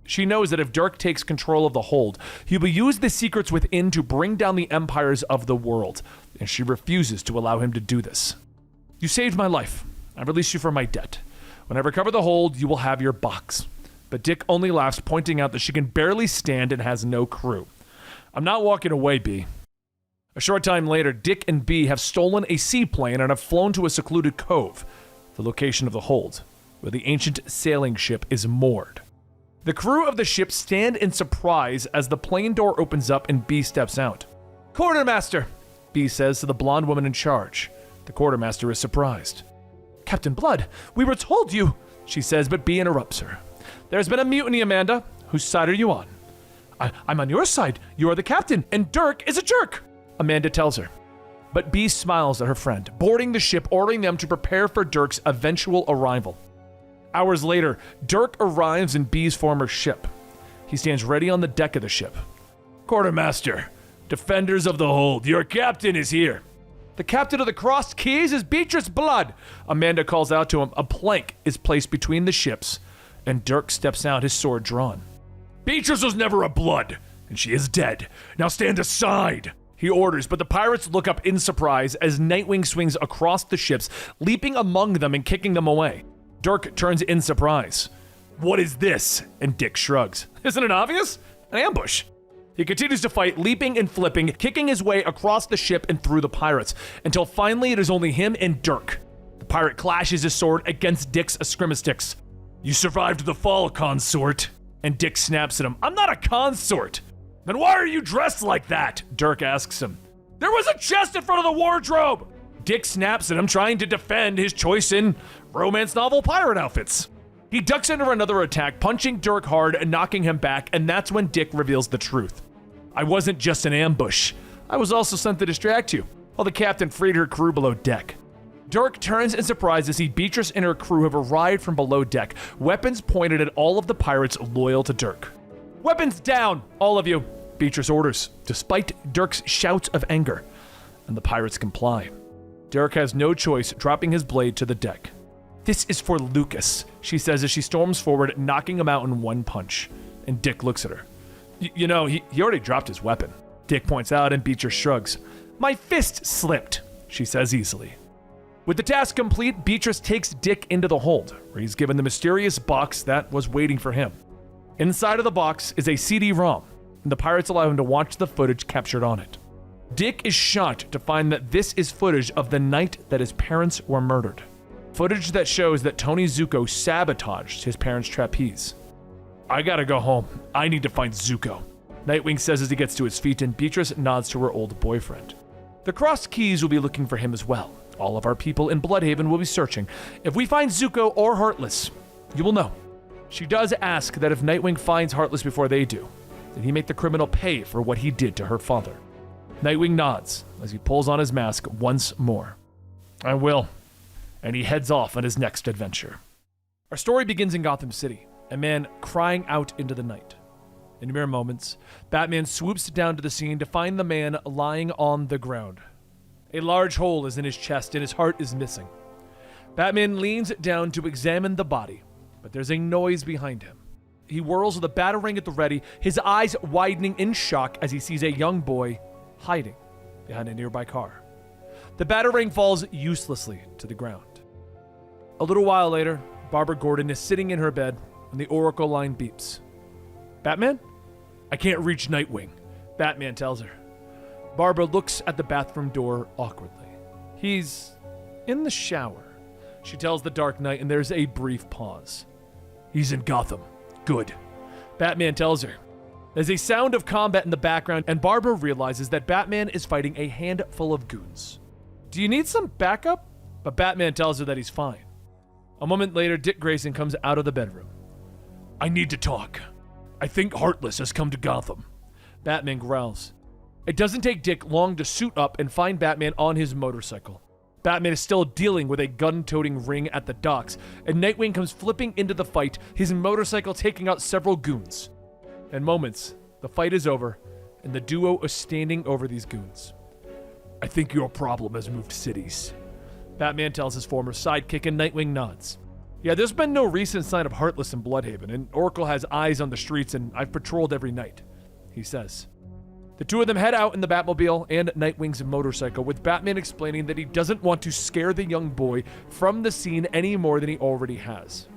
She knows that if Dirk takes control of the hold, he will use the secrets within to bring down the empires of the world, and she refuses to allow him to do this. You saved my life. I release you from my debt. When I recover the hold, you will have your box. But Dick only laughs, pointing out that she can barely stand and has no crew. I'm not walking away, Bee. A short time later, Dick and Bee have stolen a seaplane and have flown to a secluded cove, the location of the hold, where the ancient sailing ship is moored. The crew of the ship stand in surprise as the plane door opens up and Bee steps out. Quartermaster, Bee says to the blonde woman in charge. The quartermaster is surprised. Captain Blood, we were told you, she says, but Bee interrupts her. There's been a mutiny, Amanda. Whose side are you on? I'm on your side. You are the captain, and Dirk is a jerk, Amanda tells her. But Bee smiles at her friend, boarding the ship, ordering them to prepare for Dirk's eventual arrival. Hours later, Dirk arrives in Bee's former ship. He stands ready on the deck of the ship. Quartermaster, defenders of the hold, your captain is here. The captain of the Crossed Keys is Beatrice Blood, Amanda calls out to him. A plank is placed between the ships, and Dirk steps out, his sword drawn. Beatrice was never a Blood, and she is dead. Now stand aside, he orders, but the pirates look up in surprise as Nightwing swings across the ships, leaping among them and kicking them away. Dirk turns in surprise. What is this? And Dick shrugs. Isn't it obvious? An ambush. He continues to fight, leaping and flipping, kicking his way across the ship and through the pirates, until finally it is only him and Dirk. The pirate clashes his sword against Dick's escrima sticks. You survived the fall, consort. And Dick snaps at him. I'm not a consort. Then why are you dressed like that? Dirk asks him. There was a chest in front of the wardrobe. Dick snaps at him, trying to defend his choice in romance novel pirate outfits. He ducks under another attack, punching Dirk hard and knocking him back, and that's when Dick reveals the truth. I wasn't just an ambush. I was also sent to distract you, while the captain freed her crew below deck. Dirk turns in surprise to see Beatrice and her crew have arrived from below deck, weapons pointed at all of the pirates loyal to Dirk. Weapons down, all of you, Beatrice orders, despite Dirk's shouts of anger, and the pirates comply. Dirk has no choice, dropping his blade to the deck. This is for Lucas, she says as she storms forward, knocking him out in one punch. And Dick looks at her. He already dropped his weapon. Dick points out and Beatrice shrugs. My fist slipped, she says easily. With the task complete, Beatrice takes Dick into the hold, where he's given the mysterious box that was waiting for him. Inside of the box is a CD-ROM, and the pirates allow him to watch the footage captured on it. Dick is shocked to find that this is footage of the night that his parents were murdered. Footage that shows that Tony Zuko sabotaged his parents' trapeze. I gotta go home. I need to find Zuko, Nightwing says as he gets to his feet, and Beatrice nods to her old boyfriend. The Crossed Keys will be looking for him as well. All of our people in Bludhaven will be searching. If we find Zuko or Heartless, you will know. She does ask that if Nightwing finds Heartless before they do, that he make the criminal pay for what he did to her father. Nightwing nods as he pulls on his mask once more. I will. And he heads off on his next adventure. Our story begins in Gotham City, a man crying out into the night. In mere moments, Batman swoops down to the scene to find the man lying on the ground. A large hole is in his chest and his heart is missing. Batman leans down to examine the body, but there's a noise behind him. He whirls with a batarang at the ready, his eyes widening in shock as he sees a young boy hiding behind a nearby car. The batarang falls uselessly to the ground. A little while later, Barbara Gordon is sitting in her bed and the Oracle line beeps. Batman? I can't reach Nightwing, Batman tells her. Barbara looks at the bathroom door awkwardly. He's in the shower, she tells the Dark Knight, and there's a brief pause. He's in Gotham. Good, Batman tells her. There's a sound of combat in the background, and Barbara realizes that Batman is fighting a handful of goons. Do you need some backup? But Batman tells her that he's fine. A moment later, Dick Grayson comes out of the bedroom. I need to talk. I think Heartless has come to Gotham, Batman growls. It doesn't take Dick long to suit up and find Batman on his motorcycle. Batman is still dealing with a gun-toting ring at the docks, and Nightwing comes flipping into the fight, his motorcycle taking out several goons. In moments, the fight is over, and the duo is standing over these goons. I think your problem has moved cities, Batman tells his former sidekick, and Nightwing nods. Yeah, there's been no recent sign of Heartless in Bludhaven, and Oracle has eyes on the streets, and I've patrolled every night, he says. The two of them head out in the Batmobile and Nightwing's motorcycle, with Batman explaining that he doesn't want to scare the young boy from the scene any more than he already has.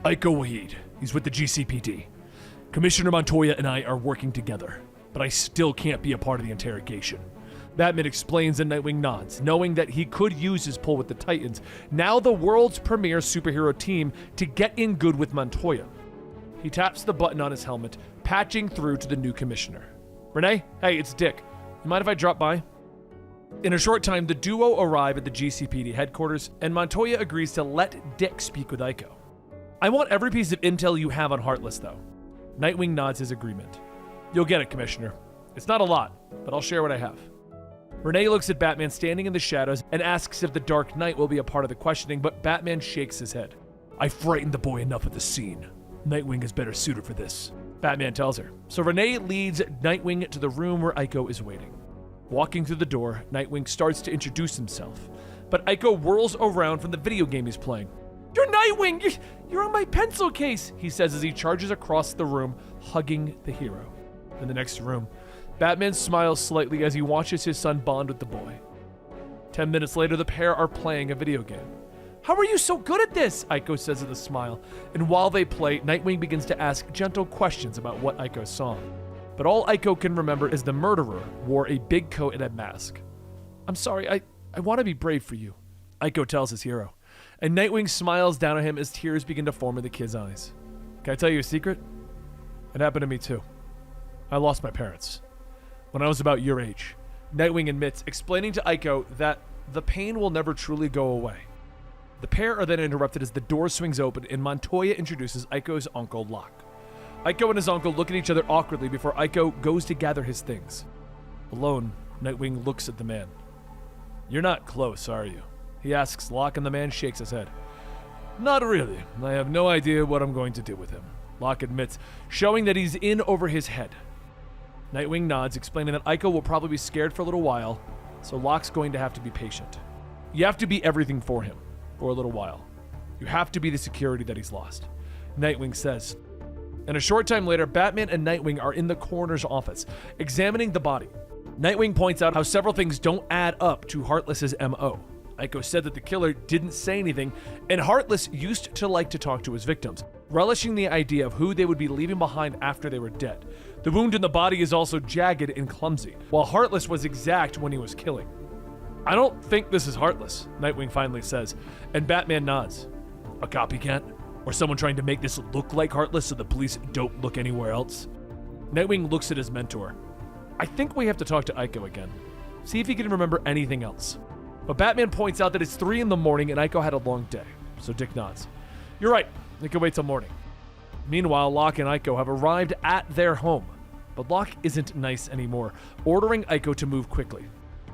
Iko Wahid, he's with the GCPD. Commissioner Montoya and I are working together, but I still can't be a part of the interrogation. Batman explains and Nightwing nods, knowing that he could use his pull with the Titans, now the world's premier superhero team, to get in good with Montoya. He taps the button on his helmet, patching through to the new commissioner. Renee? Hey, it's Dick. You mind if I drop by? In a short time, the duo arrive at the GCPD headquarters, and Montoya agrees to let Dick speak with Iko. I want every piece of intel you have on Heartless, though. Nightwing nods his agreement. You'll get it, Commissioner. It's not a lot, but I'll share what I have. Renee looks at Batman standing in the shadows and asks if the Dark Knight will be a part of the questioning, but Batman shakes his head. I frightened the boy enough at the scene. Nightwing is better suited for this, Batman tells her. So Renee leads Nightwing to the room where Iko is waiting. Walking through the door, Nightwing starts to introduce himself, but Iko whirls around from the video game he's playing. You're Nightwing! You're on my pencil case, he says as he charges across the room, hugging the hero. In the next room, Batman smiles slightly as he watches his son bond with the boy. 10 minutes later, the pair are playing a video game. How are you so good at this? Iko says with a smile. And while they play, Nightwing begins to ask gentle questions about what Iko saw. But all Iko can remember is the murderer wore a big coat and a mask. I'm sorry, I want to be brave for you, Iko tells his hero. And Nightwing smiles down at him as tears begin to form in the kid's eyes. Can I tell you a secret? It happened to me too. I lost my parents when I was about your age, Nightwing admits, explaining to Iko that the pain will never truly go away. The pair are then interrupted as the door swings open and Montoya introduces Iko's uncle, Locke. Iko and his uncle look at each other awkwardly before Iko goes to gather his things. Alone, Nightwing looks at the man. You're not close, are you? He asks Locke, and the man shakes his head. Not really. I have no idea what I'm going to do with him, Locke admits, showing that he's in over his head. Nightwing nods, explaining that Iko will probably be scared for a little while, so Locke's going to have to be patient. You have to be everything for him, for a little while. You have to be the security that he's lost, Nightwing says. And a short time later, Batman and Nightwing are in the coroner's office, examining the body. Nightwing points out how several things don't add up to Heartless's MO. Aiko said that the killer didn't say anything, and Heartless used to like to talk to his victims, relishing the idea of who they would be leaving behind after they were dead. The wound in the body is also jagged and clumsy, while Heartless was exact when he was killing. I don't think this is Heartless, Nightwing finally says, and Batman nods. A copycat? Or someone trying to make this look like Heartless so the police don't look anywhere else? Nightwing looks at his mentor. I think we have to talk to Aiko again. See if he can remember anything else. But Batman points out that it's 3 a.m. and Aiko had a long day, so Dick nods. You're right, it can wait till morning. Meanwhile, Locke and Aiko have arrived at their home, but Locke isn't nice anymore, ordering Aiko to move quickly.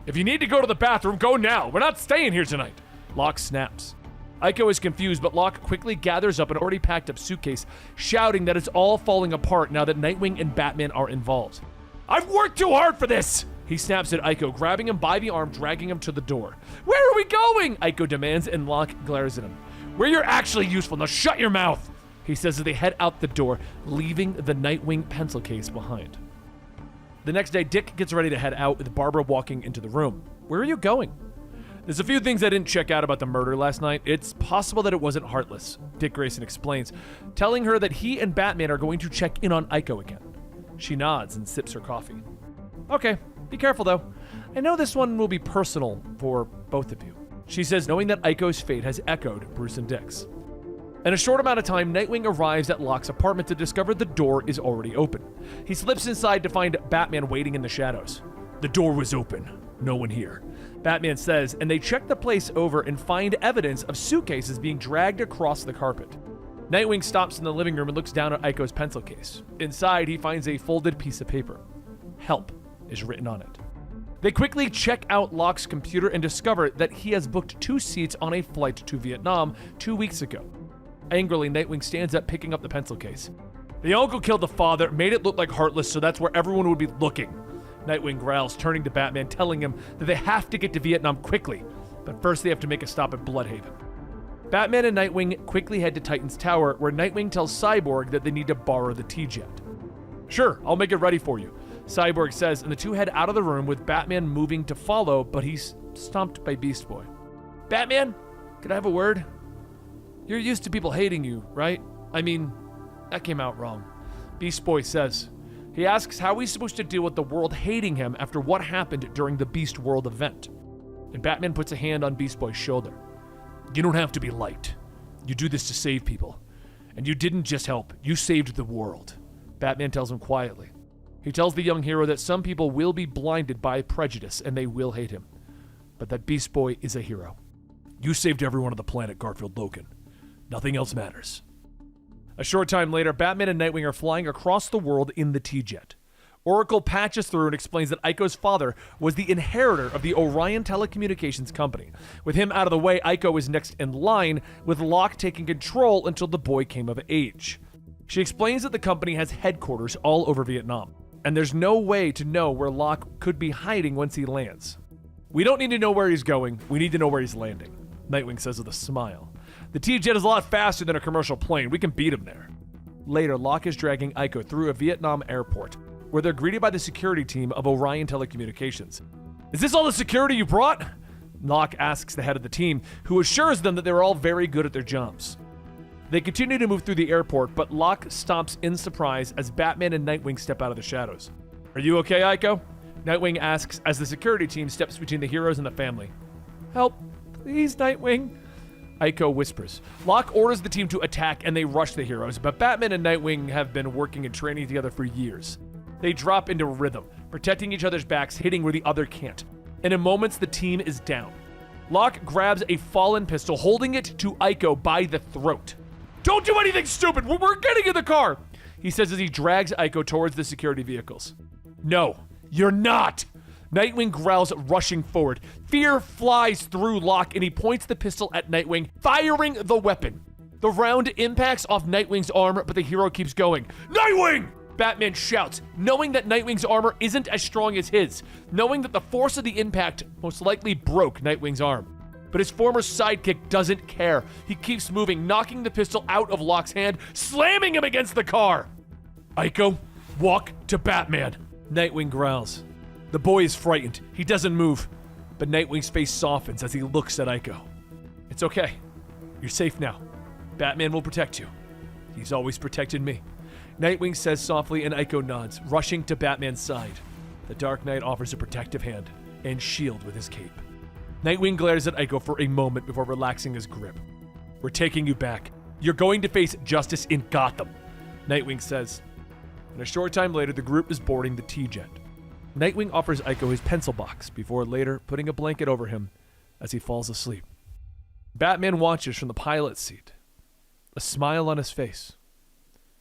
If you need to go to the bathroom, go now. We're not staying here tonight. Locke snaps. Aiko is confused, but Locke quickly gathers up an already packed up suitcase, shouting that it's all falling apart now that Nightwing and Batman are involved. I've worked too hard for this! He snaps at Aiko, grabbing him by the arm, dragging him to the door. Where are we going? Aiko demands, and Locke glares at him. Where you're actually useful. Now shut your mouth! He says as they head out the door, leaving the Nightwing pencil case behind. The next day, Dick gets ready to head out with Barbara walking into the room. Where are you going? There's a few things I didn't check out about the murder last night. It's possible that it wasn't Heartless, Dick Grayson explains, telling her that he and Batman are going to check in on Aiko again. She nods and sips her coffee. Okay, be careful though. I know this one will be personal for both of you, she says, knowing that Aiko's fate has echoed Bruce and Dick's. In a short amount of time, Nightwing arrives at Locke's apartment to discover the door is already open. He slips inside to find Batman waiting in the shadows. The door was open. No one here, Batman says, and they check the place over and find evidence of suitcases being dragged across the carpet. Nightwing stops in the living room and looks down at Aiko's pencil case. Inside, he finds a folded piece of paper. Help is written on it. They quickly check out Locke's computer and discover that he has booked 2 seats on a flight to Vietnam 2 weeks ago. Angrily, Nightwing stands up, picking up the pencil case. The uncle killed the father, made it look like Heartless, so that's where everyone would be looking. Nightwing growls, turning to Batman, telling him that they have to get to Vietnam quickly, but first they have to make a stop at Bludhaven. Batman and Nightwing quickly head to Titan's Tower, where Nightwing tells Cyborg that they need to borrow the T-Jet. Sure, I'll make it ready for you, Cyborg says, and the two head out of the room with Batman moving to follow, but he's stopped by Beast Boy. Batman, could I have a word? You're used to people hating you, right? I mean, that came out wrong, Beast Boy says. He asks how he's supposed to deal with the world hating him after what happened during the Beast World event. And Batman puts a hand on Beast Boy's shoulder. You don't have to be liked. You do this to save people. And you didn't just help, you saved the world, Batman tells him quietly. He tells the young hero that some people will be blinded by prejudice and they will hate him, but that Beast Boy is a hero. You saved everyone on the planet, Garfield Logan. Nothing else matters. A short time later, Batman and Nightwing are flying across the world in the T-Jet. Oracle patches through and explains that Aiko's father was the inheritor of the Orion Telecommunications Company. With him out of the way, Aiko is next in line, with Locke taking control until the boy came of age. She explains that the company has headquarters all over Vietnam, and there's no way to know where Locke could be hiding once he lands. We don't need to know where he's going, we need to know where he's landing, Nightwing says with a smile. The T-Jet is a lot faster than a commercial plane. We can beat him there. Later, Locke is dragging Aiko through a Vietnam airport, where they're greeted by the security team of Orion Telecommunications. Is this all the security you brought? Locke asks the head of the team, who assures them that they're all very good at their jobs. They continue to move through the airport, but Locke stops in surprise as Batman and Nightwing step out of the shadows. Are you okay, Aiko? Nightwing asks as the security team steps between the heroes and the family. Help, please, Nightwing. Aiko whispers. Locke orders the team to attack and they rush the heroes, but Batman and Nightwing have been working and training together for years. They drop into rhythm, protecting each other's backs, hitting where the other can't. And in moments, the team is down. Locke grabs a fallen pistol, holding it to Aiko by the throat. Don't do anything stupid! We're getting in the car! He says as he drags Aiko towards the security vehicles. No, you're not! Nightwing growls, rushing forward. Fear flies through Locke, and he points the pistol at Nightwing, firing the weapon. The round impacts off Nightwing's armor, but the hero keeps going. Nightwing! Batman shouts, knowing that Nightwing's armor isn't as strong as his, knowing that the force of the impact most likely broke Nightwing's arm. But his former sidekick doesn't care. He keeps moving, knocking the pistol out of Locke's hand, slamming him against the car. Aiko, walk to Batman, Nightwing growls. The boy is frightened. He doesn't move, but Nightwing's face softens as he looks at Aiko. It's okay. You're safe now. Batman will protect you. He's always protected me. Nightwing says softly and Aiko nods, rushing to Batman's side. The Dark Knight offers a protective hand and shield with his cape. Nightwing glares at Aiko for a moment before relaxing his grip. We're taking you back. You're going to face justice in Gotham, Nightwing says. And a short time later, the group is boarding the T-Jet. Nightwing offers Aiko his pencil box before later putting a blanket over him as he falls asleep. Batman watches from the pilot's seat, a smile on his face,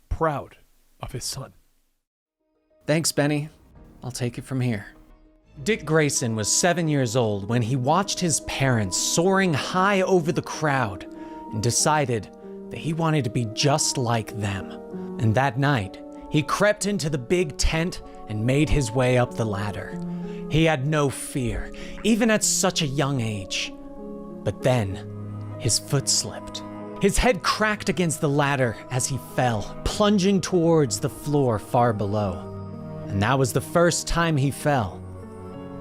proud of his son. Thanks, Benny. I'll take it from here. Dick Grayson was 7 years old when he watched his parents soaring high over the crowd and decided that he wanted to be just like them. And that night, he crept into the big tent and made his way up the ladder. He had no fear, even at such a young age. But then, his foot slipped. His head cracked against the ladder as he fell, plunging towards the floor far below. And that was the first time he fell,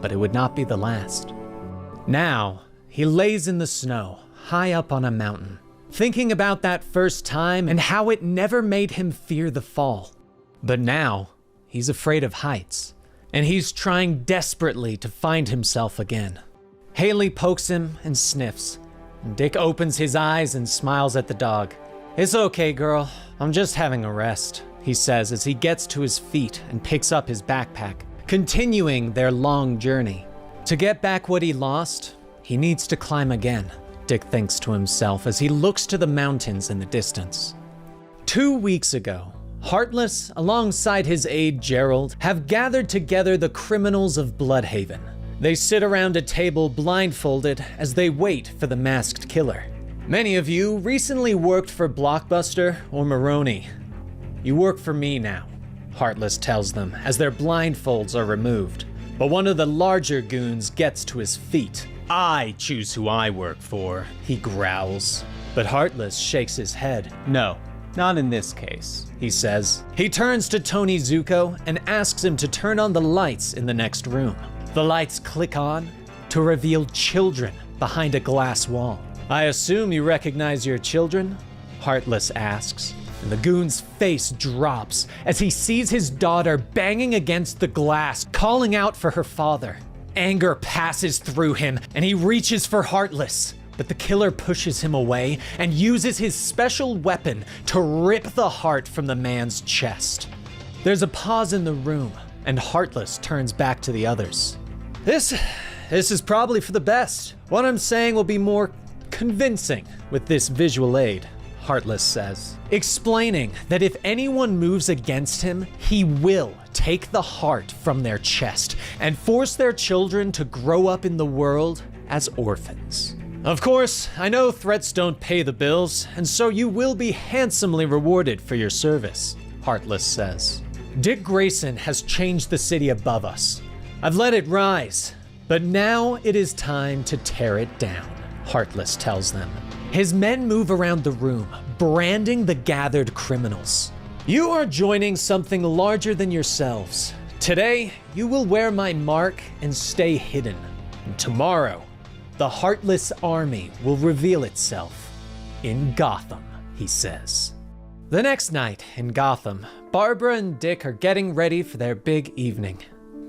but it would not be the last. Now, he lays in the snow, high up on a mountain, thinking about that first time and how it never made him fear the fall. But now, he's afraid of heights, and he's trying desperately to find himself again. Haley pokes him and sniffs, and Dick opens his eyes and smiles at the dog. "It's okay, girl. I'm just having a rest," he says as he gets to his feet and picks up his backpack, continuing their long journey. To get back what he lost, he needs to climb again, Dick thinks to himself as he looks to the mountains in the distance. 2 weeks ago, Heartless, alongside his aide Gerald, have gathered together the criminals of Bludhaven. They sit around a table blindfolded as they wait for the masked killer. Many of you recently worked for Blockbuster or Maroni. You work for me now, Heartless tells them as their blindfolds are removed. But one of the larger goons gets to his feet. "I choose who I work for," he growls. But Heartless shakes his head. "No, not in this case," he says. He turns to Tony Zuko and asks him to turn on the lights in the next room. The lights click on to reveal children behind a glass wall. "I assume you recognize your children?" Heartless asks. And the goon's face drops as he sees his daughter banging against the glass, calling out for her father. Anger passes through him and he reaches for Heartless, but the killer pushes him away and uses his special weapon to rip the heart from the man's chest. There's a pause in the room and Heartless turns back to the others. This is probably for the best. What I'm saying will be more convincing with this visual aid," Heartless says, explaining that if anyone moves against him, he will take the heart from their chest and force their children to grow up in the world as orphans. "Of course, I know threats don't pay the bills, and so you will be handsomely rewarded for your service," Heartless says. "Dick Grayson has changed the city above us. I've let it rise, but now it is time to tear it down," Heartless tells them. His men move around the room, branding the gathered criminals. "You are joining something larger than yourselves. Today, you will wear my mark and stay hidden. And tomorrow, the Heartless army will reveal itself in Gotham," he says. The next night in Gotham, Barbara and Dick are getting ready for their big evening.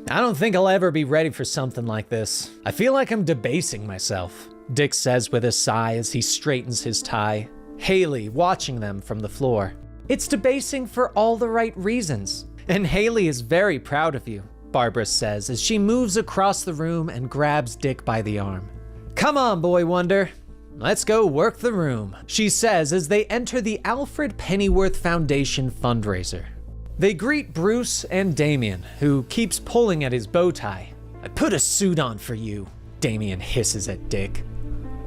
"I don't think I'll ever be ready for something like this. I feel like I'm debasing myself," Dick says with a sigh as he straightens his tie. Haley watching them from the floor. "It's debasing for all the right reasons. And Haley is very proud of you," Barbara says as she moves across the room and grabs Dick by the arm. "Come on, Boy Wonder. Let's go work the room," she says as they enter the Alfred Pennyworth Foundation fundraiser. They greet Bruce and Damien, who keeps pulling at his bow tie. "I put a suit on for you," Damien hisses at Dick.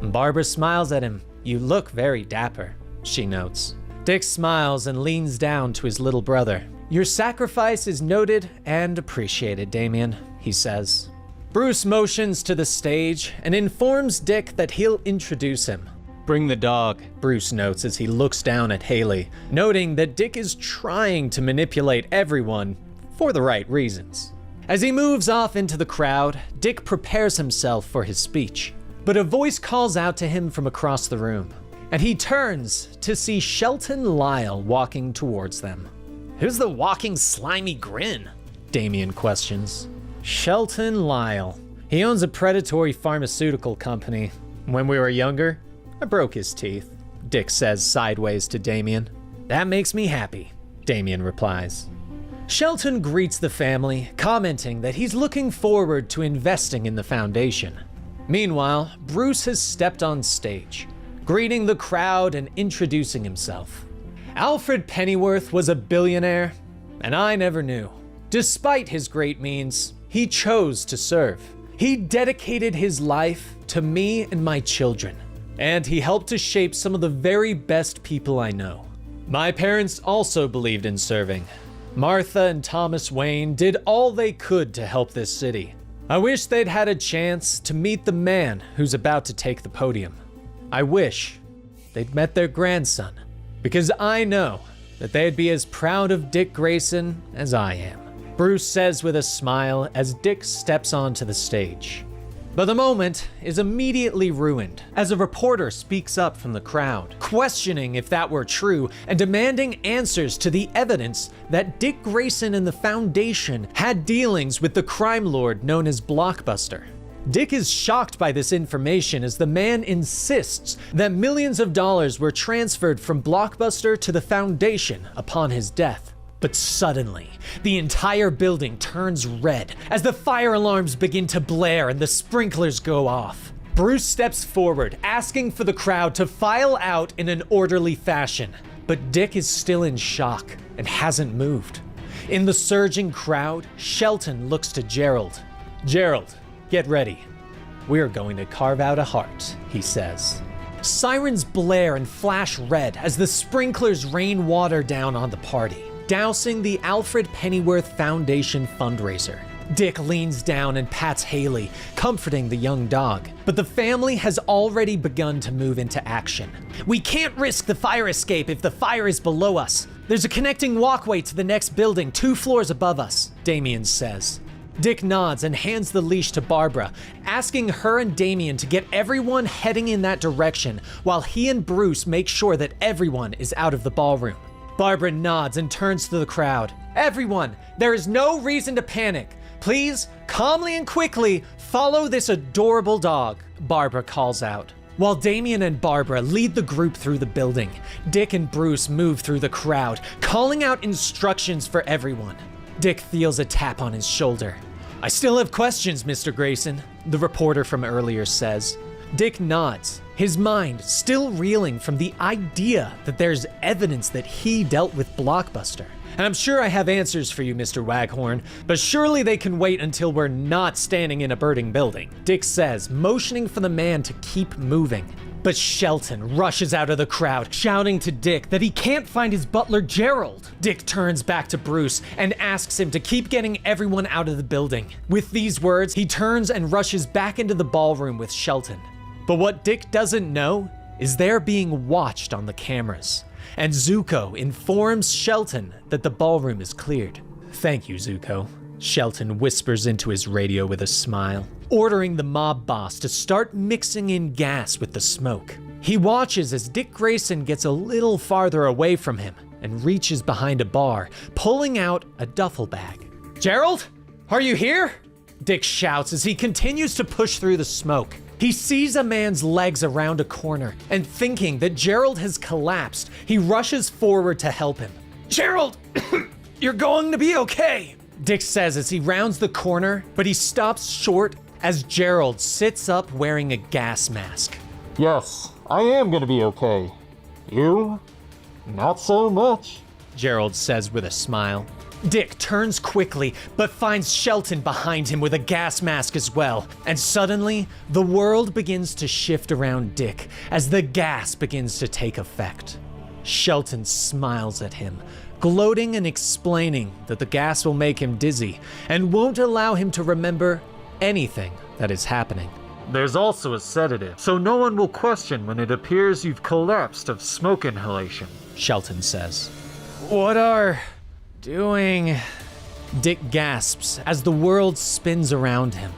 Barbara smiles at him. "You look very dapper," she notes. Dick smiles and leans down to his little brother. "Your sacrifice is noted and appreciated, Damien," he says. Bruce motions to the stage and informs Dick that he'll introduce him. "Bring the dog," Bruce notes as he looks down at Haley, noting that Dick is trying to manipulate everyone for the right reasons. As he moves off into the crowd, Dick prepares himself for his speech. But a voice calls out to him from across the room, and he turns to see Shelton Lyle walking towards them. Who's the walking slimy grin? Damien questions. Shelton Lyle. He owns a predatory pharmaceutical company. When we were younger, I broke his teeth, Dick says sideways to Damien. That makes me happy, Damien replies. Shelton greets the family, commenting that he's looking forward to investing in the foundation. Meanwhile, Bruce has stepped on stage, greeting the crowd and introducing himself. Alfred Pennyworth was a billionaire, and I never knew. Despite his great means, he chose to serve. He dedicated his life to me and my children, and he helped to shape some of the very best people I know. My parents also believed in serving. Martha and Thomas Wayne did all they could to help this city. I wish they'd had a chance to meet the man who's about to take the podium. I wish they'd met their grandson, because I know that they'd be as proud of Dick Grayson as I am, Bruce says with a smile as Dick steps onto the stage. But the moment is immediately ruined as a reporter speaks up from the crowd, questioning if that were true and demanding answers to the evidence that Dick Grayson and the Foundation had dealings with the crime lord known as Blockbuster. Dick is shocked by this information as the man insists that millions of dollars were transferred from Blockbuster to the Foundation upon his death. But suddenly, the entire building turns red as the fire alarms begin to blare and the sprinklers go off. Bruce steps forward, asking for the crowd to file out in an orderly fashion. But Dick is still in shock and hasn't moved. In the surging crowd, Shelton looks to Gerald. Gerald, get ready. We're going to carve out a heart, he says. Sirens blare and flash red as the sprinklers rain water down on the party, dousing the Alfred Pennyworth Foundation fundraiser. Dick leans down and pats Haley, comforting the young dog. But the family has already begun to move into action. We can't risk the fire escape if the fire is below us. There's a connecting walkway to the next building 2 floors above us, Damien says. Dick nods and hands the leash to Barbara, asking her and Damien to get everyone heading in that direction while he and Bruce make sure that everyone is out of the ballroom. Barbara nods and turns to the crowd. Everyone, there is no reason to panic. Please, calmly and quickly, follow this adorable dog, Barbara calls out. While Damien and Barbara lead the group through the building, Dick and Bruce move through the crowd, calling out instructions for everyone. Dick feels a tap on his shoulder. I still have questions, Mr. Grayson, the reporter from earlier says. Dick nods, his mind still reeling from the idea that there's evidence that he dealt with Blockbuster. And I'm sure I have answers for you, Mr. Waghorn, but surely they can wait until we're not standing in a burning building, Dick says, motioning for the man to keep moving. But Shelton rushes out of the crowd, shouting to Dick that he can't find his butler Gerald. Dick turns back to Bruce and asks him to keep getting everyone out of the building. With these words, he turns and rushes back into the ballroom with Shelton. But what Dick doesn't know is they're being watched on the cameras, and Zuko informs Shelton that the ballroom is cleared. Thank you, Zuko, Shelton whispers into his radio with a smile, ordering the mob boss to start mixing in gas with the smoke. He watches as Dick Grayson gets a little farther away from him and reaches behind a bar, pulling out a duffel bag. Gerald, are you here? Dick shouts as he continues to push through the smoke. He sees a man's legs around a corner, and thinking that Gerald has collapsed, he rushes forward to help him. Gerald, you're going to be okay, Dick says as he rounds the corner, but he stops short as Gerald sits up wearing a gas mask. Yes, I am gonna be okay. You? Not so much, Gerald says with a smile. Dick turns quickly, but finds Shelton behind him with a gas mask as well. And suddenly, the world begins to shift around Dick as the gas begins to take effect. Shelton smiles at him, gloating and explaining that the gas will make him dizzy and won't allow him to remember anything that is happening. There's also a sedative, so no one will question when it appears you've collapsed of smoke inhalation, Shelton says. What are doing Dick gasps as the world spins around him.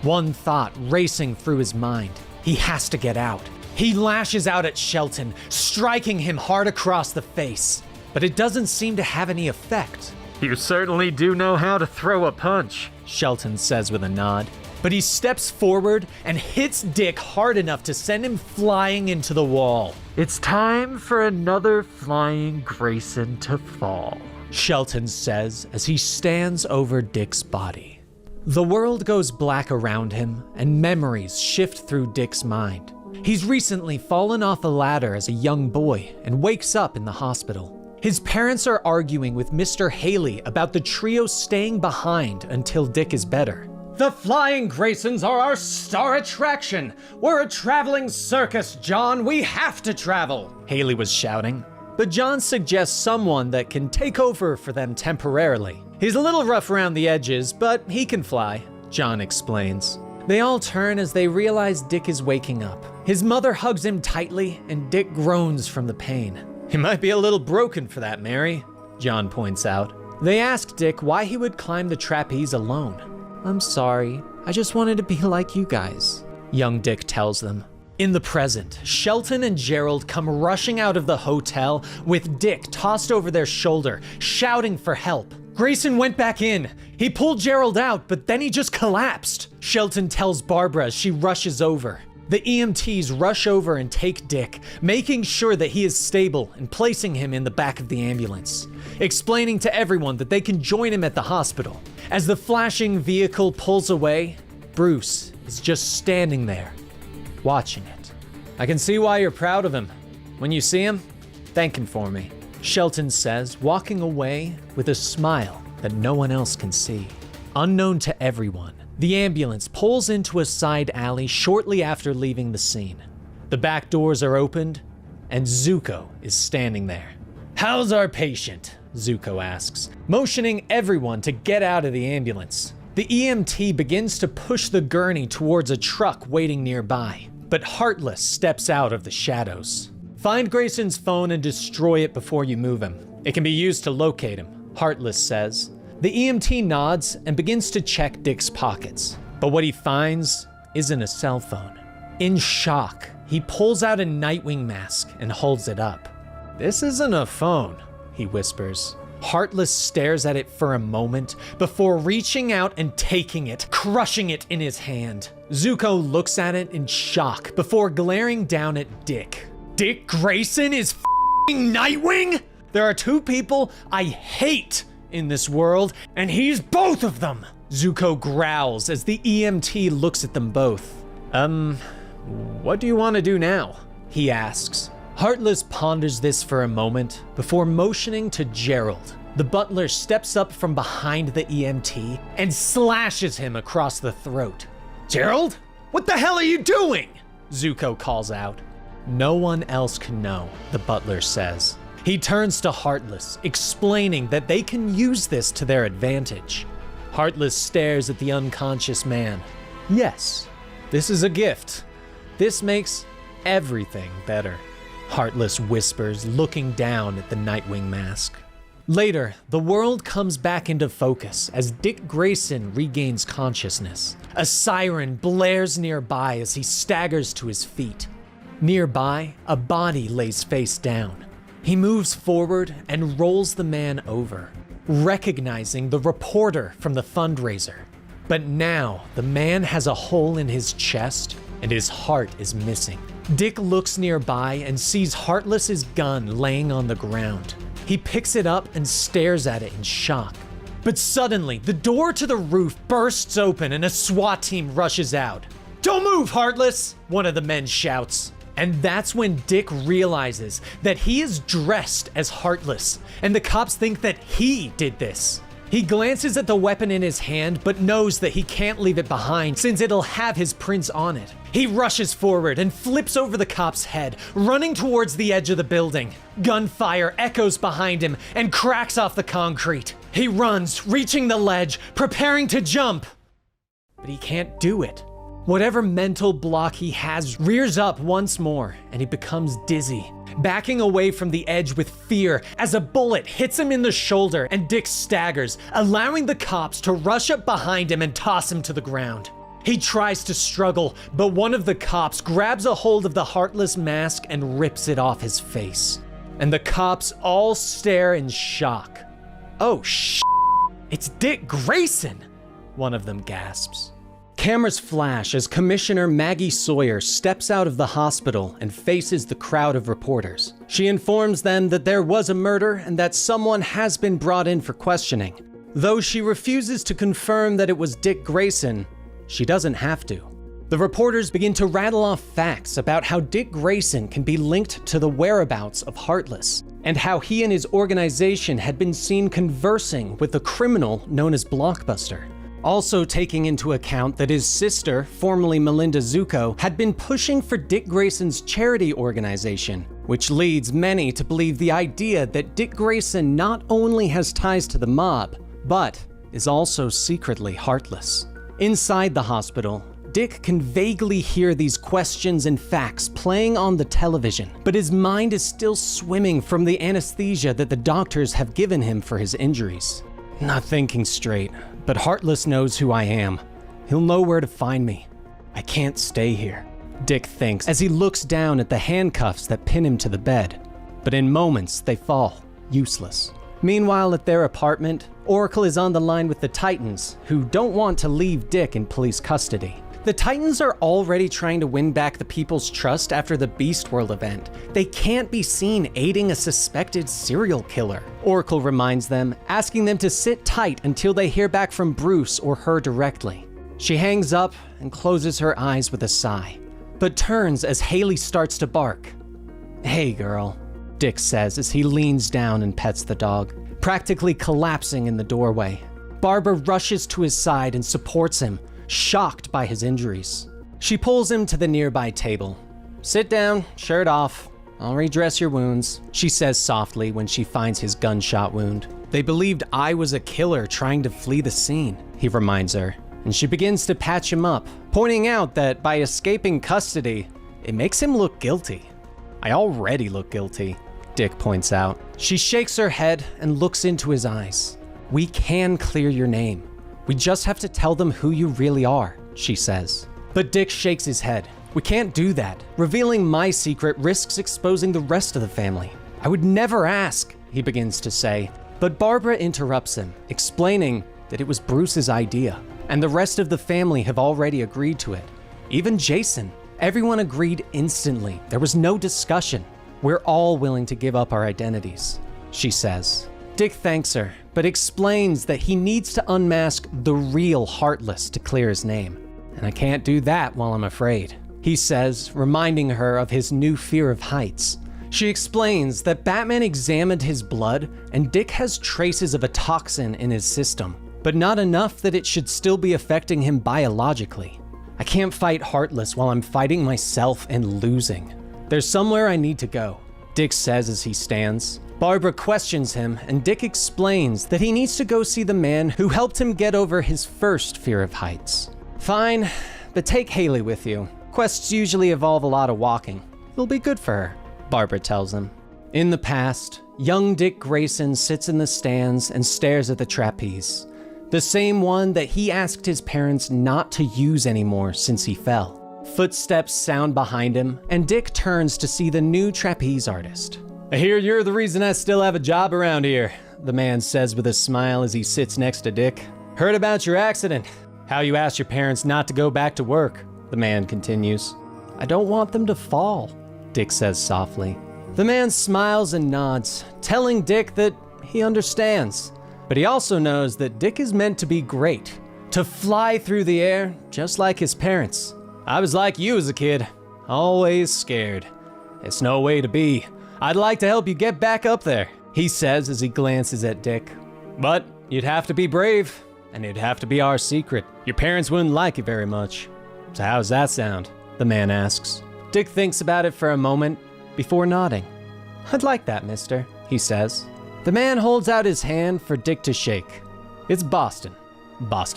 One thought racing through his mind. He has to get out. He lashes out at Shelton, striking him hard across the face. But it doesn't seem to have any effect. You certainly do know how to throw a punch, Shelton says with a nod. But he steps forward and hits Dick hard enough to send him flying into the wall. It's time for another flying Grayson to fall, Shelton says as he stands over Dick's body. The world goes black around him and memories shift through Dick's mind. He's recently fallen off a ladder as a young boy and wakes up in the hospital. His parents are arguing with Mr. Haley about the trio staying behind until Dick is better. The Flying Graysons are our star attraction. We're a traveling circus, John. We have to travel, Haley was shouting. But John suggests someone that can take over for them temporarily. He's a little rough around the edges, but he can fly, John explains. They all turn as they realize Dick is waking up. His mother hugs him tightly, and Dick groans from the pain. He might be a little broken for that, Mary, John points out. They ask Dick why he would climb the trapeze alone. I'm sorry, I just wanted to be like you guys, young Dick tells them. In the present, Shelton and Gerald come rushing out of the hotel with Dick tossed over their shoulder, shouting for help. Grayson went back in. He pulled Gerald out, but then he just collapsed, Shelton tells Barbara as she rushes over. The EMTs rush over and take Dick, making sure that he is stable and placing him in the back of the ambulance, explaining to everyone that they can join him at the hospital. As the flashing vehicle pulls away, Bruce is just standing there, watching it. I can see why you're proud of him. When you see him, thank him for me, Shelton says, walking away with a smile that no one else can see. Unknown to everyone, the ambulance pulls into a side alley shortly after leaving the scene. The back doors are opened, and Zuko is standing there. How's our patient? Zuko asks, motioning everyone to get out of the ambulance. The EMT begins to push the gurney towards a truck waiting nearby, but Heartless steps out of the shadows. Find Grayson's phone and destroy it before you move him. It can be used to locate him, Heartless says. The EMT nods and begins to check Dick's pockets, but what he finds isn't a cell phone. In shock, he pulls out a Nightwing mask and holds it up. This isn't a phone, he whispers. Heartless stares at it for a moment before reaching out and taking it, crushing it in his hand. Zuko looks at it in shock before glaring down at Dick. Dick Grayson is f***ing Nightwing? There are two people I hate in this world, and he's both of them! Zuko growls as the EMT looks at them both. What do you want to do now? He asks. Heartless ponders this for a moment before motioning to Gerald. The butler steps up from behind the EMT and slashes him across the throat. Gerald? What the hell are you doing? Zuko calls out. No one else can know, the butler says. He turns to Heartless, explaining that they can use this to their advantage. Heartless stares at the unconscious man. Yes, this is a gift. This makes everything better, Heartless whispers, looking down at the Nightwing mask. Later, the world comes back into focus as Dick Grayson regains consciousness. A siren blares nearby as he staggers to his feet. Nearby, a body lays face down. He moves forward and rolls the man over, recognizing the reporter from the fundraiser. But now, the man has a hole in his chest and his heart is missing. Dick looks nearby and sees Heartless's gun laying on the ground. He picks it up and stares at it in shock. But suddenly, the door to the roof bursts open and a SWAT team rushes out. "Don't move, Heartless!" one of the men shouts. And that's when Dick realizes that he is dressed as Heartless, and the cops think that he did this. He glances at the weapon in his hand, but knows that he can't leave it behind since it'll have his prints on it. He rushes forward and flips over the cop's head, running towards the edge of the building. Gunfire echoes behind him and cracks off the concrete. He runs, reaching the ledge, preparing to jump. But he can't do it. Whatever mental block he has rears up once more, and he becomes dizzy, backing away from the edge with fear as a bullet hits him in the shoulder and Dick staggers, allowing the cops to rush up behind him and toss him to the ground. He tries to struggle, but one of the cops grabs a hold of the Heartless mask and rips it off his face. And the cops all stare in shock. "Oh it's Dick Grayson!" one of them gasps. Cameras flash as Commissioner Maggie Sawyer steps out of the hospital and faces the crowd of reporters. She informs them that there was a murder and that someone has been brought in for questioning. Though she refuses to confirm that it was Dick Grayson, she doesn't have to. The reporters begin to rattle off facts about how Dick Grayson can be linked to the whereabouts of Heartless, and how he and his organization had been seen conversing with a criminal known as Blockbuster. Also taking into account that his sister, formerly Melinda Zuko, had been pushing for Dick Grayson's charity organization, which leads many to believe the idea that Dick Grayson not only has ties to the mob, but is also secretly Heartless. Inside the hospital, Dick can vaguely hear these questions and facts playing on the television, but his mind is still swimming from the anesthesia that the doctors have given him for his injuries. Not thinking straight, but Heartless knows who I am. He'll know where to find me. I can't stay here, Dick thinks as he looks down at the handcuffs that pin him to the bed. But in moments, they fall, useless. Meanwhile, at their apartment, Oracle is on the line with the Titans, who don't want to leave Dick in police custody. The Titans are already trying to win back the people's trust after the Beast World event. They can't be seen aiding a suspected serial killer, Oracle reminds them, asking them to sit tight until they hear back from Bruce or her directly. She hangs up and closes her eyes with a sigh, but turns as Haley starts to bark. "Hey, girl," Dick says as he leans down and pets the dog, practically collapsing in the doorway. Barbara rushes to his side and supports him, shocked by his injuries. She pulls him to the nearby table. "Sit down, shirt off. I'll redress your wounds," she says softly when she finds his gunshot wound. "They believed I was a killer trying to flee the scene," he reminds her, and she begins to patch him up, pointing out that by escaping custody, it makes him look guilty. "I already look guilty," Dick points out. She shakes her head and looks into his eyes. "We can clear your name. We just have to tell them who you really are," she says. But Dick shakes his head. "We can't do that. Revealing my secret risks exposing the rest of the family. I would never ask," he begins to say. But Barbara interrupts him, explaining that it was Bruce's idea, and the rest of the family have already agreed to it. Even Jason. Everyone agreed instantly. There was no discussion. "We're all willing to give up our identities," she says. Dick thanks her, but explains that he needs to unmask the real Heartless to clear his name. "And I can't do that while I'm afraid," he says, reminding her of his new fear of heights. She explains that Batman examined his blood and Dick has traces of a toxin in his system, but not enough that it should still be affecting him biologically. "I can't fight Heartless while I'm fighting myself and losing. There's somewhere I need to go," Dick says as he stands. Barbara questions him, and Dick explains that he needs to go see the man who helped him get over his first fear of heights. "Fine, but take Haley with you. Quests usually involve a lot of walking. It'll be good for her," Barbara tells him. In the past, young Dick Grayson sits in the stands and stares at the trapeze, the same one that he asked his parents not to use anymore since he fell. Footsteps sound behind him, and Dick turns to see the new trapeze artist. "I hear you're the reason I still have a job around here," the man says with a smile as he sits next to Dick. "Heard about your accident. How you asked your parents not to go back to work," the man continues. "I don't want them to fall," Dick says softly. The man smiles and nods, telling Dick that he understands. But he also knows that Dick is meant to be great, to fly through the air just like his parents. "I was like you as a kid, always scared. It's no way to be. I'd like to help you get back up there," he says as he glances at Dick. "But you'd have to be brave, and it'd have to be our secret. Your parents wouldn't like it very much. So how's that sound?" the man asks. Dick thinks about it for a moment before nodding. "I'd like that, mister," he says. The man holds out his hand for Dick to shake. "It's Boston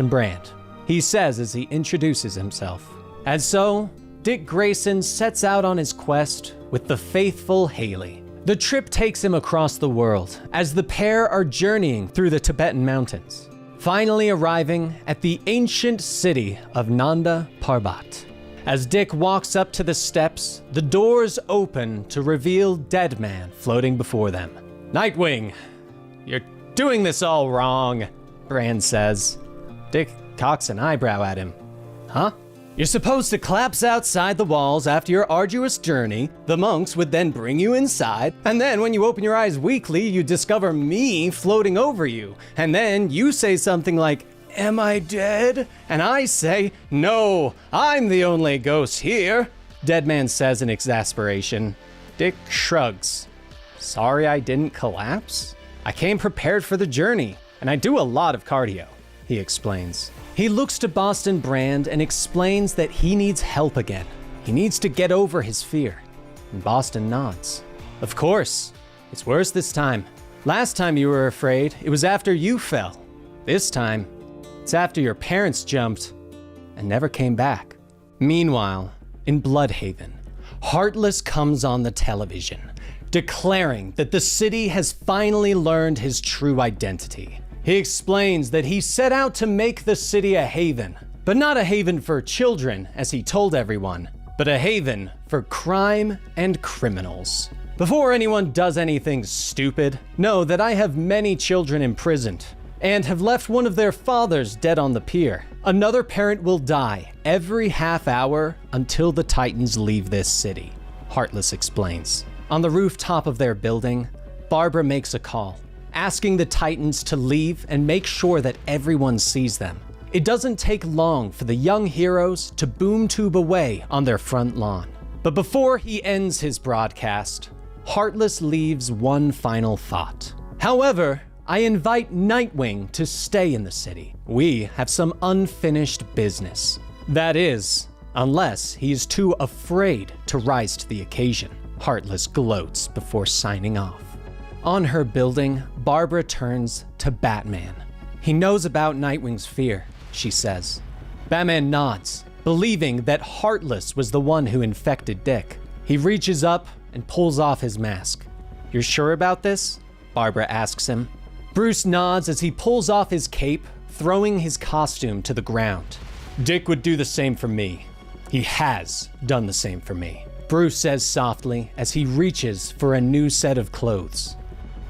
brand," he says as he introduces himself. And so, Dick Grayson sets out on his quest with the faithful Haley. The trip takes him across the world as the pair are journeying through the Tibetan mountains, finally arriving at the ancient city of Nanda Parbat. As Dick walks up to the steps, the doors open to reveal Deadman floating before them. "Nightwing, you're doing this all wrong," Brand says. Dick cocks an eyebrow at him. "Huh? You're supposed to collapse outside the walls after your arduous journey. The monks would then bring you inside, and then when you open your eyes weakly, you discover me floating over you. And then you say something like, 'Am I dead?' And I say, 'No, I'm the only ghost here,'" Deadman says in exasperation. Dick shrugs. "Sorry I didn't collapse. I came prepared for the journey, and I do a lot of cardio," he explains. He looks to Boston Brand and explains that he needs help again. He needs to get over his fear. And Boston nods. "Of course. It's worse this time. Last time you were afraid, it was after you fell. This time, it's after your parents jumped and never came back." Meanwhile, in Bludhaven, Heartless comes on the television, declaring that the city has finally learned his true identity. He explains that he set out to make the city a haven, but not a haven for children, as he told everyone, but a haven for crime and criminals. "Before anyone does anything stupid, know that I have many children imprisoned, and have left one of their fathers dead on the pier. Another parent will die every half hour until the Titans leave this city," Heartless explains. On the rooftop of their building, Barbara makes a call, asking the Titans to leave and make sure that everyone sees them. It doesn't take long for the young heroes to boom tube away on their front lawn. But before he ends his broadcast, Heartless leaves one final thought. "However, I invite Nightwing to stay in the city. We have some unfinished business. That is, unless he is too afraid to rise to the occasion," Heartless gloats before signing off. On her building, Barbara turns to Batman. "He knows about Nightwing's fear," she says. Batman nods, believing that Heartless was the one who infected Dick. He reaches up and pulls off his mask. "You're sure about this?" Barbara asks him. Bruce nods as he pulls off his cape, throwing his costume to the ground. "Dick would do the same for me. He has done the same for me," Bruce says softly as he reaches for a new set of clothes.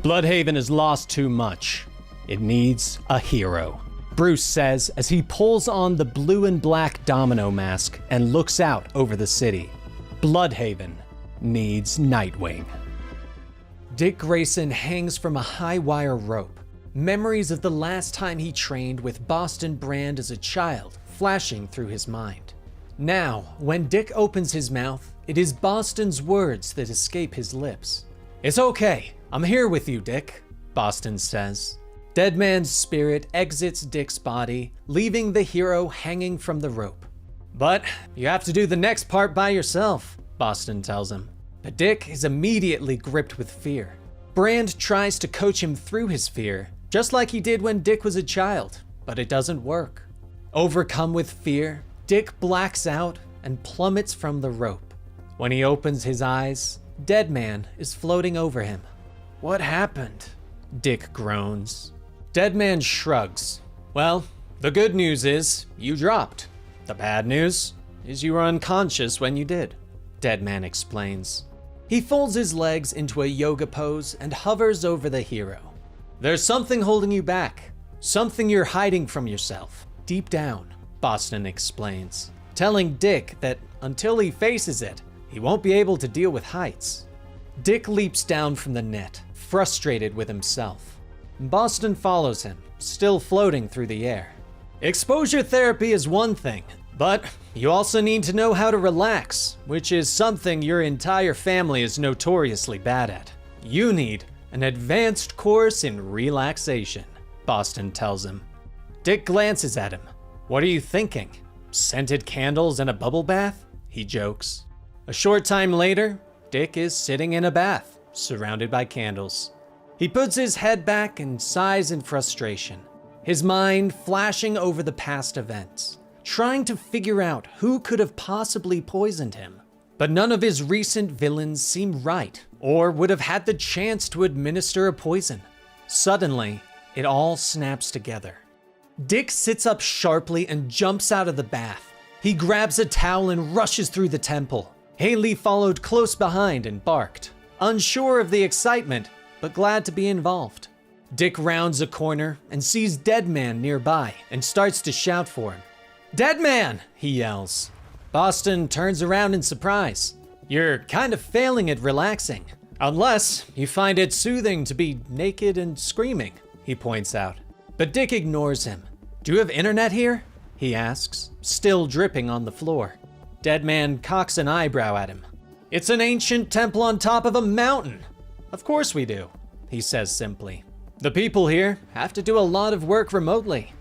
"Bludhaven has lost too much. It needs a hero," Bruce says as he pulls on the blue and black domino mask and looks out over the city. Bludhaven needs Nightwing. Dick Grayson hangs from a high wire rope, memories of the last time he trained with Boston Brand as a child flashing through his mind. Now, when Dick opens his mouth, it is Boston's words that escape his lips. "It's okay. I'm here with you, Dick," Boston says. Deadman's spirit exits Dick's body, leaving the hero hanging from the rope. "But you have to do the next part by yourself," Boston tells him. But Dick is immediately gripped with fear. Brand tries to coach him through his fear, just like he did when Dick was a child, but it doesn't work. Overcome with fear, Dick blacks out and plummets from the rope. When he opens his eyes, Deadman is floating over him. "What happened?" Dick groans. Deadman shrugs. "Well, the good news is you dropped. The bad news is you were unconscious when you did," Deadman explains. He folds his legs into a yoga pose and hovers over the hero. "There's something holding you back, something you're hiding from yourself, deep down," Boston explains, telling Dick that until he faces it, he won't be able to deal with heights. Dick leaps down from the net, frustrated with himself. Boston follows him, still floating through the air. "Exposure therapy is one thing, but you also need to know how to relax, which is something your entire family is notoriously bad at. You need an advanced course in relaxation," Boston tells him. Dick glances at him. "What are you thinking? Scented candles and a bubble bath?" he jokes. A short time later, Dick is sitting in a bath, surrounded by candles. He puts his head back and sighs in frustration, his mind flashing over the past events, trying to figure out who could have possibly poisoned him. But none of his recent villains seem right, or would have had the chance to administer a poison. Suddenly, it all snaps together. Dick sits up sharply and jumps out of the bath. He grabs a towel and rushes through the temple. Haley followed close behind and barked, unsure of the excitement, but glad to be involved. Dick rounds a corner and sees Deadman nearby and starts to shout for him. "Deadman!" he yells. Boston turns around in surprise. "You're kind of failing at relaxing, unless you find it soothing to be naked and screaming," he points out. But Dick ignores him. "Do you have internet here?" he asks, still dripping on the floor. Deadman cocks an eyebrow at him. "It's an ancient temple on top of a mountain." "Of course we do," he says simply. "The people here have to do a lot of work remotely."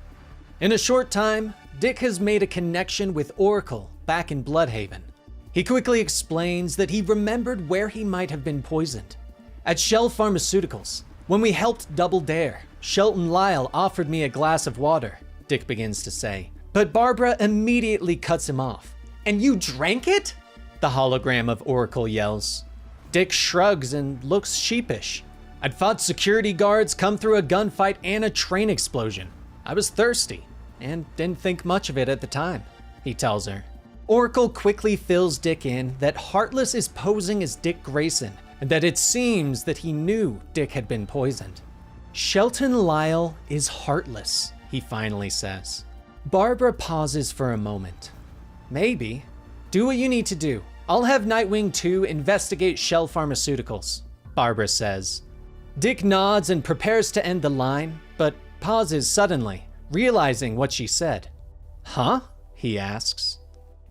In a short time, Dick has made a connection with Oracle back in Bludhaven. He quickly explains that he remembered where he might have been poisoned. "At Shell Pharmaceuticals, when we helped Double Dare, Shelton Lyle offered me a glass of water," Dick begins to say. But Barbara immediately cuts him off. "And you drank it?" the hologram of Oracle yells. Dick shrugs and looks sheepish. "I'd fought security guards, come through a gunfight, and a train explosion. I was thirsty, and didn't think much of it at the time," he tells her. Oracle quickly fills Dick in that Heartless is posing as Dick Grayson, and that it seems that he knew Dick had been poisoned. "Shelton Lyle is Heartless," he finally says. Barbara pauses for a moment. "Maybe. Do what you need to do. I'll have Nightwing 2 investigate Shell Pharmaceuticals," Barbara says. Dick nods and prepares to end the line, but pauses suddenly, realizing what she said. "Huh?" he asks.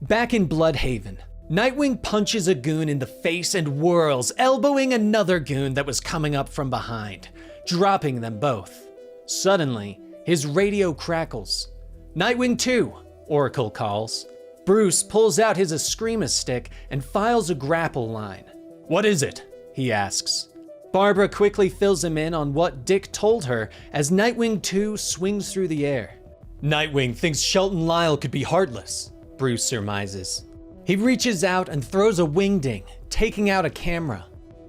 Back in Bludhaven, Nightwing punches a goon in the face and whirls, elbowing another goon that was coming up from behind, dropping them both. Suddenly, his radio crackles. "Nightwing 2, Oracle calls. Bruce pulls out his Eskrima stick and files a grapple line. "What is it?" he asks. Barbara quickly fills him in on what Dick told her as Nightwing 2 swings through the air. "Nightwing thinks Shelton Lyle could be Heartless," Bruce surmises. He reaches out and throws a wingding, taking out a camera.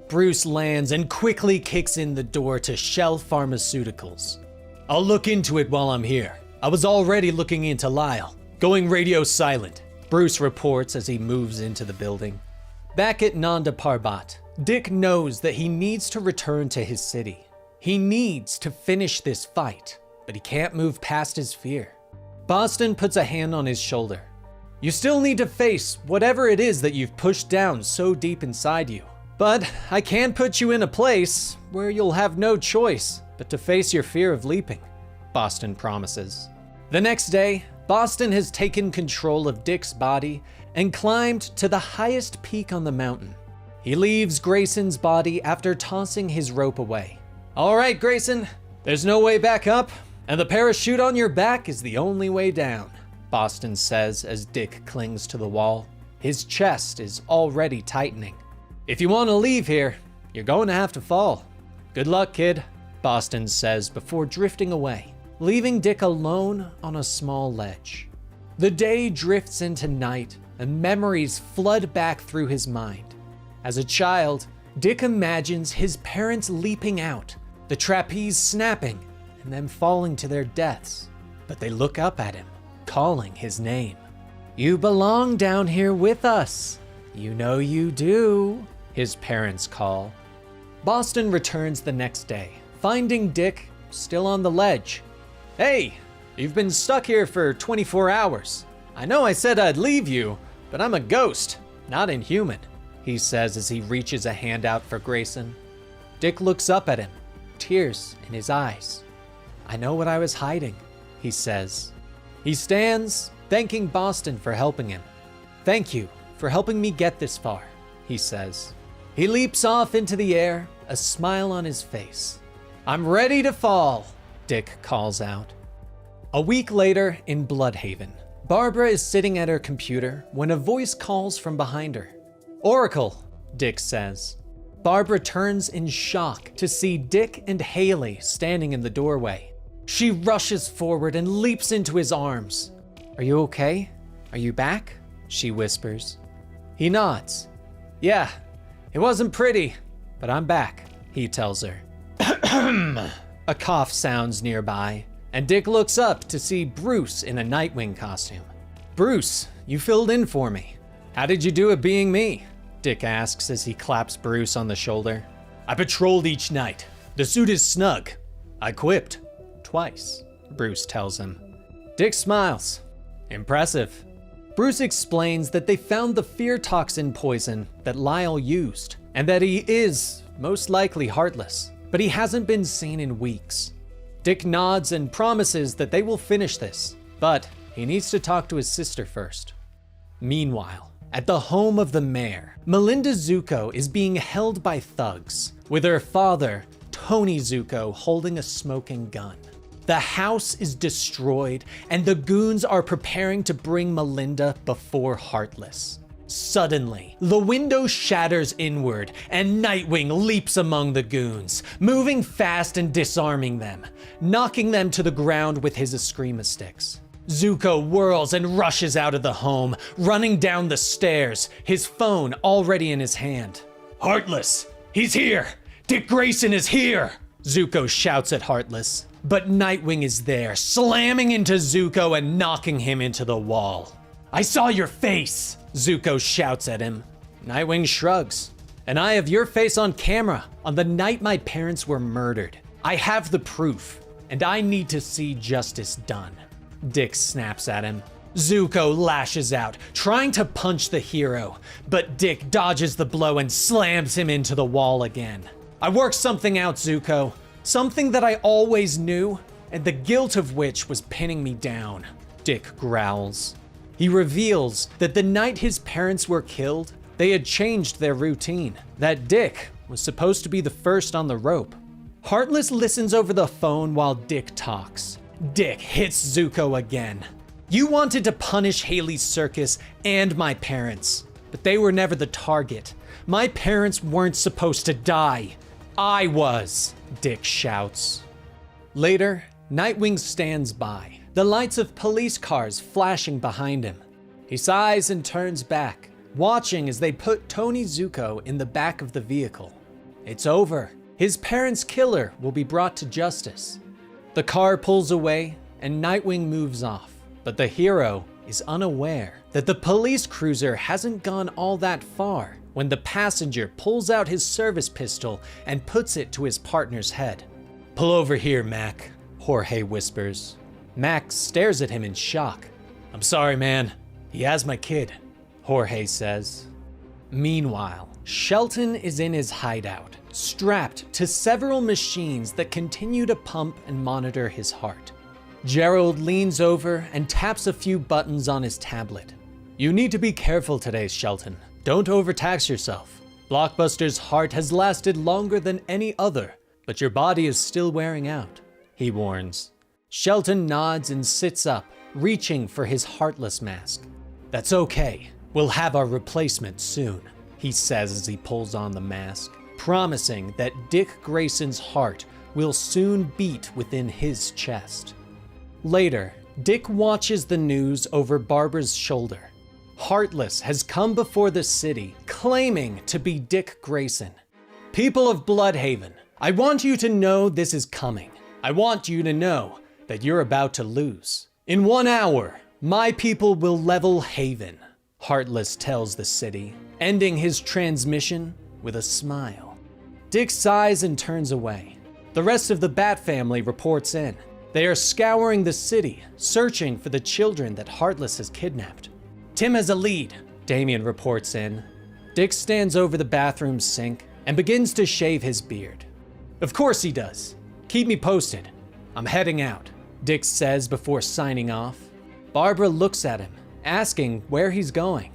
Bruce lands and quickly kicks in the door to Shell Pharmaceuticals. "I'll look into it while I'm here. I was already looking into Lyle. Going radio silent," Bruce reports as he moves into the building. Back at Nanda Parbat, Dick knows that he needs to return to his city. He needs to finish this fight, but he can't move past his fear. Boston puts a hand on his shoulder. "You still need to face whatever it is that you've pushed down so deep inside you. But I can put you in a place where you'll have no choice but to face your fear of leaping," Boston promises. The next day, Boston has taken control of Dick's body and climbed to the highest peak on the mountain. He leaves Grayson's body after tossing his rope away. "All right, Grayson, there's no way back up, and the parachute on your back is the only way down," Boston says as Dick clings to the wall. His chest is already tightening. "If you want to leave here, you're going to have to fall. Good luck, kid," Boston says before drifting away, leaving Dick alone on a small ledge. The day drifts into night and memories flood back through his mind. As a child, Dick imagines his parents leaping out, the trapeze snapping, and them falling to their deaths. But they look up at him, calling his name. "You belong down here with us. You know you do," his parents call. Boston returns the next day, finding Dick still on the ledge. "Hey, you've been stuck here for 24 hours. I know I said I'd leave you, but I'm a ghost, not inhuman," he says as he reaches a hand out for Grayson. Dick looks up at him, tears in his eyes. "I know what I was hiding," he says. He stands, thanking Boston for helping him. "Thank you for helping me get this far," he says. He leaps off into the air, a smile on his face. "I'm ready to fall," Dick calls out. A week later in Bludhaven, Barbara is sitting at her computer when a voice calls from behind her. "Oracle," Dick says. Barbara turns in shock to see Dick and Haley standing in the doorway. She rushes forward and leaps into his arms. Are you okay? Are you back? She whispers. He nods. Yeah, it wasn't pretty, but I'm back, he tells her. A cough sounds nearby, and Dick looks up to see Bruce in a Nightwing costume. Bruce, you filled in for me. How did you do it being me? Dick asks as he claps Bruce on the shoulder. I patrolled each night. The suit is snug. I quipped. Twice, Bruce tells him. Dick smiles. Impressive. Bruce explains that they found the fear toxin poison that Lyle used, and that he is most likely Heartless, but he hasn't been seen in weeks. Dick nods and promises that they will finish this, but he needs to talk to his sister first. Meanwhile, at the home of the mayor, Melinda Zuko is being held by thugs, with her father, Tony Zuko, holding a smoking gun. The house is destroyed, and the goons are preparing to bring Melinda before Heartless. Suddenly, the window shatters inward, and Nightwing leaps among the goons, moving fast and disarming them, knocking them to the ground with his eskrima sticks. Zuko whirls and rushes out of the home, running down the stairs, his phone already in his hand. Heartless! He's here! Dick Grayson is here! Zuko shouts at Heartless, but Nightwing is there, slamming into Zuko and knocking him into the wall. I saw your face! Zuko shouts at him. Nightwing shrugs. And I have your face on camera on the night my parents were murdered. I have the proof, and I need to see justice done. Dick snaps at him. Zuko lashes out, trying to punch the hero, but Dick dodges the blow and slams him into the wall again. I worked something out, Zuko. Something that I always knew, and the guilt of which was pinning me down. Dick growls. He reveals that the night his parents were killed, they had changed their routine, that Dick was supposed to be the first on the rope. Heartless listens over the phone while Dick talks. Dick hits Zuko again. You wanted to punish Haley's circus and my parents, but they were never the target. My parents weren't supposed to die. I was, Dick shouts. Later, Nightwing stands by, the lights of police cars flashing behind him. He sighs and turns back, watching as they put Tony Zuko in the back of the vehicle. It's over. His parents' killer will be brought to justice. The car pulls away and Nightwing moves off, but the hero is unaware that the police cruiser hasn't gone all that far when the passenger pulls out his service pistol and puts it to his partner's head. Pull over here, Mac, Jorge whispers. Mac stares at him in shock. I'm sorry, man. He has my kid, Jorge says. Meanwhile, Shelton is in his hideout, strapped to several machines that continue to pump and monitor his heart. Gerald leans over and taps a few buttons on his tablet. You need to be careful today, Shelton. Don't overtax yourself. Blockbuster's heart has lasted longer than any other, but your body is still wearing out, he warns. Shelton nods and sits up, reaching for his Heartless mask. That's okay. We'll have our replacement soon, he says as he pulls on the mask, promising that Dick Grayson's heart will soon beat within his chest. Later, Dick watches the news over Barbara's shoulder. Heartless has come before the city, claiming to be Dick Grayson. People of Bludhaven, I want you to know this is coming. I want you to know that you're about to lose. In 1 hour, my people will level Haven, Heartless tells the city, ending his transmission with a smile. Dick sighs and turns away. The rest of the Bat family reports in. They are scouring the city, searching for the children that Heartless has kidnapped. Tim has a lead, Damien reports in. Dick stands over the bathroom sink and begins to shave his beard. Of course he does. Keep me posted. I'm heading out, Dick says before signing off. Barbara looks at him, asking where he's going.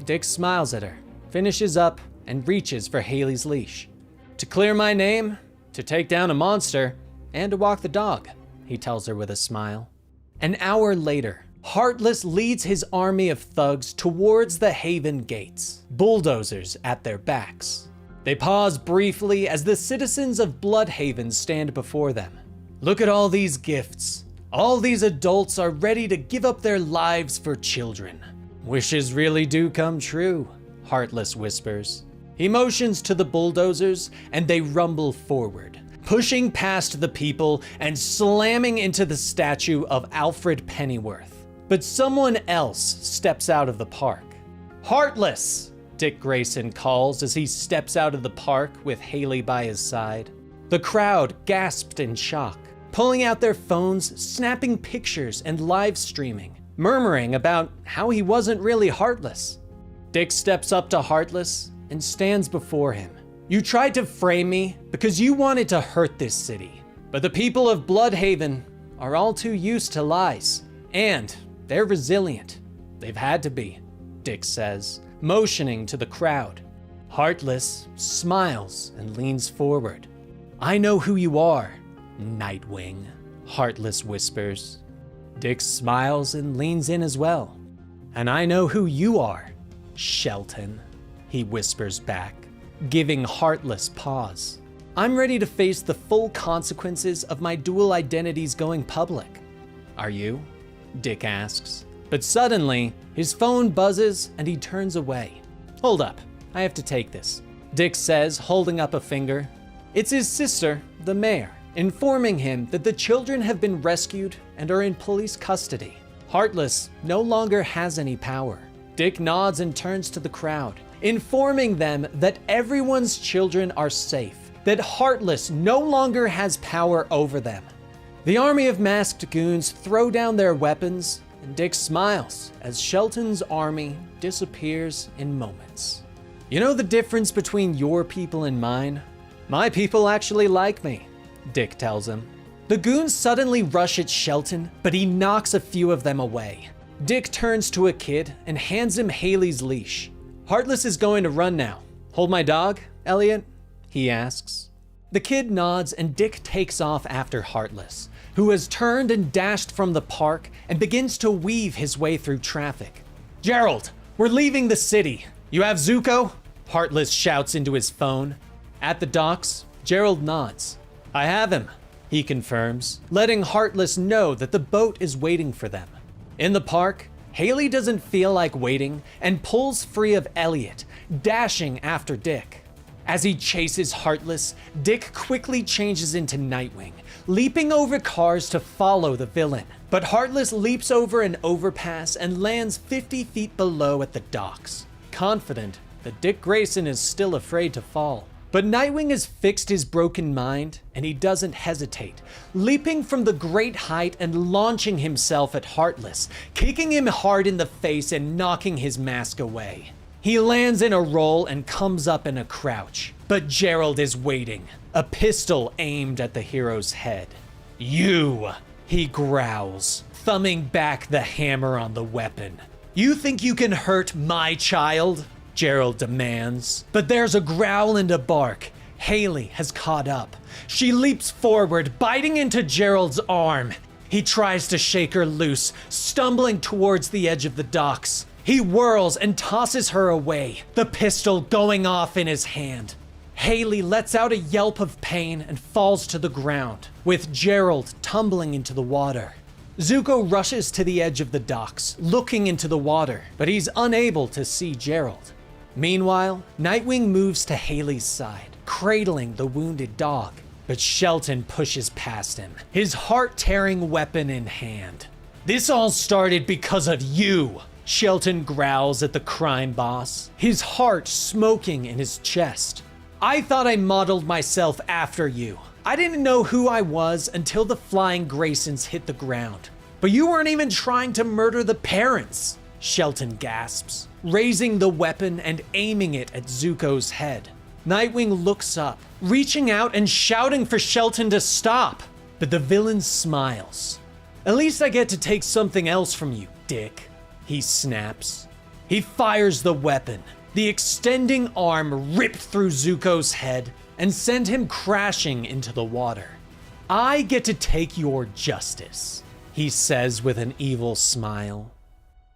Dick smiles at her, finishes up, and reaches for Haley's leash. To clear my name, to take down a monster, and to walk the dog, he tells her with a smile. An hour later, Heartless leads his army of thugs towards the Haven gates, bulldozers at their backs. They pause briefly as the citizens of Bludhaven stand before them. Look at all these gifts. All these adults are ready to give up their lives for children. Wishes really do come true, Heartless whispers. He motions to the bulldozers and they rumble forward, pushing past the people and slamming into the statue of Alfred Pennyworth. But someone else steps out of the park. Heartless! Dick Grayson calls as he steps out of the park with Haley by his side. The crowd gasped in shock, pulling out their phones, snapping pictures and live streaming, murmuring about how he wasn't really Heartless. Dick steps up to Heartless and stands before him. You tried to frame me because you wanted to hurt this city, but the people of Bludhaven are all too used to lies, and they're resilient. They've had to be, Dick says, motioning to the crowd. Heartless smiles and leans forward. I know who you are, Nightwing, Heartless whispers. Dick smiles and leans in as well. And I know who you are, Shelton, he whispers back, giving Heartless pause. I'm ready to face the full consequences of my dual identities going public. Are you? Dick asks. But suddenly, his phone buzzes and he turns away. Hold up, I have to take this, Dick says, holding up a finger. It's his sister, the mayor, informing him that the children have been rescued and are in police custody. Heartless no longer has any power. Dick nods and turns to the crowd, informing them that everyone's children are safe, that Heartless no longer has power over them. The army of masked goons throw down their weapons, and Dick smiles as Shelton's army disappears in moments. You know the difference between your people and mine? My people actually like me, Dick tells him. The goons suddenly rush at Shelton, but he knocks a few of them away. Dick turns to a kid and hands him Haley's leash. Heartless is going to run now. Hold my dog, Elliot? He asks. The kid nods and Dick takes off after Heartless, who has turned and dashed from the park and begins to weave his way through traffic. Gerald, we're leaving the city. You have Zuko? Heartless shouts into his phone. At the docks, Gerald nods. I have him, he confirms, letting Heartless know that the boat is waiting for them. In the park, Haley doesn't feel like waiting and pulls free of Elliot, dashing after Dick. As he chases Heartless, Dick quickly changes into Nightwing, leaping over cars to follow the villain. But Heartless leaps over an overpass and lands 50 feet below at the docks, confident that Dick Grayson is still afraid to fall. But Nightwing has fixed his broken mind, and he doesn't hesitate, leaping from the great height and launching himself at Heartless, kicking him hard in the face and knocking his mask away. He lands in a roll and comes up in a crouch, but Gerald is waiting, a pistol aimed at the hero's head. You, he growls, thumbing back the hammer on the weapon. You think you can hurt my child? Gerald demands. But there's a growl and a bark. Haley has caught up. She leaps forward, biting into Gerald's arm. He tries to shake her loose, stumbling towards the edge of the docks. He whirls and tosses her away, the pistol going off in his hand. Haley lets out a yelp of pain and falls to the ground, with Gerald tumbling into the water. Zuko rushes to the edge of the docks, looking into the water, but he's unable to see Gerald. Meanwhile, Nightwing moves to Haley's side, cradling the wounded dog. But Shelton pushes past him, his heart-tearing weapon in hand. This all started because of you, Shelton growls at the crime boss, his heart smoking in his chest. I thought I modeled myself after you. I didn't know who I was until the flying Graysons hit the ground. But you weren't even trying to murder the parents, Shelton gasps, raising the weapon and aiming it at Zuko's head. Nightwing looks up, reaching out and shouting for Shelton to stop. But the villain smiles. At least I get to take something else from you, Dick, he snaps. He fires the weapon. The extending arm ripped through Zuko's head and sent him crashing into the water. I get to take your justice, he says with an evil smile.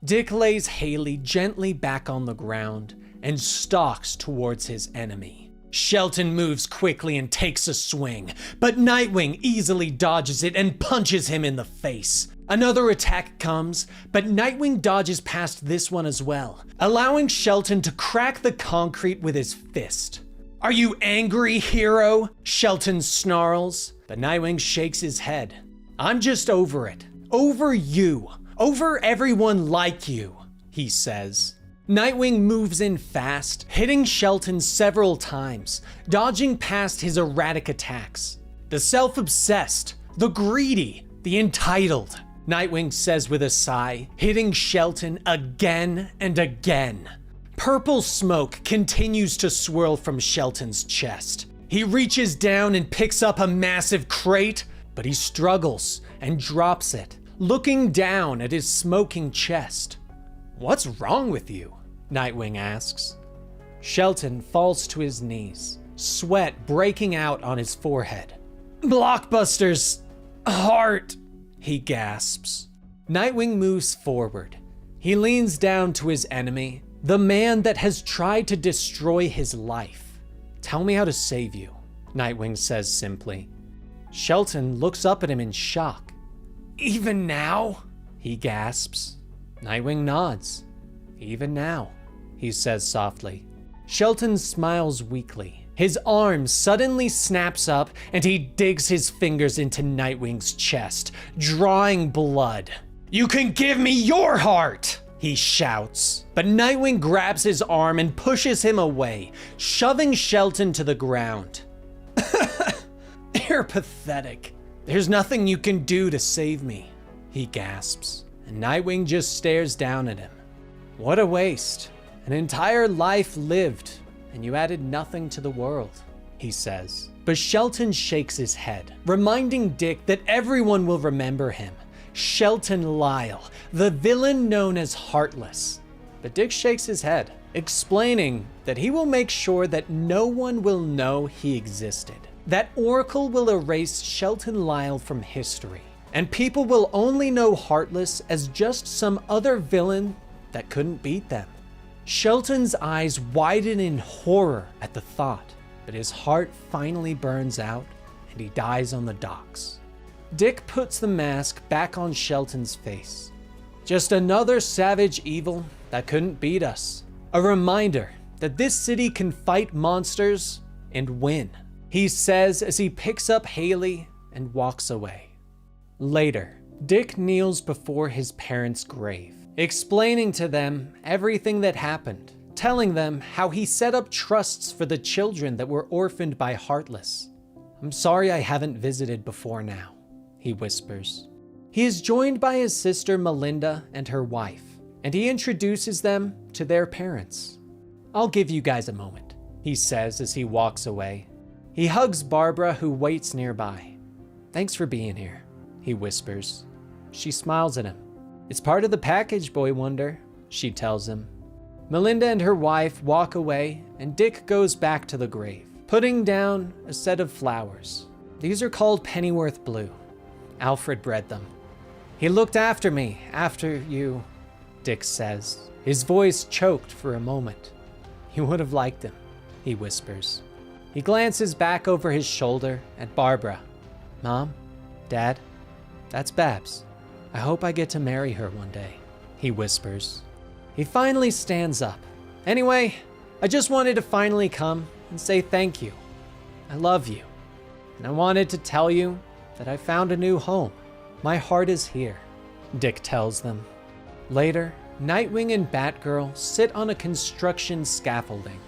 Dick lays Haley gently back on the ground and stalks towards his enemy. Shelton moves quickly and takes a swing, but Nightwing easily dodges it and punches him in the face. Another attack comes, but Nightwing dodges past this one as well, allowing Shelton to crack the concrete with his fist. "Are you angry, hero?" Shelton snarls, but Nightwing shakes his head. "I'm just over it. Over you. Over everyone like you," he says. Nightwing moves in fast, hitting Shelton several times, dodging past his erratic attacks. "The self-obsessed, the greedy, the entitled," Nightwing says with a sigh, hitting Shelton again and again. Purple smoke continues to swirl from Shelton's chest. He reaches down and picks up a massive crate, but he struggles and drops it, looking down at his smoking chest. "What's wrong with you?" Nightwing asks. Shelton falls to his knees, sweat breaking out on his forehead. "Blockbuster's heart," he gasps. Nightwing moves forward. He leans down to his enemy, the man that has tried to destroy his life. "Tell me how to save you," Nightwing says simply. Shelton looks up at him in shock. "Even now?" he gasps. Nightwing nods. "Even now," he says softly. Shelton smiles weakly. His arm suddenly snaps up and he digs his fingers into Nightwing's chest, drawing blood. "You can give me your heart!" he shouts. But Nightwing grabs his arm and pushes him away, shoving Shelton to the ground. "You're pathetic. There's nothing you can do to save me," he gasps. And Nightwing just stares down at him. "What a waste. An entire life lived, and you added nothing to the world," he says. But Shelton shakes his head, reminding Dick that everyone will remember him. Shelton Lyle, the villain known as Heartless. But Dick shakes his head, explaining that he will make sure that no one will know he existed. That Oracle will erase Shelton Lyle from history, and people will only know Heartless as just some other villain that couldn't beat them. Shelton's eyes widen in horror at the thought, but his heart finally burns out and he dies on the docks. Dick puts the mask back on Shelton's face. "Just another savage evil that couldn't beat us. A reminder that this city can fight monsters and win," he says as he picks up Haley and walks away. Later, Dick kneels before his parents' grave, explaining to them everything that happened, telling them how he set up trusts for the children that were orphaned by Heartless. "I'm sorry I haven't visited before now," he whispers. He is joined by his sister Melinda and her wife, and he introduces them to their parents. "I'll give you guys a moment," he says as he walks away. He hugs Barbara, who waits nearby. "Thanks for being here," he whispers. She smiles at him. "It's part of the package, Boy Wonder," she tells him. Melinda and her wife walk away, and Dick goes back to the grave, putting down a set of flowers. "These are called Pennyworth Blue. Alfred bred them. He looked after me after you," Dick says, his voice choked for a moment. "You would have liked him," he whispers. He glances back over his shoulder at Barbara. "Mom, Dad, that's Babs. I hope I get to marry her one day," he whispers. He finally stands up. "Anyway, I just wanted to finally come and say thank you. I love you. And I wanted to tell you that I found a new home. My heart is here," Dick tells them. Later, Nightwing and Batgirl sit on a construction scaffolding,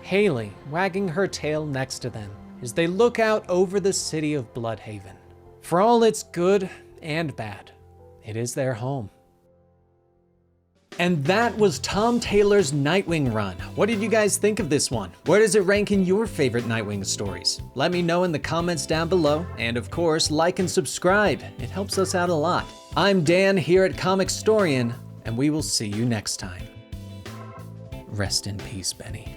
Haley wagging her tail next to them as they look out over the city of Bludhaven. For all its good and bad, it is their home. And that was Tom Taylor's Nightwing run. What did you guys think of this one? Where does it rank in your favorite Nightwing stories? Let me know in the comments down below. And of course, like and subscribe. It helps us out a lot. I'm Dan here at Comicstorian, and we will see you next time. Rest in peace, Benny.